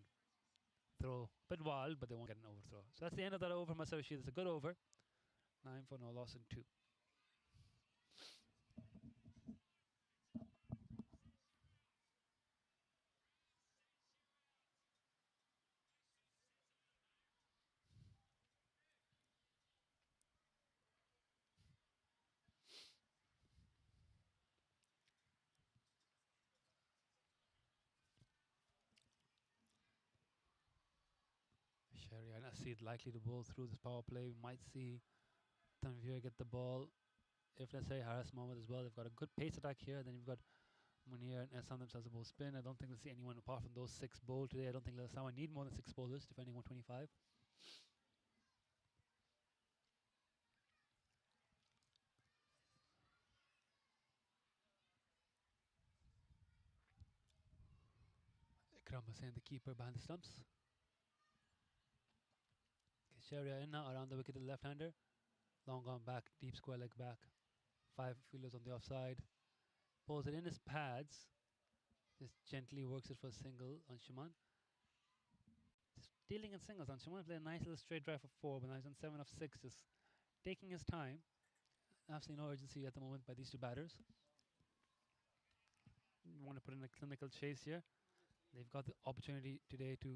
Throw, bit wild, but they won't get an overthrow. So that's the end of that over from Asad Rashid. It's a good over. 9 for no loss and 2. Shahryar and Asid likely to bowl through this power play. We might see Tanvir get the ball. If let's say Haris Mohammed as well, they've got a good pace attack here. Then you've got Munir and Assan themselves a bowl spin. I don't think we'll see anyone apart from those 6 bowl today. I don't think someone need more than 6 bowlers, defending 125. Ikram Hussain, the keeper, behind the stumps. Okay, Shahryar in now around the wicket to the left-hander. Long on back, deep square leg back. 5 fielders on the offside. Pulls it in his pads. Just gently works it for a single on Anshuman. Just dealing in singles. Anshuman played a nice little straight drive for 4, but now he's on 7 of 6, just taking his time. Absolutely no urgency at the moment by these 2 batters. Want to put in a clinical chase here. They've got the opportunity today to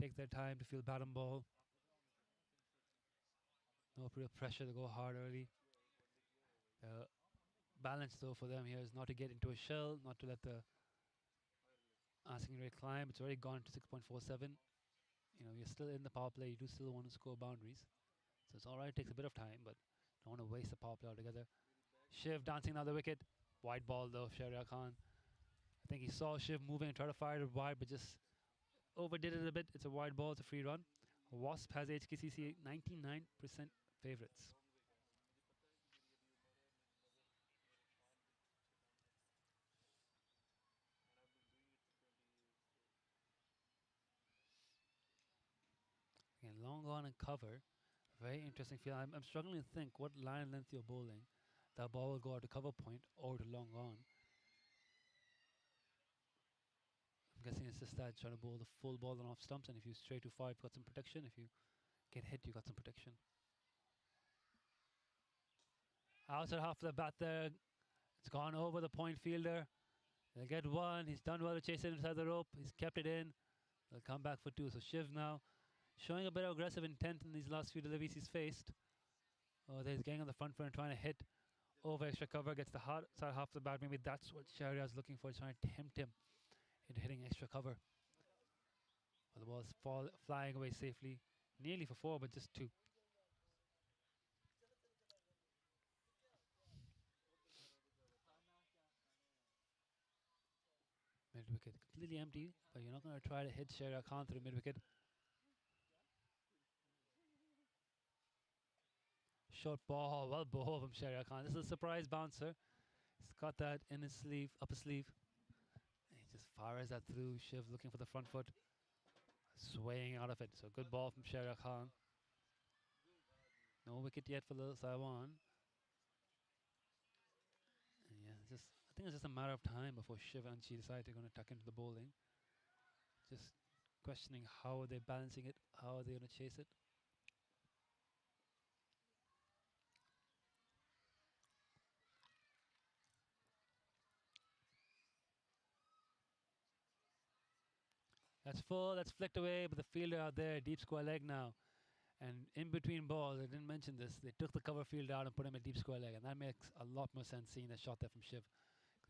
take their time to field bat and ball. No real pressure to go hard early. Balance though for them here is not to get into a shell, not to let the asking rate climb. It's already gone to 6.47. You know, you're still in the power play. You do still want to score boundaries. So it's alright, it takes a bit of time, but don't want to waste the power play altogether. Shiv dancing another wicket. Wide ball though, Shahryar Khan. I think he saw Shiv moving and tried to fire it wide, but just overdid it a bit. It's a wide ball, it's a free run. Wasp has HKCC 99% favourites. Again, long on and cover. Very interesting field. I'm struggling to think what line and length you're bowling. That ball will go out to cover point or to long on. I'm guessing it's just that, trying to bowl the full ball and off stumps, and if you stray too far, you've got some protection. If you get hit, you've got some protection. Outside half of the bat there. It's gone over the point fielder. They'll get 1. He's done well to chase it inside the rope. He's kept it in. They'll come back for 2. So Shiv now showing a bit of aggressive intent in these last few deliveries he's faced. Oh, he's getting on the front foot and trying to hit over extra cover. Gets the hard side half of the bat. Maybe that's what Shahryar's looking for. He's trying to tempt him into hitting extra cover. Well, the ball's flying away safely. Nearly for 4, but just 2. Mid wicket completely empty, but you're not going to try to hit Shahryar Khan through mid wicket. Short ball, well bowled from Sharia Khan. This is a surprise bouncer. He's got that in his sleeve, upper sleeve. And he just fires that through. Shiv looking for the front foot, swaying out of it. So good ball from Sharia Khan. No wicket yet for the Taiwan. And yeah, I think it's just a matter of time before Shiv and Anchi decide they're going to tuck into the bowling. Just questioning how are they balancing it, how are they going to chase it. That's full, that's flicked away, but the fielder out there, deep square leg now. And in between balls, I didn't mention this, they took the cover fielder out and put him at deep square leg, and that makes a lot more sense seeing the shot there from Shiv.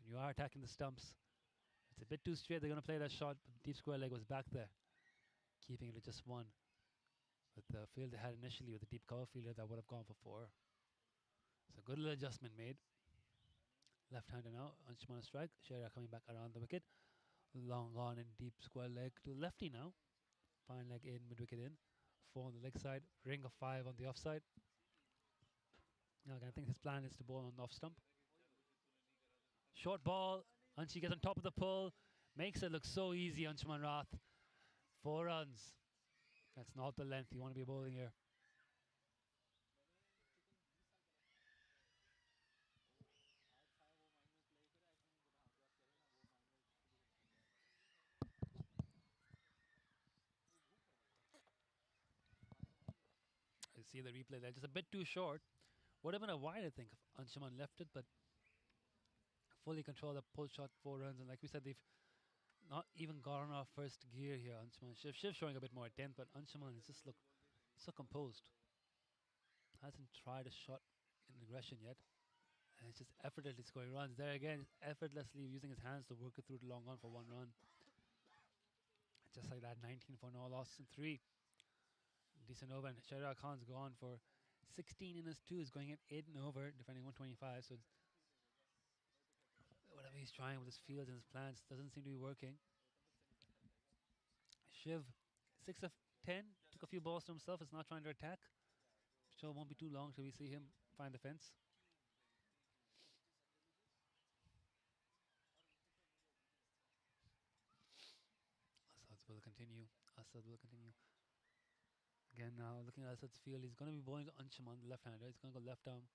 When you are attacking the stumps, it's a bit too straight, they're going to play that shot, but deep square leg was back there, keeping it at just one. But the field they had initially with the deep cover fielder, that would have gone for four. So good little adjustment made. Left-hander now, Anshuman strike, Sharia coming back around the wicket. Long on in deep square leg to the lefty now. Fine leg in, mid-wicket in. 4 on the leg side, ring of 5 on the offside. Now again, I think his plan is to bowl on the off stump. Short ball, Anshi gets on top of the pull, makes it look so easy, Anshuman Rath. 4 runs. That's not the length you want to be bowling here. I see the replay there, just a bit too short. Would have been a wide, I think, if Anshuman left it, but fully control the pull shot, 4 runs, and like we said, they've not even gotten off first gear here. Anshuman, Shiv showing a bit more attempt, but Anshuman has just looked so composed. Hasn't tried a shot in aggression yet, and it's just effortlessly scoring runs. There again, effortlessly using his hands to work it through to long on for 1 run. Just like that, 19 for no loss and 3. Decent over, and Sharia Khan's gone for 16 in his 2, is going at 8 and over, defending 125. So whatever he's trying with his fields and his plans doesn't seem to be working. Shiv, 6 of 10, took a few balls to himself, is not trying to attack. Sure, won't be too long till we see him find the fence. Asad will continue. Asad will continue. Again, now looking at Asad's field, he's going to be bowling to Anshuman, the left-hander. He's going to go left arm.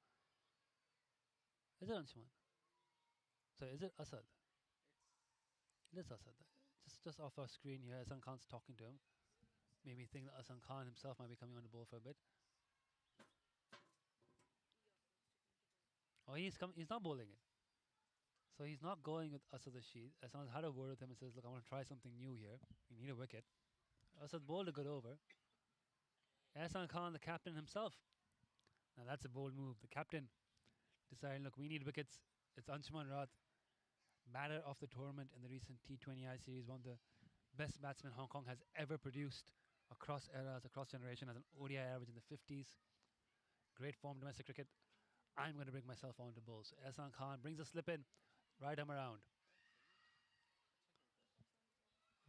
Is it Anshuman? Sorry, is it Asad? It is Asad. Just off our screen here, Asan Khan's talking to him. Made me think that Asan Khan himself might be coming on the ball for a bit. Oh, he's not bowling it. So he's not going with Asad Rashid. Asan's had a word with him and says, look, I want to try something new here. We need a wicket. Asad bowled a good over. Asan Khan, the captain himself. Now that's a bold move. The captain deciding, look, we need wickets. It's Anshuman Rath, batter of the tournament in the recent T20 I series, one of the best batsmen Hong Kong has ever produced across eras, across generation, as an ODI average in the 50s. Great form domestic cricket. I'm going to bring myself on to bowl. So Asan Khan brings a slip in, right arm around.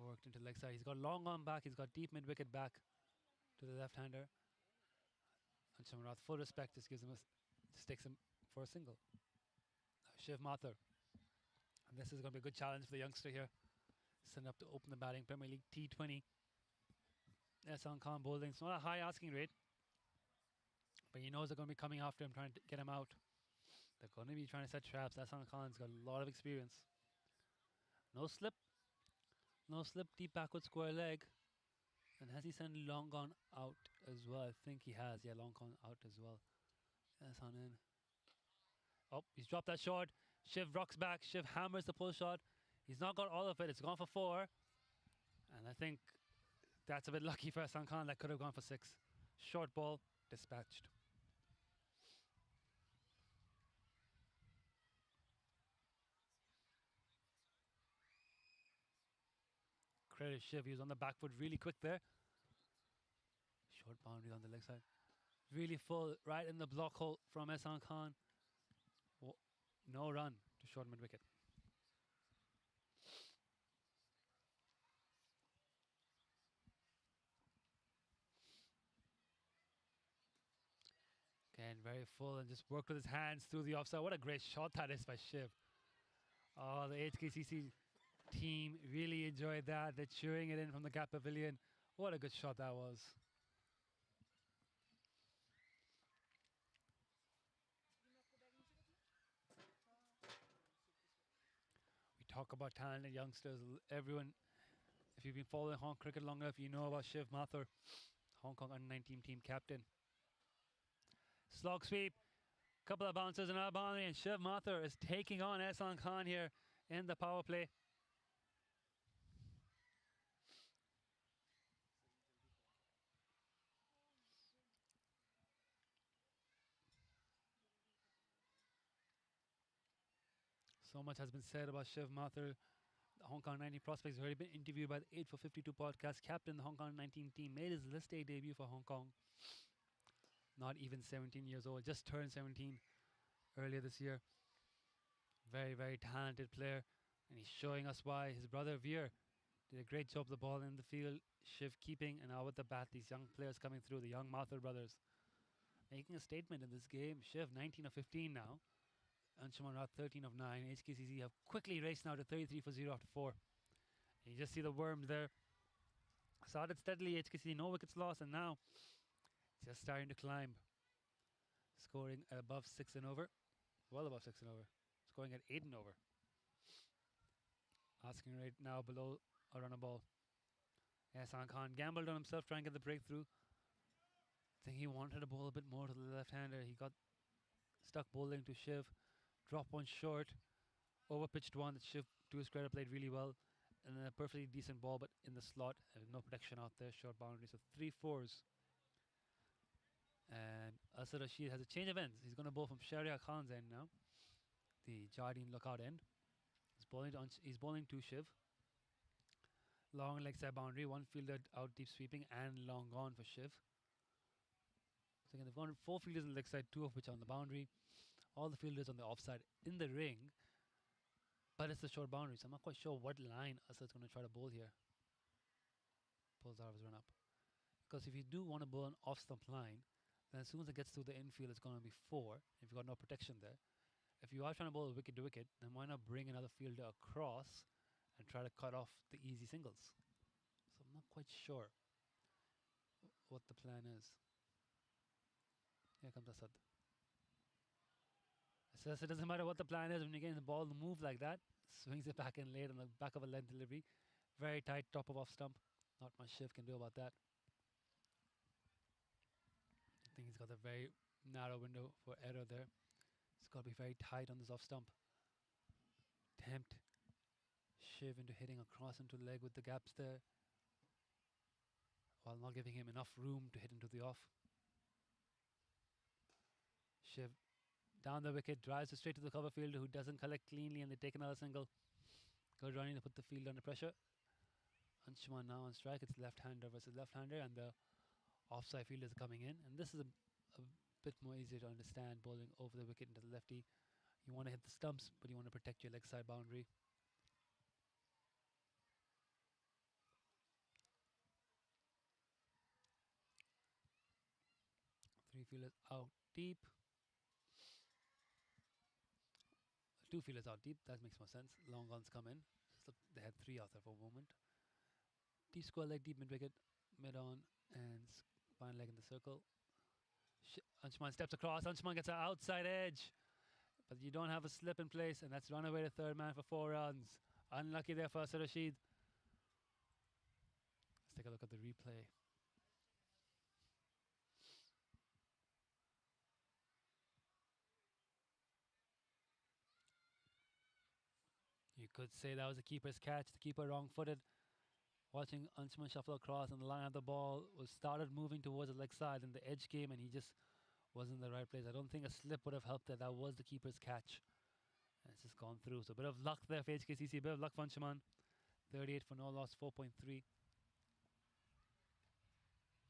Worked into the leg side. He's got long arm back. He's got deep mid wicket back to the left-hander. Anshuman Rath, full respect, just gives him just takes him for a single. Shiv Mathur. And this is going to be a good challenge for the youngster here. Setting up to open the batting. Premier League T20. Assan Khan bowling. It's not a high asking rate, but he knows they're going to be coming after him, trying to get him out. They're going to be trying to set traps. Assan Khan's got a lot of experience. No slip. No slip. Deep backward square leg. And has he sent long gone out as well? I think he has. Yeah, long gone out as well. Assan in. Oh, he's dropped that short. Shiv rocks back. Shiv hammers the pull shot. He's not got all of it. It's gone for 4. And I think that's a bit lucky for Assan Khan. That could have gone for 6. Short ball, dispatched. Credit Shiv. He was on the back foot really quick there. Short boundary on the leg side. Really full, right in the block hole from Assan Khan. No run to short mid wicket. Okay, And very full and just worked with his hands through the offside. What a great shot that is by Shiv. Oh, the HKCC team really enjoyed that. They're cheering it in from the Gap Pavilion. What a good shot that was. We talk about talented youngsters. Everyone, if you've been following Hong Kong cricket long enough, you know about Shiv Mathur, Hong Kong under-19 team captain. Slog sweep, couple of bounces, another boundary, and Shiv Mathur is taking on Asan Khan here in the power play. So much has been said about Shiv Mathur. The Hong Kong 19 prospects has already been interviewed by the 8 for 52 podcast. Captain the Hong Kong 19 team, made his list A debut for Hong Kong. Not even 17 years old, just turned 17 earlier this year. Very, very talented player, and he's showing us why. His brother Veer did a great job of the ball in the field, Shiv keeping, and now with the bat, these young players coming through, the young Mathur brothers, making a statement in this game. Shiv 19 of 15 now. Anshuman Rath 13 of 9. HKCC have quickly raced now to 33 for 0 after 4. And you just see the worm there. Started steadily, HKCC, no wickets lost, and now just starting to climb. Scoring at above 6 and over. Well above 6 and over. Scoring at 8 and over. Asking rate now below a run a ball. Asan Khan gambled on himself trying to get the breakthrough. I think he wanted to bowl a bit more to the left-hander. He got stuck bowling to Shiv. Drop one short. Overpitched one that Shiv, to his credit, played really well. And then a perfectly decent ball, but in the slot. No protection out there. Short boundary. So 3 4s. And Asad Rashid has a change of ends. He's going to bowl from Sharia Khan's end now. The Jardine lookout end. He's bowling to Shiv. Long leg side boundary. One fielder out deep sweeping and long gone for Shiv. So again, they've gone 4 fielders on the leg side, 2 of which are on the boundary. All the fielders on the offside in the ring. But it's a short boundary, so I'm not quite sure what line Asad's going to try to bowl here. Pulls out of his run up. Because if you do want to bowl an off stump line, then as soon as it gets through the infield, it's going to be 4. If you've got no protection there. If you are trying to bowl a wicket to wicket, then why not bring another fielder across and try to cut off the easy singles? So I'm not quite sure what the plan is. Here comes Asad. Says it doesn't matter what the plan is when you're getting the ball to move like that. Swings it back in late on the back of a length delivery. Very tight top of off stump. Not much Shiv can do about that. I think he's got a very narrow window for error there. It's got to be very tight on this off stump. Tempt Shiv into hitting across into the leg with the gaps there, while not giving him enough room to hit into the off. Shiv down the wicket, drives it straight to the cover fielder who doesn't collect cleanly, and they take another single. Good running to put the field under pressure. Anshuman now on strike. It's left-hander versus left-hander, and the offside field is coming in. And this is a bit more easier to understand, bowling over the wicket into the lefty. You want to hit the stumps, but you want to protect your leg side boundary. Three fielders out deep. 2 fielders out deep. That makes more sense. Long guns come in. So they had 3 out there for a moment. Deep square leg, deep mid wicket, mid on, and spine leg in the circle. Anshuman steps across. Anshuman gets an outside edge, but you don't have a slip in place, and that's run away to third man for 4 runs. Unlucky there for Asad Rashid. Let's take a look at the replay. You could say that was the keeper's catch. The keeper wrong-footed. Watching Anshuman shuffle across, and the line of the ball was started moving towards the leg side, and the edge came, and he just wasn't in the right place. I don't think a slip would have helped there. That was the keeper's catch. And it's just gone through. So a bit of luck there for HKCC. A bit of luck for Anshuman. 38 for no loss, 4.3.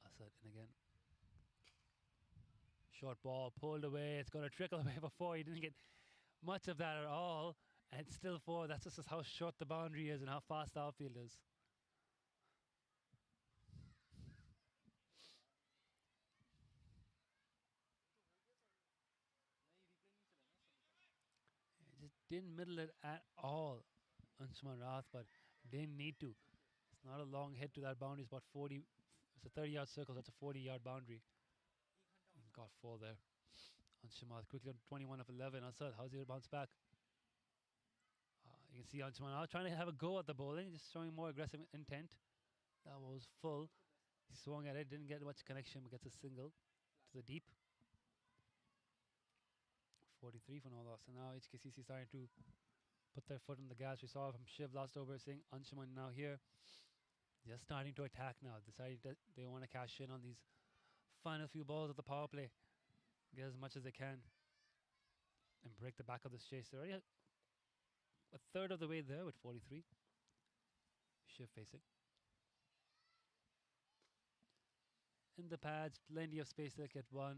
Asad in again. Short ball pulled away. It's going to trickle away for 4. He didn't get much of that at all. And it's still 4. That's just how short the boundary is and how fast the outfield is. didn't middle it at all, Anshuman Rath, but didn't need to. It's not a long hit to that boundary. It's about 40. It's a 30-yard circle. That's a 40-yard boundary. Got 4 there. Anshuman quickly on 21 of 11. Asad, how's he going to bounce back? You can see Anshuman trying to have a go at the bowling, just showing more aggressive intent. That was full. He swung at it, didn't get much connection, but gets a single to the deep. 43 for no loss. And now HKCC starting to put their foot on the gas. We saw from Shiv last over saying Anshuman now here. Just starting to attack now. Deciding that they want to cash in on these final few balls of the power play. Get as much as they can. And break the back of this chase. They're already a third of the way there with 43. Shiv facing. In the pads, plenty of space there, get 1.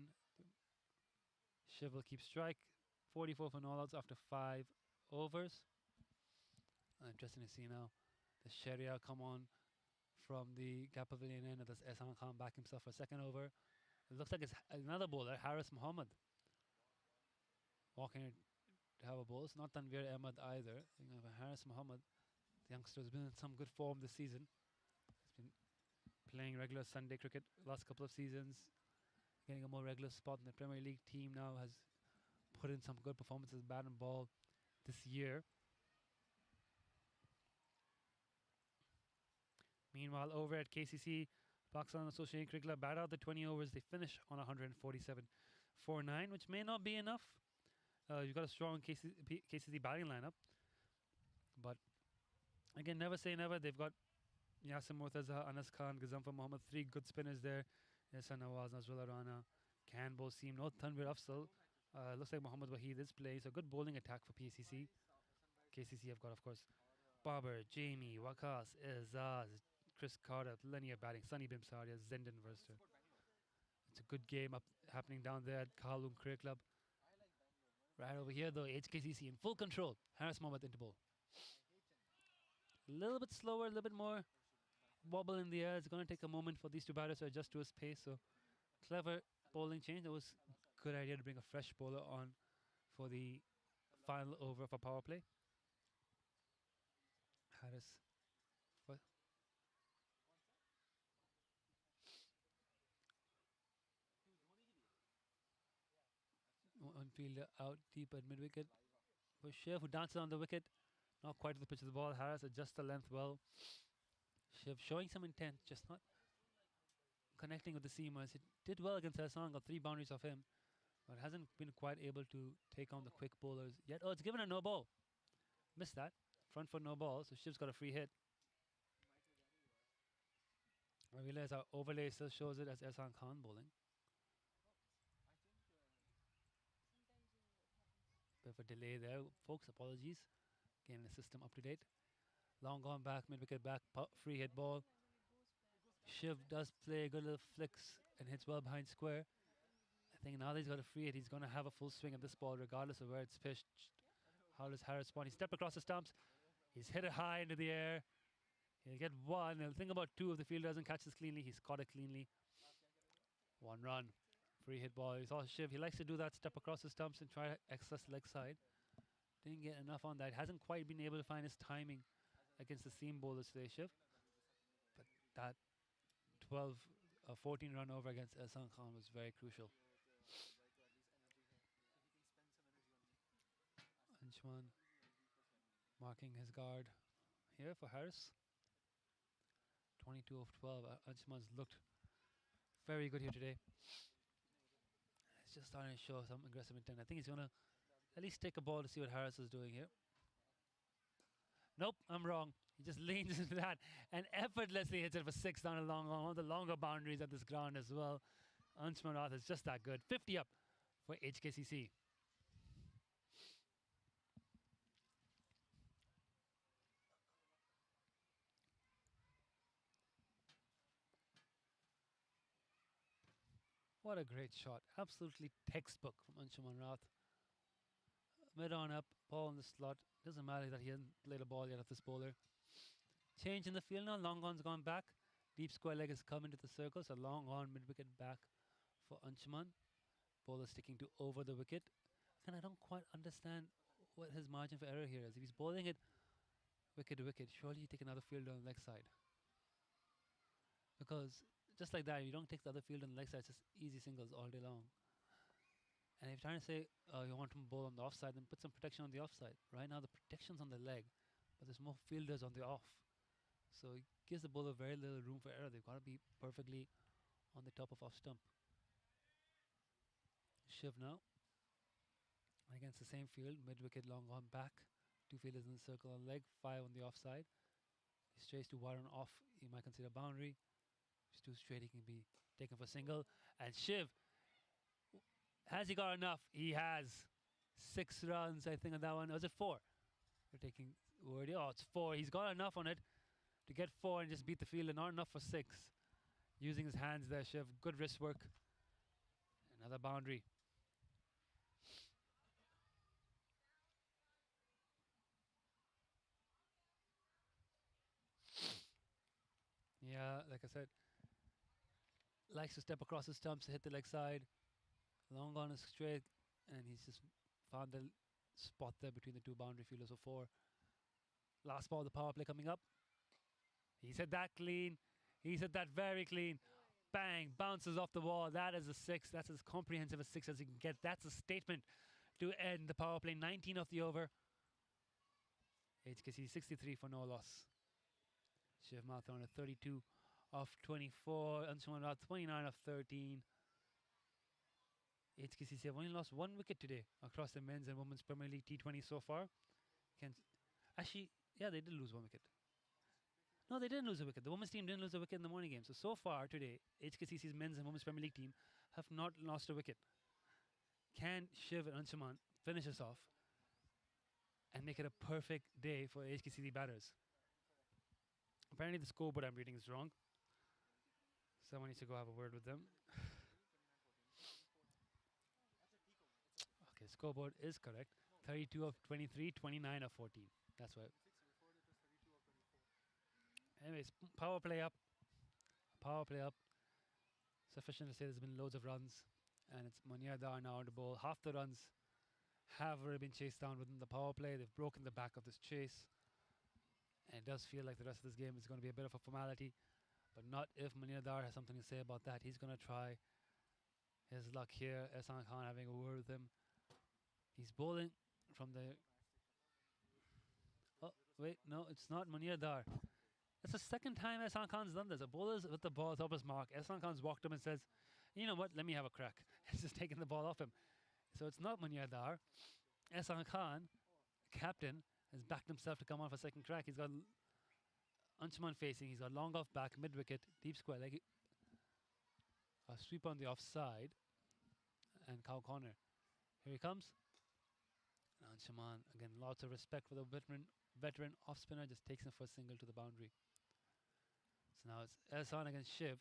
Shiv will keep strike. 44 for no outs after 5 overs. Interesting to see now the Sharia come on from the Gap Pavilion end, and this Asan Khan back himself for a second over. It looks like it's another bowler, Haris Muhammad, walking in to have a bowl. It's not Tanveer Ahmed either. Haris Muhammad, the youngster, has been in some good form this season. He's been playing regular Sunday cricket last couple of seasons, getting a more regular spot in the Premier League team now, has put in some good performances, bat and ball this year. Meanwhile, over at KCC, Pakistan Association Cricket Club bat out the 20 overs. They finish on 147 for 9, which may not be enough. You've got a strong KCC batting lineup. But again, never say never. They've got Yasim Murtaza, Anas Khan, Gazamfa Mohammed, 3 good spinners there. Yasser Nawaz, Nazrul Rana, can bowl seam. No Tanvir Afzal. Looks like Mohammad Waheed is playing. So good bowling attack for PCC. KCC have got, of course, Babar, Jamie, Wakas, Azaz, Chris Carter, plenty of batting. Sunny Bimsaria, Zendon Verster. It's a good game up happening down there at Kowloon Cricket Club. Right over here, though, HKCC in full control. Haris Mohammad into bowl. A little bit slower, a little bit more wobble in the air. It's going to take a moment for these two batters to adjust to his pace. So clever bowling change. It was a good idea to bring a fresh bowler on for the final over of a power play. Haris. What? One fielder out deep at mid-wicket. For Shiv, who dances on the wicket. Not quite to the pitch of the ball. Haris adjusts the length well. Shiv showing some intent, just not connecting with the seamers. He did well against Assan, got 3 boundaries off him, but hasn't been quite able to take on the quick bowlers yet. Oh, it's given a no ball. Missed that. Front foot no ball, so Shiv's got a free hit. I realize our overlay still shows it as Asan Khan bowling. Bit of a delay there, folks. Apologies. Getting the system up to date. Long gone back, mid-wicket back, free hit ball. Shiv does play good little flicks and hits well behind square. I think now that he's got a free hit, he's going to have a full swing at this ball regardless of where it's pitched. How does Haris respond? He stepped across the stumps. He's hit it high into the air. He'll get 1. He'll think about 2 if the fielder doesn't catch this cleanly. He's caught it cleanly. 1 run. Free hit ball. You saw Shiv. He likes to do that, step across the stumps and try to access leg side. Didn't get enough on that. Hasn't quite been able to find his timing against the seam bowlers today, Shiv. But that 14 run over against Asan Khan was very crucial. Anshuman marking his guard here for Haris. 22 of 12. Anshuman's looked very good here today. He's just starting to show some aggressive intent. I think he's going to at least take a ball to see what Haris is doing here. Nope, I'm wrong. He just leans into that and effortlessly hits it for 6 down a long on. One of the longer boundaries at this ground as well. Anshuman Rath is just that good. 50 up for HKCC. What a great shot. Absolutely textbook from Anshuman Rath. Mid on up, ball in the slot. Doesn't matter that he hasn't played a ball yet of this bowler. Change in the field now. Long on's gone back. Deep square leg has come into the circle. So long on mid-wicket back for Anshuman. Bowler sticking to over the wicket. And I don't quite understand what his margin for error here is. If he's bowling it wicket to wicket, surely you take another fielder on the leg side. Because just like that, if you don't take the other fielder on the leg side, it's just easy singles all day long. And if you're trying to say you want to bowl on the offside, then put some protection on the offside. Right now the protection's on the leg, but there's more fielders on the off. So it gives the bowler very little room for error. They've got to be perfectly on the top of off stump. Shiv now. Against the same field, mid-wicket long on back. 2 fielders in the circle on leg, 5 on the offside. He strays to wide on off, he might consider boundary. If he's too straight, he can be taken for single. And Shiv, has he got enough? He has 6 runs, I think, on that one. Or was it 4? You're taking word. Oh, it's 4. He's got enough on it to get 4 and just beat the fielder. Not enough for 6. Using his hands there, Shiv. Good wrist work. Another boundary. Yeah, like I said, likes to step across the stumps, hit the leg side. Long on is straight, and he's just found the spot there between the 2 boundary fielders for 4. Last ball, the power play coming up. He's hit that clean. He's hit that very clean. Bang, bounces off the wall. That is a 6. That's as comprehensive a 6 as you can get. That's a statement to end the power play. 19 of the over. HKC 63 for no loss. Shiv Mathur on a 32 of 24. Anshuman Rao 29 of 13. HKCC have only lost 1 wicket today across the men's and women's Premier League T20 so far. Actually, yeah, they did lose 1 wicket. No, they didn't lose a wicket. The women's team didn't lose a wicket in the morning game. So far today, HKCC's men's and women's Premier League team have not lost a wicket. Can Shiv and Anshuman finish this off and make it a perfect day for HKCC batters? Apparently the scoreboard I'm reading is wrong. Someone needs to go have a word with them. Okay, scoreboard is correct. 32 of 23, 29 of 14. That's what. Anyways, power play up. Power play up. Sufficient to say there's been loads of runs. And it's Munir Dar now on the ball. Half the runs have already been chased down within the power play. They've broken the back of this chase. And it does feel like the rest of this game is going to be a bit of a formality. But not if Munir Dar has something to say about that. He's going to try his luck here. Asan Khan having a word with him. He's bowling from the... Oh, wait, no, it's not Munir Dar. It's the second time Asan Khan's done this. A bowler's with the ball top of his mark. Asan Khan's walked him and says, you know what, let me have a crack. He's just taking the ball off him. So it's not Munir Dar. Asan Khan, captain, has backed himself to come on for second crack. He's got Anshuman facing. He's got long off back, mid-wicket, deep square leg. A sweep on the offside. And cow corner. Here he comes. And Anshuman, again, lots of respect for the veteran off-spinner, just takes him for a single to the boundary. So now it's Asan against Shiv.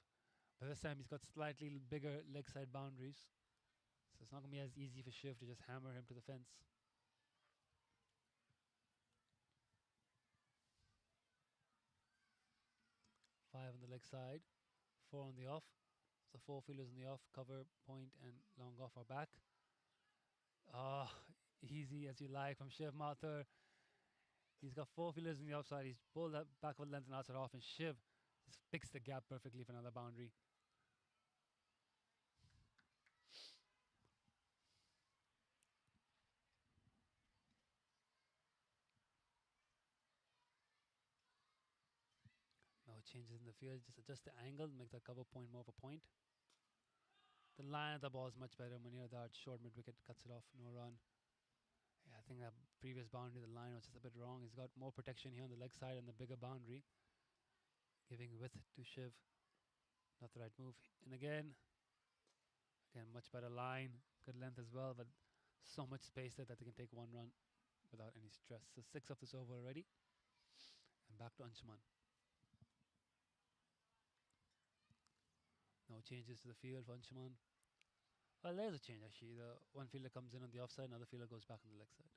But this time he's got slightly bigger leg side boundaries. So it's not going to be as easy for Shiv to just hammer him to the fence. Five on the leg side, 4 on the off. So 4 fielders on the off, cover, point, and long off or back. Ah, easy as you like from Shiv Mathur. He's got 4 fielders on the offside. He's pulled that back of the length and outside off, and Shiv just picks the gap perfectly for another boundary. No changes in the field, just adjust the angle, make the cover point more of a point. The line of the ball is much better. Munir Dar, short mid-wicket, cuts it off, no run. Yeah, I think that previous boundary, the line was just a bit wrong. He's got more protection here on the leg side and the bigger boundary. Giving width to Shiv. Not the right move. And again, much better line. Good length as well, but so much space there that they can take 1 run without any stress. So 6 of this over already. And back to Anshuman. No changes to the field for Anshuman. Well, there's a change actually. The one fielder comes in on the offside, another fielder goes back on the leg side.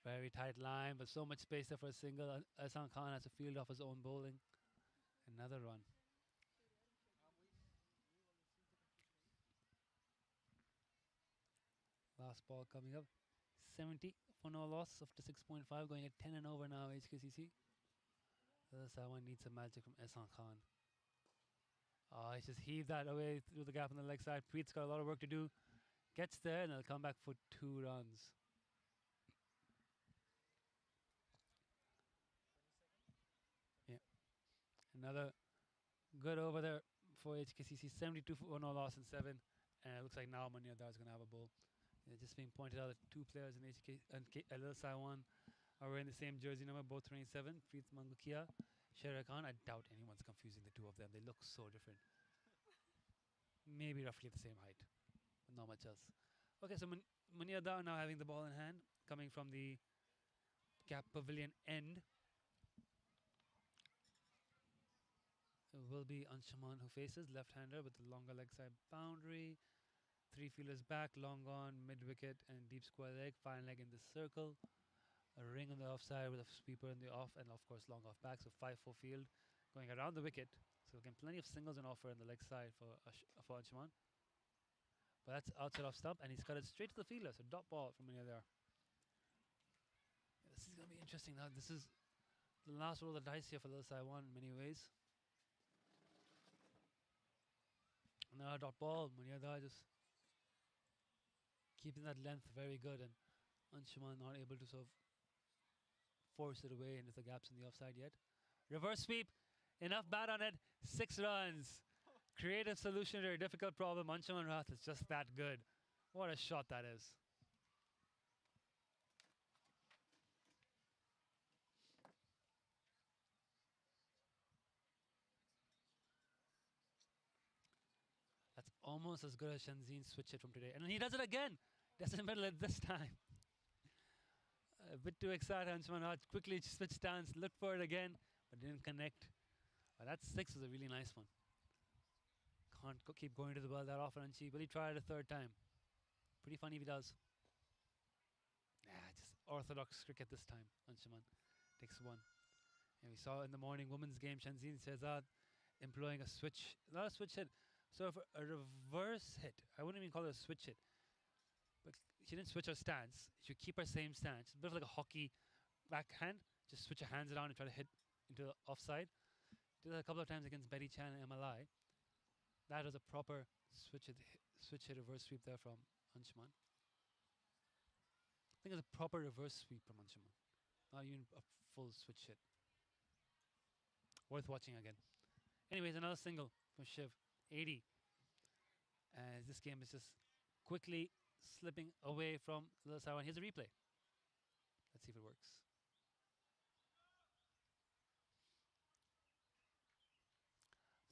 Very tight line, but so much space there for a single. Asan Khan has to field off his own bowling. Another run. Last ball coming up. 70 for no loss after 6.5, going at 10 and over now, HKCC. Someone needs some magic from Assan Khan. Oh, he's just heaved that away through the gap on the leg side. Preet's got a lot of work to do. Gets there and they'll come back for 2 runs. Yeah. Another good over there for HKCC. 72 for no loss in 7. And it looks like now Munir Dar is going to have a bowl. Just being pointed out that 2 players in HK and Adel Mahmoud are wearing the same jersey number, both 27. Preet Mangukia, Sher Khan. I doubt anyone's confusing the 2 of them. They look so different. Maybe roughly the same height, but not much else. Okay, so Munir Dar now having the ball in hand, coming from the Cap Pavilion end. It will be Anshuman who faces, left-hander with the longer leg side boundary. 3 fielders back, long on, mid-wicket and deep square leg, fine leg in the circle. A ring on the offside with a sweeper in the off, and of course long off back, so 5-4 field going around the wicket. So again, plenty of singles on offer on the leg side for Anshuman. But that's outside off stump, and he's cut it straight to the fielder, so dot ball from Munir Dar. This is going to be interesting now. This is the last roll of the dice here for the side one in many ways. Another dot ball. Munir Dar just keeping that length very good, and Anshuman not able to sort of force it away into the gaps in the offside yet. Reverse sweep. Enough bat on it. 6 runs. Creative solution to a difficult problem. Anshuman Rath is just that good. What a shot that is. That's almost as good as Shanzin's switch hit from today. And he does it again. Doesn't middle it this time. A bit too excited. Anshuman Rath quickly switched stance, looked for it again, but didn't connect. But that 6 was a really nice one. Can't keep going to the ball that often, and will he try it a 3rd time? Pretty funny if he does. Just orthodox cricket this time. Anshuman takes 1. And we saw in the morning women's game, Shanzin Shehzad employing a switch, not a switch hit. So if a reverse hit, I wouldn't even call it a switch hit. But she didn't switch her stance. She keep her same stance. It's a bit of like a hockey backhand. Just switch her hands around and try to hit into the offside. Did that a couple of times against Betty Chan and MLI. That was a proper switch hit reverse sweep there from Anshuman. I think it's a proper reverse sweep from Anshuman. Not even a full switch hit. Worth watching again. Anyways, another single from Shiv. 80. As this game is just quickly slipping away from the side one. Here's a replay. Let's see if it works.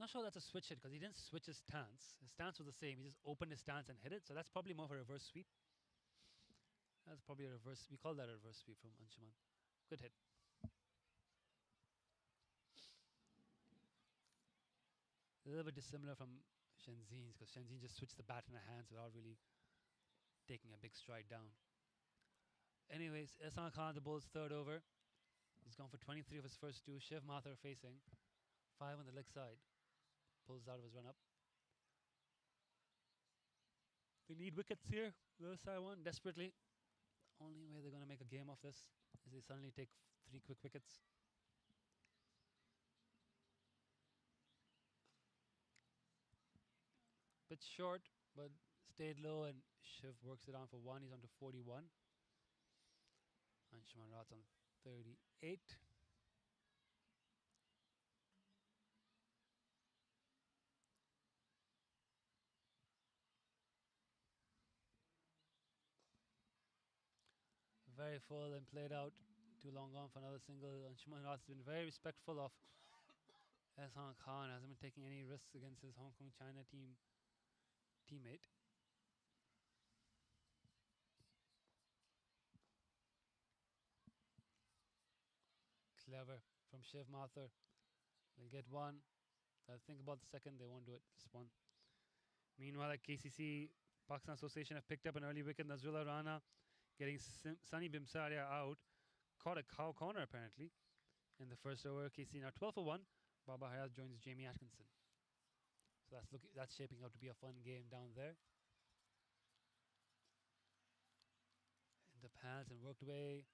Not sure that's a switch hit because he didn't switch his stance. His stance was the same. He just opened his stance and hit it. So that's probably more of a reverse sweep. That's probably a reverse. We call that a reverse sweep from Anshuman. Good hit. A little bit dissimilar from Shanzin's because Shanzin just switched the bat in her hands without really taking a big stride down. Anyways, Asan Khan, the bowl's 3rd over. He's gone for 23 of his first 2. Shiv Mathur facing. 5 on the leg side. Pulls out of his run up. They need wickets here. The side one desperately. Only way they're going to make a game of this is they suddenly take 3 quick wickets. Bit short, but stayed low, and Shiv works it on for 1. He's on to 41. Anshuman Rath's on 38. Very full and played out. Too long on for another single. Anshuman Rath has been very respectful of Assan Khan. Hasn't been taking any risks against his Hong Kong China teammate. Clever from Shiv Mathur. They'll get 1. They'll think about the second. They won't do it. Just 1. Meanwhile, at KCC, Pakistan Association have picked up an early wicket. Nazrullah Rana getting Sunny Bimsaria out. Caught a cow corner apparently in the first over. KCC now 12 for 1. Baba Hayat joins Jamie Atkinson. So that's shaping out to be a fun game down there. the pads and worked away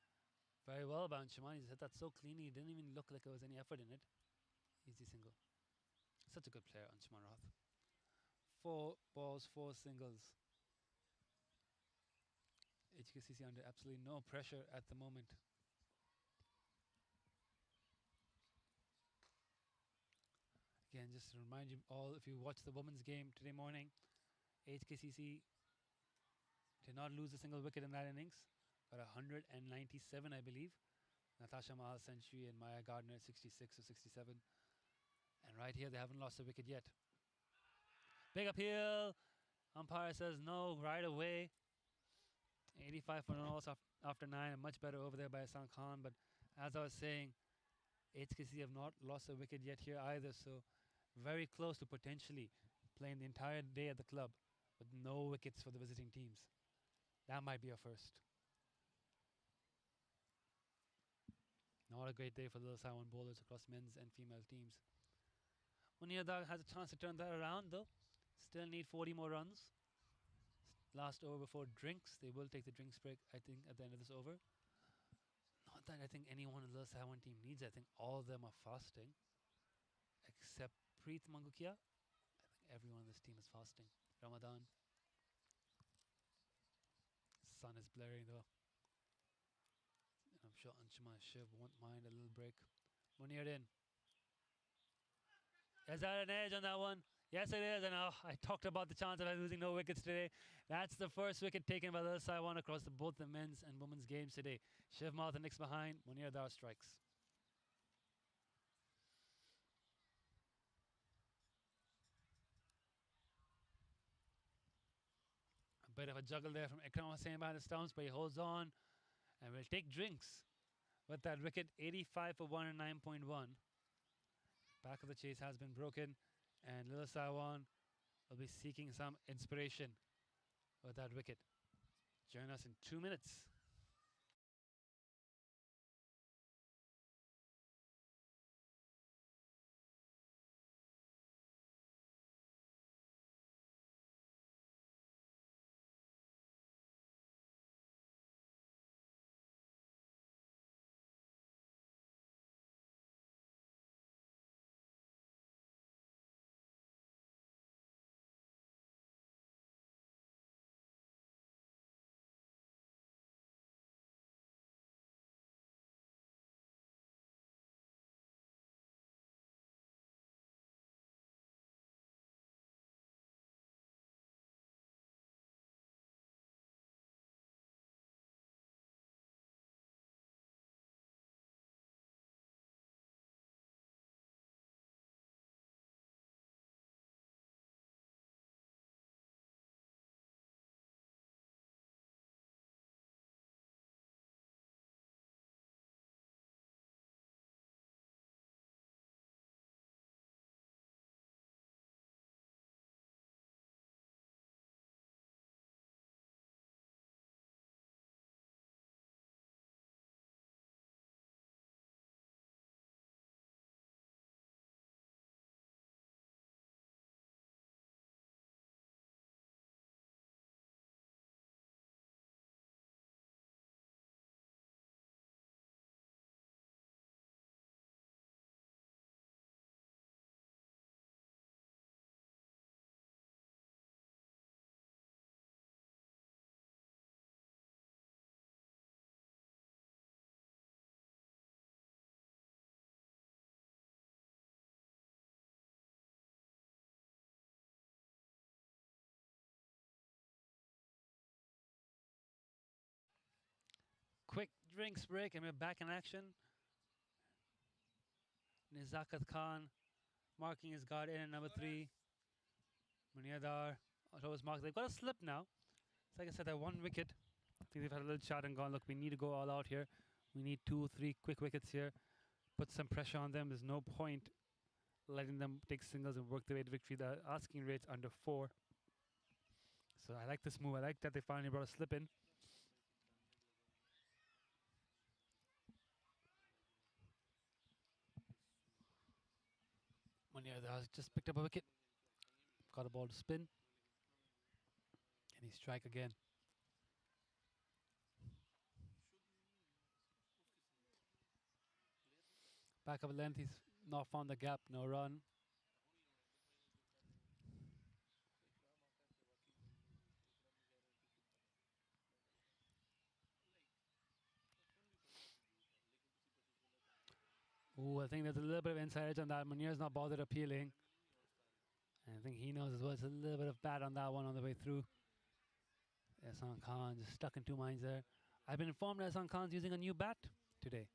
very well by Anshuman. He hit that so cleanly, it didn't even look like there was any effort in it. Easy single. Such a good player, Anshuman Rath. 4 balls, 4 singles. HKCC under absolutely no pressure at the moment. Again, just to remind you all, if you watch the women's game today morning, HKCC did not lose a single wicket in that innings. Got 197, I believe. Natasha Mahal century and Maya Gardner 66 or 67. And right here, they haven't lost a wicket yet. Big appeal. Umpire says no right away. 85 for no after 9. And much better over there by Assan Khan. But as I was saying, HKC have not lost a wicket yet here either. So very close to potentially playing the entire day at the club with no wickets for the visiting teams. That might be a first. Not a great day for the Little Saiwan bowlers across men's and female teams. Munir Dar has a chance to turn that around though. Still need 40 more runs. Last over before drinks. They will take the drinks break, I think, at the end of this over. Not that I think anyone in the Little Saiwan team needs. I think all of them are fasting. Except Preet Mangukia. I think everyone in this team is fasting. Ramadan. Sun is blaring though. And I'm sure Anshuman Shiv won't mind a little break. Munir in. Is that an edge on that one? Yes, it is. And I talked about the chance of losing no wickets today. That's the first wicket taken by the Saiwan across both the men's and women's games today. Shiv Mouth and Nicks behind. Munir Dar strikes. A bit of a juggle there from Ikram Hussain behind the stumps, but he holds on and will take drinks with that wicket. 85 for 1 and 9.1. Back of the chase has been broken, and Little Saiwan will be seeking some inspiration with that wicket. Join us in 2 minutes. Quick drinks break, and we're back in action. Nizakat Khan marking his guard in at number 3. Munir Dar throws marks. They've got a slip now. So like I said, that 1 wicket. I think they've had a little chat and gone, look, we need to go all out here. We need 2, 3 quick wickets here. Put some pressure on them. There's no point letting them take singles and work their way to victory. The asking rate's under 4. So I like this move. I like that they finally brought a slip in. Munir Dar just picked up a wicket. Got a ball to spin. And he strike again. Back of a length, he's not found the gap, no run. Ooh, I think there's a little bit of inside edge on that. Munir's not bothered appealing. And I think he knows as well. It's a little bit of bat on that one on the way through. Assan Khan just stuck in two minds there. I've been informed that Assan Khan's using a new bat today.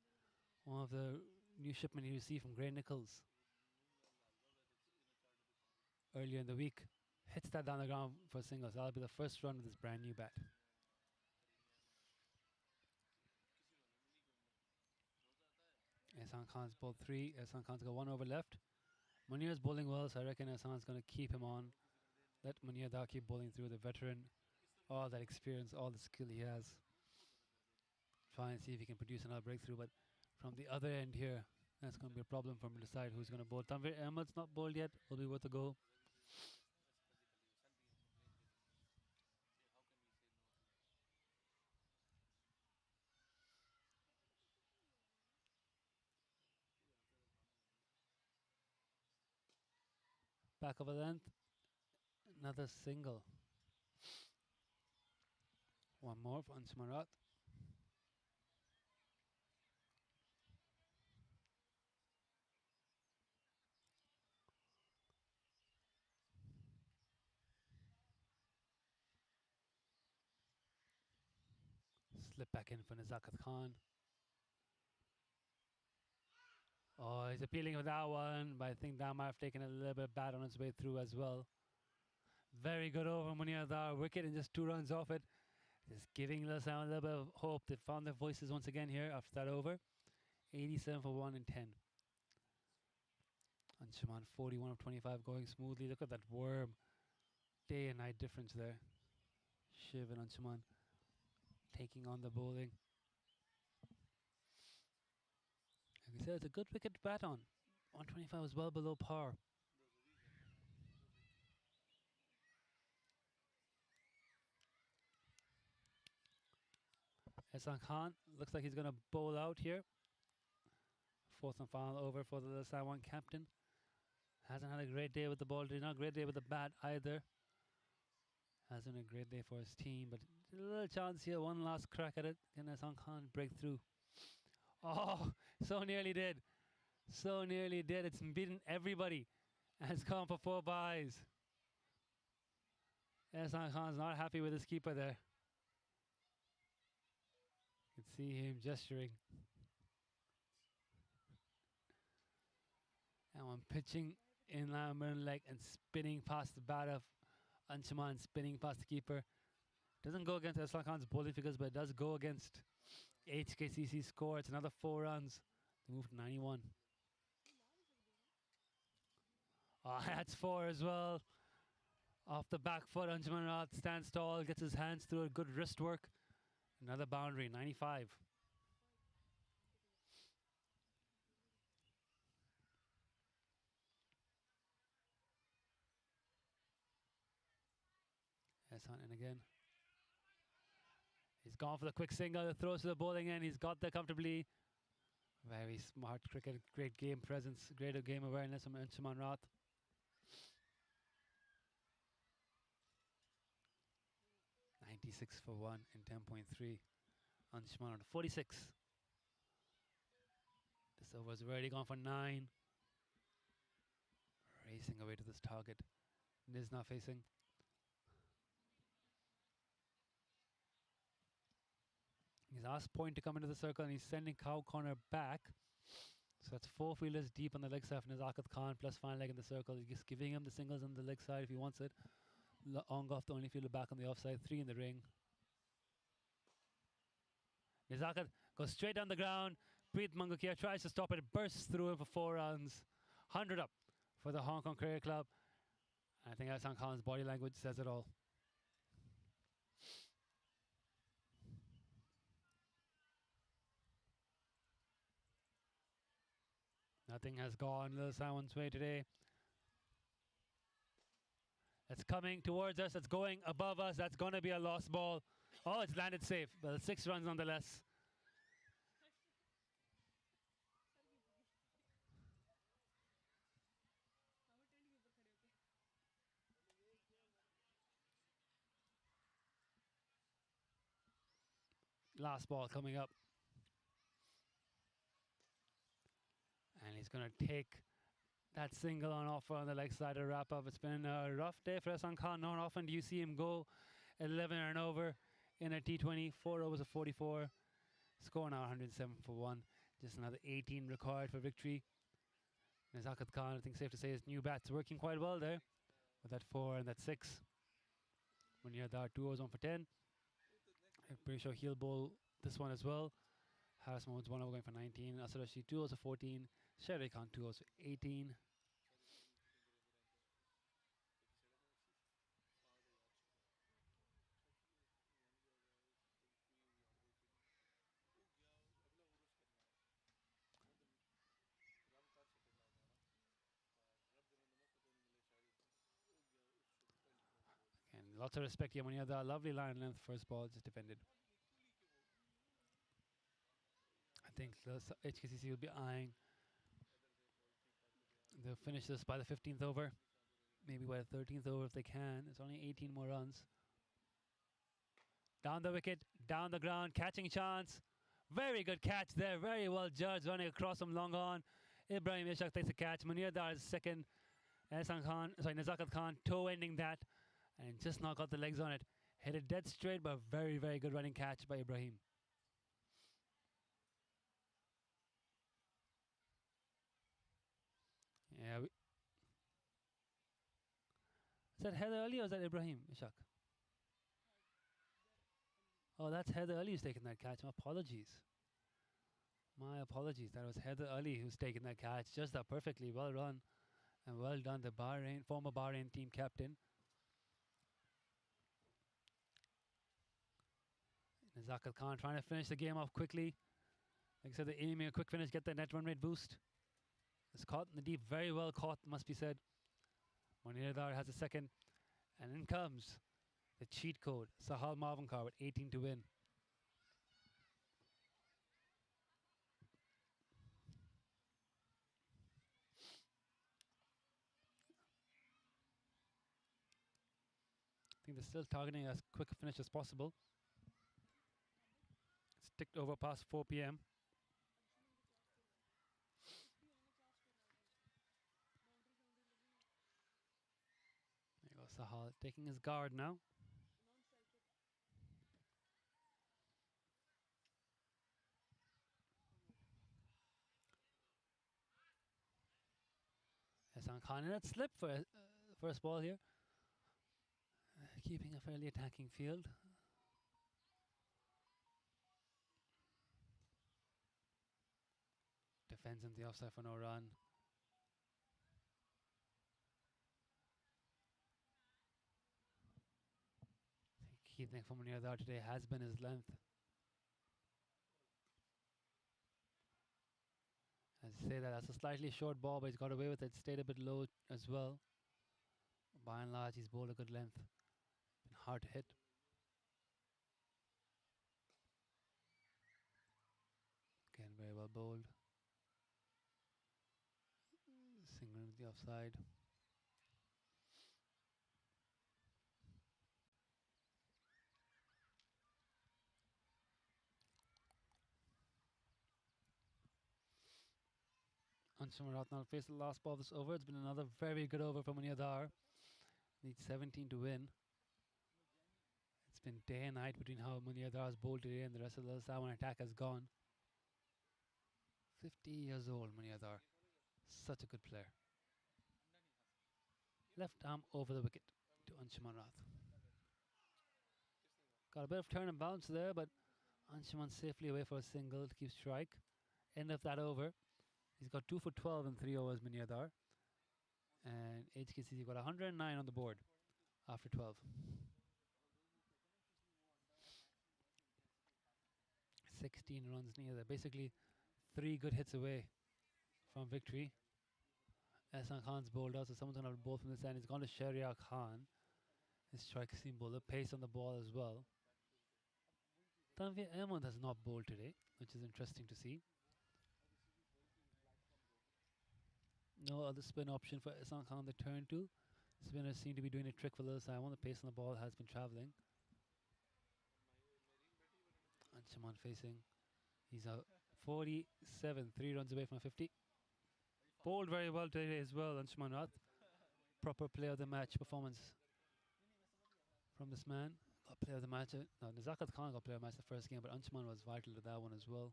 One of the new shipment he received from Gray Nichols earlier in the week. Hits that down the ground for a single. So that'll be the first run with this brand new bat. Assan Khan's bowled 3. Assan Khan's got 1 over left. Munir's bowling well, so I reckon Assan's going to keep him on. Let Munir Dar keep bowling through, the veteran. All that experience, all the skill he has. Try and see if he can produce another breakthrough. But from the other end here, that's going to be a problem for him to decide who's going to bowl. Tanvir Ahmed's not bowled yet. Will be worth a go. Back of a length. Another single. One more for Anshuman. Slip back in for Nazakat Khan. Oh, he's appealing for that one, but I think that might have taken a little bit bad on its way through as well. Very good over Munir Dar. Wicket and just 2 runs off it. Just giving us a little bit of hope. They found their voices once again here after that over. 87 for 1 and 10. Anshuman 41 of 25 going smoothly. Look at that worm. Day and night difference there. Shiv and Anshuman taking on the bowling. Like I said, it's a good wicket to bat on. 125 was well below par. Assan Khan looks like he's going to bowl out here. 4th and final over for the Taiwan captain. Hasn't had a great day with the ball. Not a great day with the bat either. Hasn't a great day for his team, but a little chance here. One last crack at it. Can Assan Khan break through? Oh, so nearly did. So nearly did. It's beaten everybody. And it's gone for 4 byes. Assan Khan's not happy with his keeper there. You can see him gesturing. And one pitching in line middle leg and spinning past the bat of Anshuman, spinning past the keeper. Doesn't go against Assan Khan's bowling figures, but it does go against HKCC score. It's another 4 runs. They move to 91. Oh, that's 4 as well. Off the back foot, Anshuman stands tall, gets his hands through a good wrist work. Another boundary, 95. Assan in again. He's gone for the quick single, the throws to the bowling end. He's got there comfortably. Very smart cricket, great game presence, great game awareness from Anshuman Rath. .96 for 1 in 10.3. Anshuman on 46. This over's already gone for 9. Racing away to this target. Niz not facing. He's asked Point to come into the circle and he's sending Cow Corner back. So that's 4 fielders deep on the leg side from Nazakat Khan plus fine leg in the circle. He's just giving him the singles on the leg side if he wants it. Long off the only fielder back on the offside. 3 in the ring. Nazakat goes straight down the ground. Preet Mangukia tries to stop it. Bursts through him for 4 runs. 100 up for the Hong Kong Cricket Club. I think Asan Khan's body language says it all. Nothing has gone Little Simon's way today. It's coming towards us. It's going above us. That's going to be a lost ball. Oh, it's landed safe. But 6 runs nonetheless. Last ball coming up. And he's going to take that single on offer on the leg side to wrap up. It's been a rough day for Asan Khan. Not often do you see him go 11 and over in a T20. 4 overs of 44. Score now 107 for 1. Just another 18 required for victory. Nazakat Khan, I think safe to say his new bat's working quite well there. With that 4 and that 6. Munir Dar 2 overs 1 for 10. I'm pretty sure he'll bowl this one as well. Harris Mahmoud's 1 over going for 19. Asad Rashid 2 overs for 14. Sherry Khan 2 overs for 18. And lots of respect here. Munir Dar, lovely line length. First ball, just defended. I think HKCC will be eyeing. They'll finish this by the 15th over. Maybe by the 13th over if they can. It's only 18 more runs. Down the wicket, down the ground, catching chance. Very good catch there. Very well judged, running across from long on. Ibrahim Ishaq takes a catch. Munir Dar is second. Nazakat Khan toe ending that. And just not got the legs on it. Hit it dead straight, but very, very good running catch by Ibrahim. Yeah. Is that Heather Ali or is that Ibrahim Ishaq? Oh, that's Heather Ali who's taken that catch. My apologies. My apologies. That was Heather Ali who's taken that catch. Just that perfectly. Well run and well done. The former Bahrain team captain. Nazakat Khan trying to finish the game off quickly. Like I said, they're aiming a quick finish, get the net run rate boost. It's caught in the deep, very well caught, must be said. Munir Dar has a second. And in comes the cheat code. Sahal Mavankar with 18 to win. I think they're still targeting as quick a finish as possible. It's ticked over past 4 p.m. There goes Sahal taking his guard now. Assan Khan in that slip for first ball here. Keeping a fairly attacking field. Defends in the offside for no run. The key thing for Munir Dar today has been his length. I say that's a slightly short ball, but he's got away with it. Stayed a bit low as well. By and large, he's bowled a good length. Been hard to hit. Again, very well bowled. Single into the offside. Anshuman Ratnal faced the last ball of this over. It's been another very good over from Munir Dar. Needs 17 to win. It's been day and night between how Munir Dar has bowled today and the rest of the Sawan attack has gone. 50 years old, Munir Dar. Such a good player. Left arm over the wicket to Anshuman Rath. Got a bit of turn and bounce there, but Anshuman safely away for a single to keep strike. End of that over. He's got 2 for 12 in 3 overs, Munir Dar. And HKCC got 109 on the board after 12. 16 runs near there. Basically 3 good hits away from victory. Assan Khan's bowled out, so someone's going to bowl from this end. He's gone to Sharia Khan. His striker seam bowler. Pace on the ball as well. Tanvir Ahmed has not bowled today, which is interesting to see. No other spin option for Assan Khan to turn to. Spinners seem to be doing a trick for Lil Simon. The pace on the ball has been travelling. Anshuman facing. He's a 47, 3 runs away from a 50. Bowled very well today as well, Anshuman Rath. Proper player of the match performance from this man. Got player of the match. No, Nazakat Khan got player of the match the first game, but Anshuman was vital to that one as well.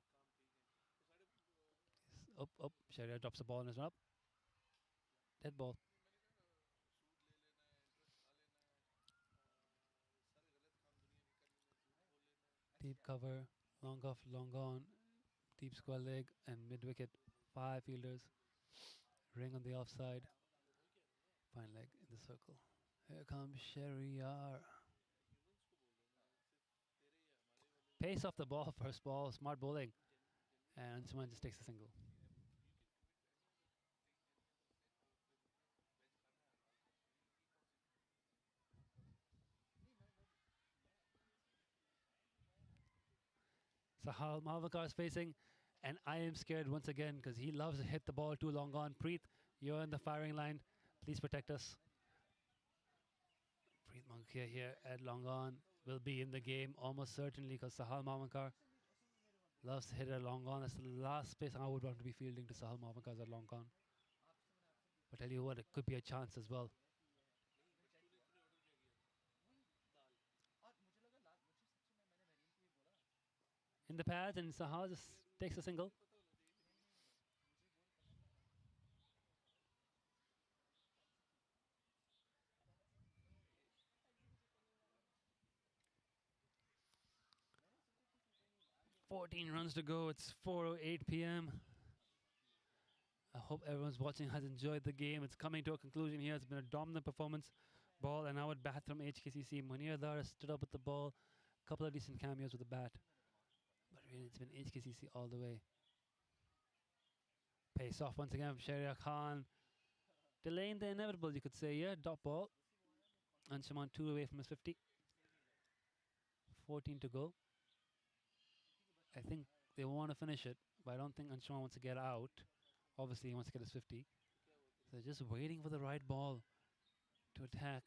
He's up. Sharia drops the ball and is up. Dead ball. Deep cover, long off, long on, deep square leg and mid wicket. 5 fielders. Ring on the offside. Fine leg in the circle. Here comes Sheriar. Pace off the ball, first ball, smart bowling. And Anshuman just takes a single. Sahal Mahavakar is facing, and I am scared once again because he loves to hit the ball too long on. Preet, you're in the firing line. Please protect us. Preet Mankia here at long on will be in the game almost certainly because Sahal Mahavakar loves to hit a long on. That's the last space I would want to be fielding to Sahal Mahavakar at long on. But tell you what, it could be a chance as well. In the pads, and Sahal just takes a single. "14 runs to go. It's 4:08 p.m. I hope everyone's watching has enjoyed the game. It's coming to a conclusion here. It's been a dominant performance. Ball and now at bat from HKCC. Munir Dar stood up with the ball. Couple of decent cameos with the bat. But really, it's been HKCC all the way. Pace off once again from Sharia Khan. Delaying the inevitable, you could say, yeah. Dot ball. Anshuman 2 away from his 50. 14 to go. I think they want to finish it, but I don't think Anshuman wants to get out. Obviously, he wants to get his 50. So just waiting for the right ball to attack.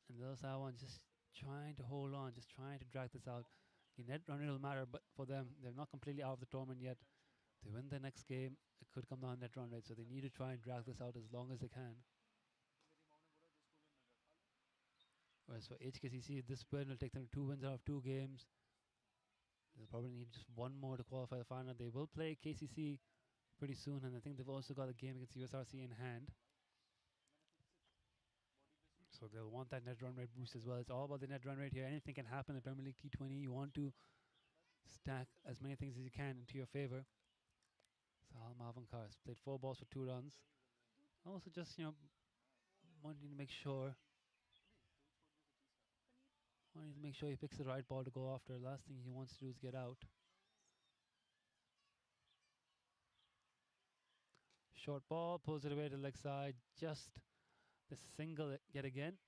And the other side one just trying to hold on, just trying to drag this out. The net run will matter, but for them, they're not completely out of the tournament yet. They win the next game, it could come down net run rate, so they need to try and drag this out as long as they can. Whereas for HKCC, this win will take them 2 wins out of 2 games. They'll probably need just 1 more to qualify the final. They will play KCC pretty soon, and I think they've also got a game against USRC in hand. So they'll want that net run rate boost as well. It's all about the net run rate here. Anything can happen in the Premier League T20. You want to stack as many things as you can into your favor. Sahal Mahavakar has played 4 balls for 2 runs. Also just, wanting to make sure he picks the right ball to go after. Last thing he wants to do is get out. Short ball, pulls it away to the leg side. Just the single yet again.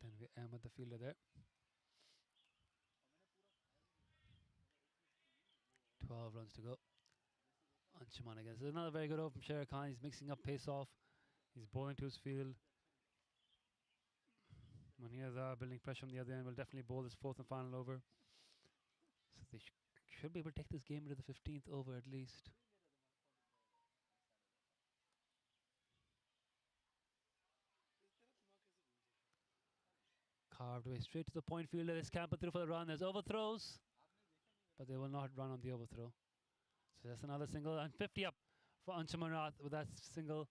Then we Ahmed the fielder there. 12 runs to go. Anshuman again. So another very good over from Sharia Khan. He's mixing up pace off. He's bowling to his field. Munir Dar building pressure from the other end. Will definitely bowl this 4th and final over. So they should be able to take this game into the 15th over at least. Carved away straight to the point fielder. They scamper through for the run. There's overthrows, but they will not run on the overthrow. So that's another single and 50 up for Anshuman Rath with that single.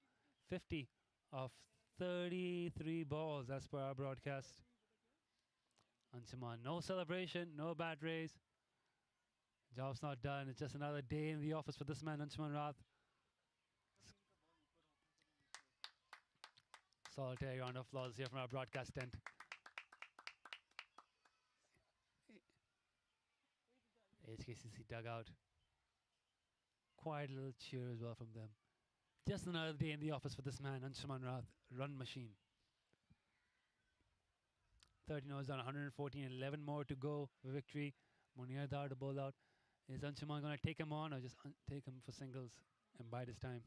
50 of 33 balls as per our broadcast. Anshuman, no celebration, no bat raise. Job's not done. It's just another day in the office for this man, Anshuman Rath. Solitary round of applause here from our broadcast tent. HKCC dugout. Quiet little cheer as well from them. Just another day in the office for this man, Anshuman Rath, run machine. 13 overs done, 114, 11 more to go for victory. Munir Dar to bowl out. Is Anshuman going to take him on or just take him for singles and bide his time?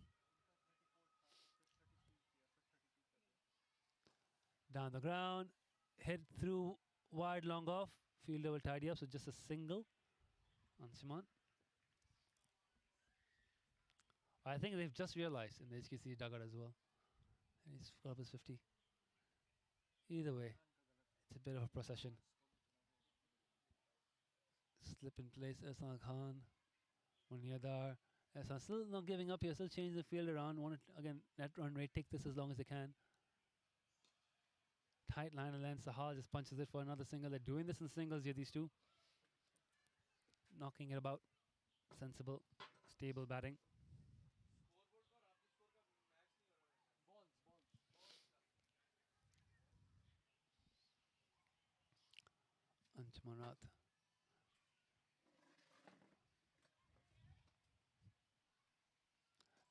Down the ground, hit through wide long off fielder will tidy up, so just a single on Simon. I think they've just realized in the HKC dugout as well. And he's got up his 50. Either way, it's a bit of a procession. Slip in place, Assan Khan, Munir Dar. Assan still not giving up here, still changing the field around. Want to, again, net run rate, take this as long as they can. Tight line of length, Sahal just punches it for another single. They're doing this in singles here, these two. Knocking it about. Sensible, stable batting. Anjuman Rath.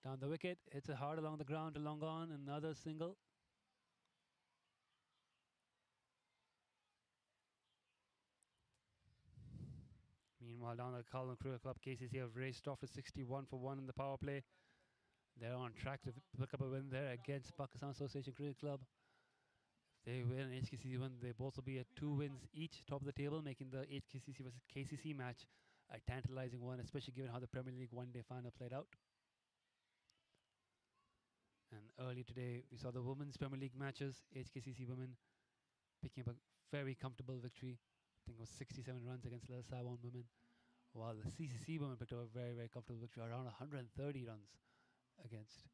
Down the wicket, hits it hard along the ground to long on, another single. Meanwhile, down the Colin Cricket Club, KCC have raced off to 61 for 1 in the power play. They're on track to pick up a win there against Pakistan Association Cricket Club. If they win, HKCC win, they both will be at 2 wins each, top of the table, making the HKCC versus KCC match a tantalizing one, especially given how the Premier League one-day final played out. And early today, we saw the women's Premier League matches. HKCC women picking up a very comfortable victory. I think it was 67 runs against Lil Saiwan women, while the CCC women picked up a very, very comfortable victory, around 130 runs against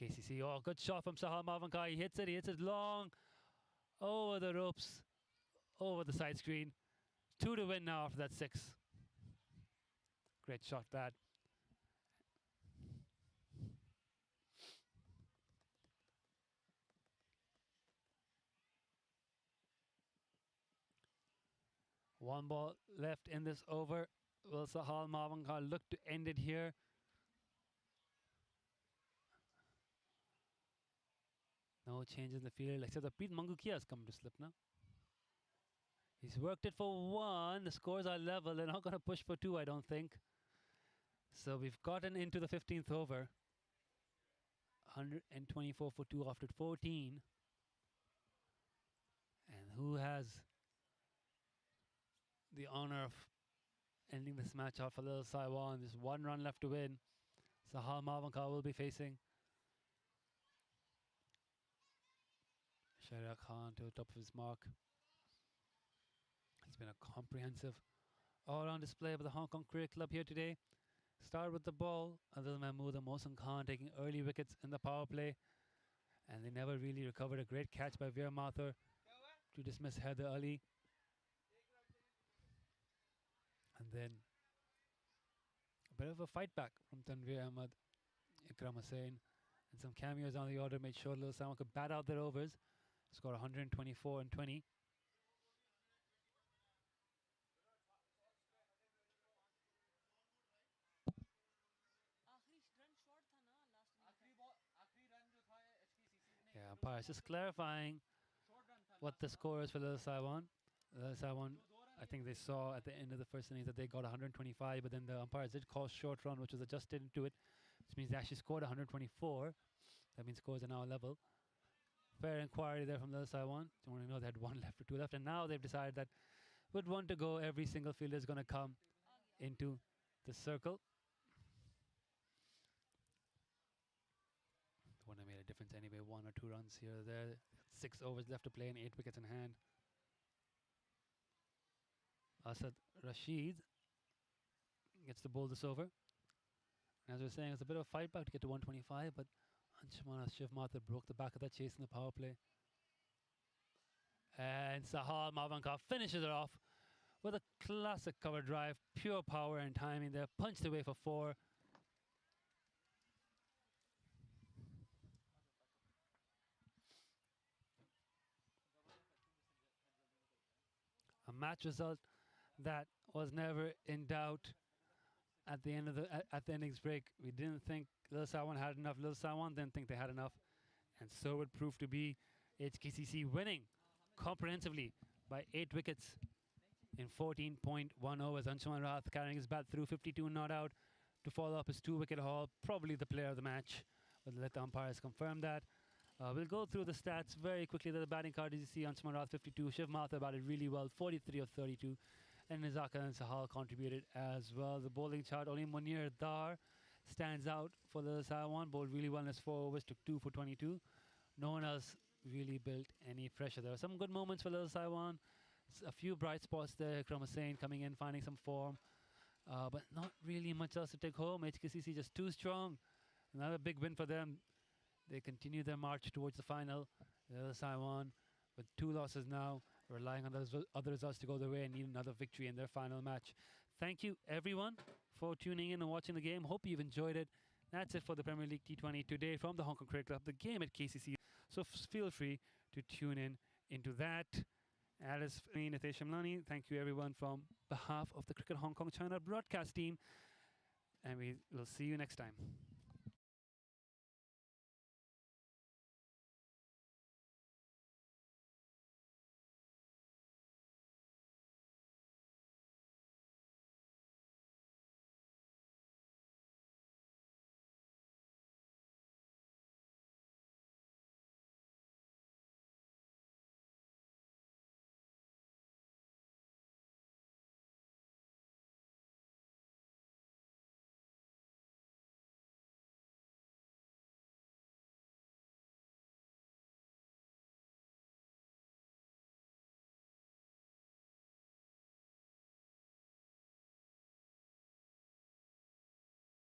KCC. Oh, good shot from Sahal Mavanka. He hits it long over the ropes, over the side screen. 2 to win now after that 6. Great shot that. One ball left in this over. Will Sahal Mavanka look to end it here? No change in the field, except that Preet Mangukia has come to slip now. He's worked it for 1. The scores are level. They're not going to push for 2, I don't think. So we've gotten into the 15th over. 124 for 2 after 14. And who has the honor of ending this match out for Lil Saiwan? There's 1 run left to win. Sahal Mavanka will be facing Shahriar Khan to the top of his mark. It's been a comprehensive all-round display by the Hong Kong Cricket Club here today. Start with the ball, Adel Mahmoud and Asan Khan taking early wickets in the power play. And they never really recovered. A great catch by Veer Mathur to dismiss Heather Ali. And then a bit of a fight back from Tanveer Ahmed, Ikram Hussain, and some cameos on the order made sure Lil Saiwan could bat out their overs. Score 124 and 20. Yeah, umpires just clarifying what the score is for Lil Saiwan. Lil Saiwan, I think they saw at the end of the first innings that they got 125, but then the umpires did call short run, which was adjusted into it, which means they actually scored 124. That means scores are now level. Fair inquiry there from Lil Saiwan. Don't want to know they had 1 left or 2 left, and now they've decided that with 1 to go, every single fielder is going to come into the circle. Wouldn't have made a difference anyway. 1 or 2 runs here or there. 6 overs left to play and 8 wickets in hand. Asad Rashid gets to bowl this over. And as we were saying, it's a bit of a fight back to get to 125, but Anshuman Shiv Mathur broke the back of that chase in the power play. And Sahal Mavanka finishes it off with a classic cover drive. Pure power and timing there. Punched away for 4. A match result that was never in doubt at the end of the innings break. We didn't think Lil Saiwan had enough. Lil Saiwan didn't think they had enough, and so it proved to be. HKCC winning comprehensively by 8 wickets in 14.10 as Anshuman Rath carrying his bat through 52 not out to follow up his 2-wicket haul. Probably the player of the match. We'll let the umpires confirm that. We'll go through the stats very quickly. The batting card, as you see, Anshuman Rath 52, Shiv Mathur batted really well, 43 of 32, and Nizaka and Sahal contributed as well. The bowling chart, only Munir Dar stands out for the Saiwan, bowled really well in his 4 overs, took 2 for 22. No one else really built any pressure. There were some good moments for Little Saiwan. A few bright spots there. Ikram Hussain coming in, finding some form. But not really much else to take home. HKCC just too strong. Another big win for them. They continue their march towards the final. Little Saiwan with 2 losses now, relying on those other results to go their way and need another victory in their final match. Thank you, everyone, for tuning in and watching the game. Hope you've enjoyed it. That's it for the Premier League T20 today from the Hong Kong Cricket Club, the game at KCC. So feel free to tune in into that. Alice, me, Nitesh Shamlani, thank you everyone from behalf of the Cricket Hong Kong China broadcast team. And we will see you next time.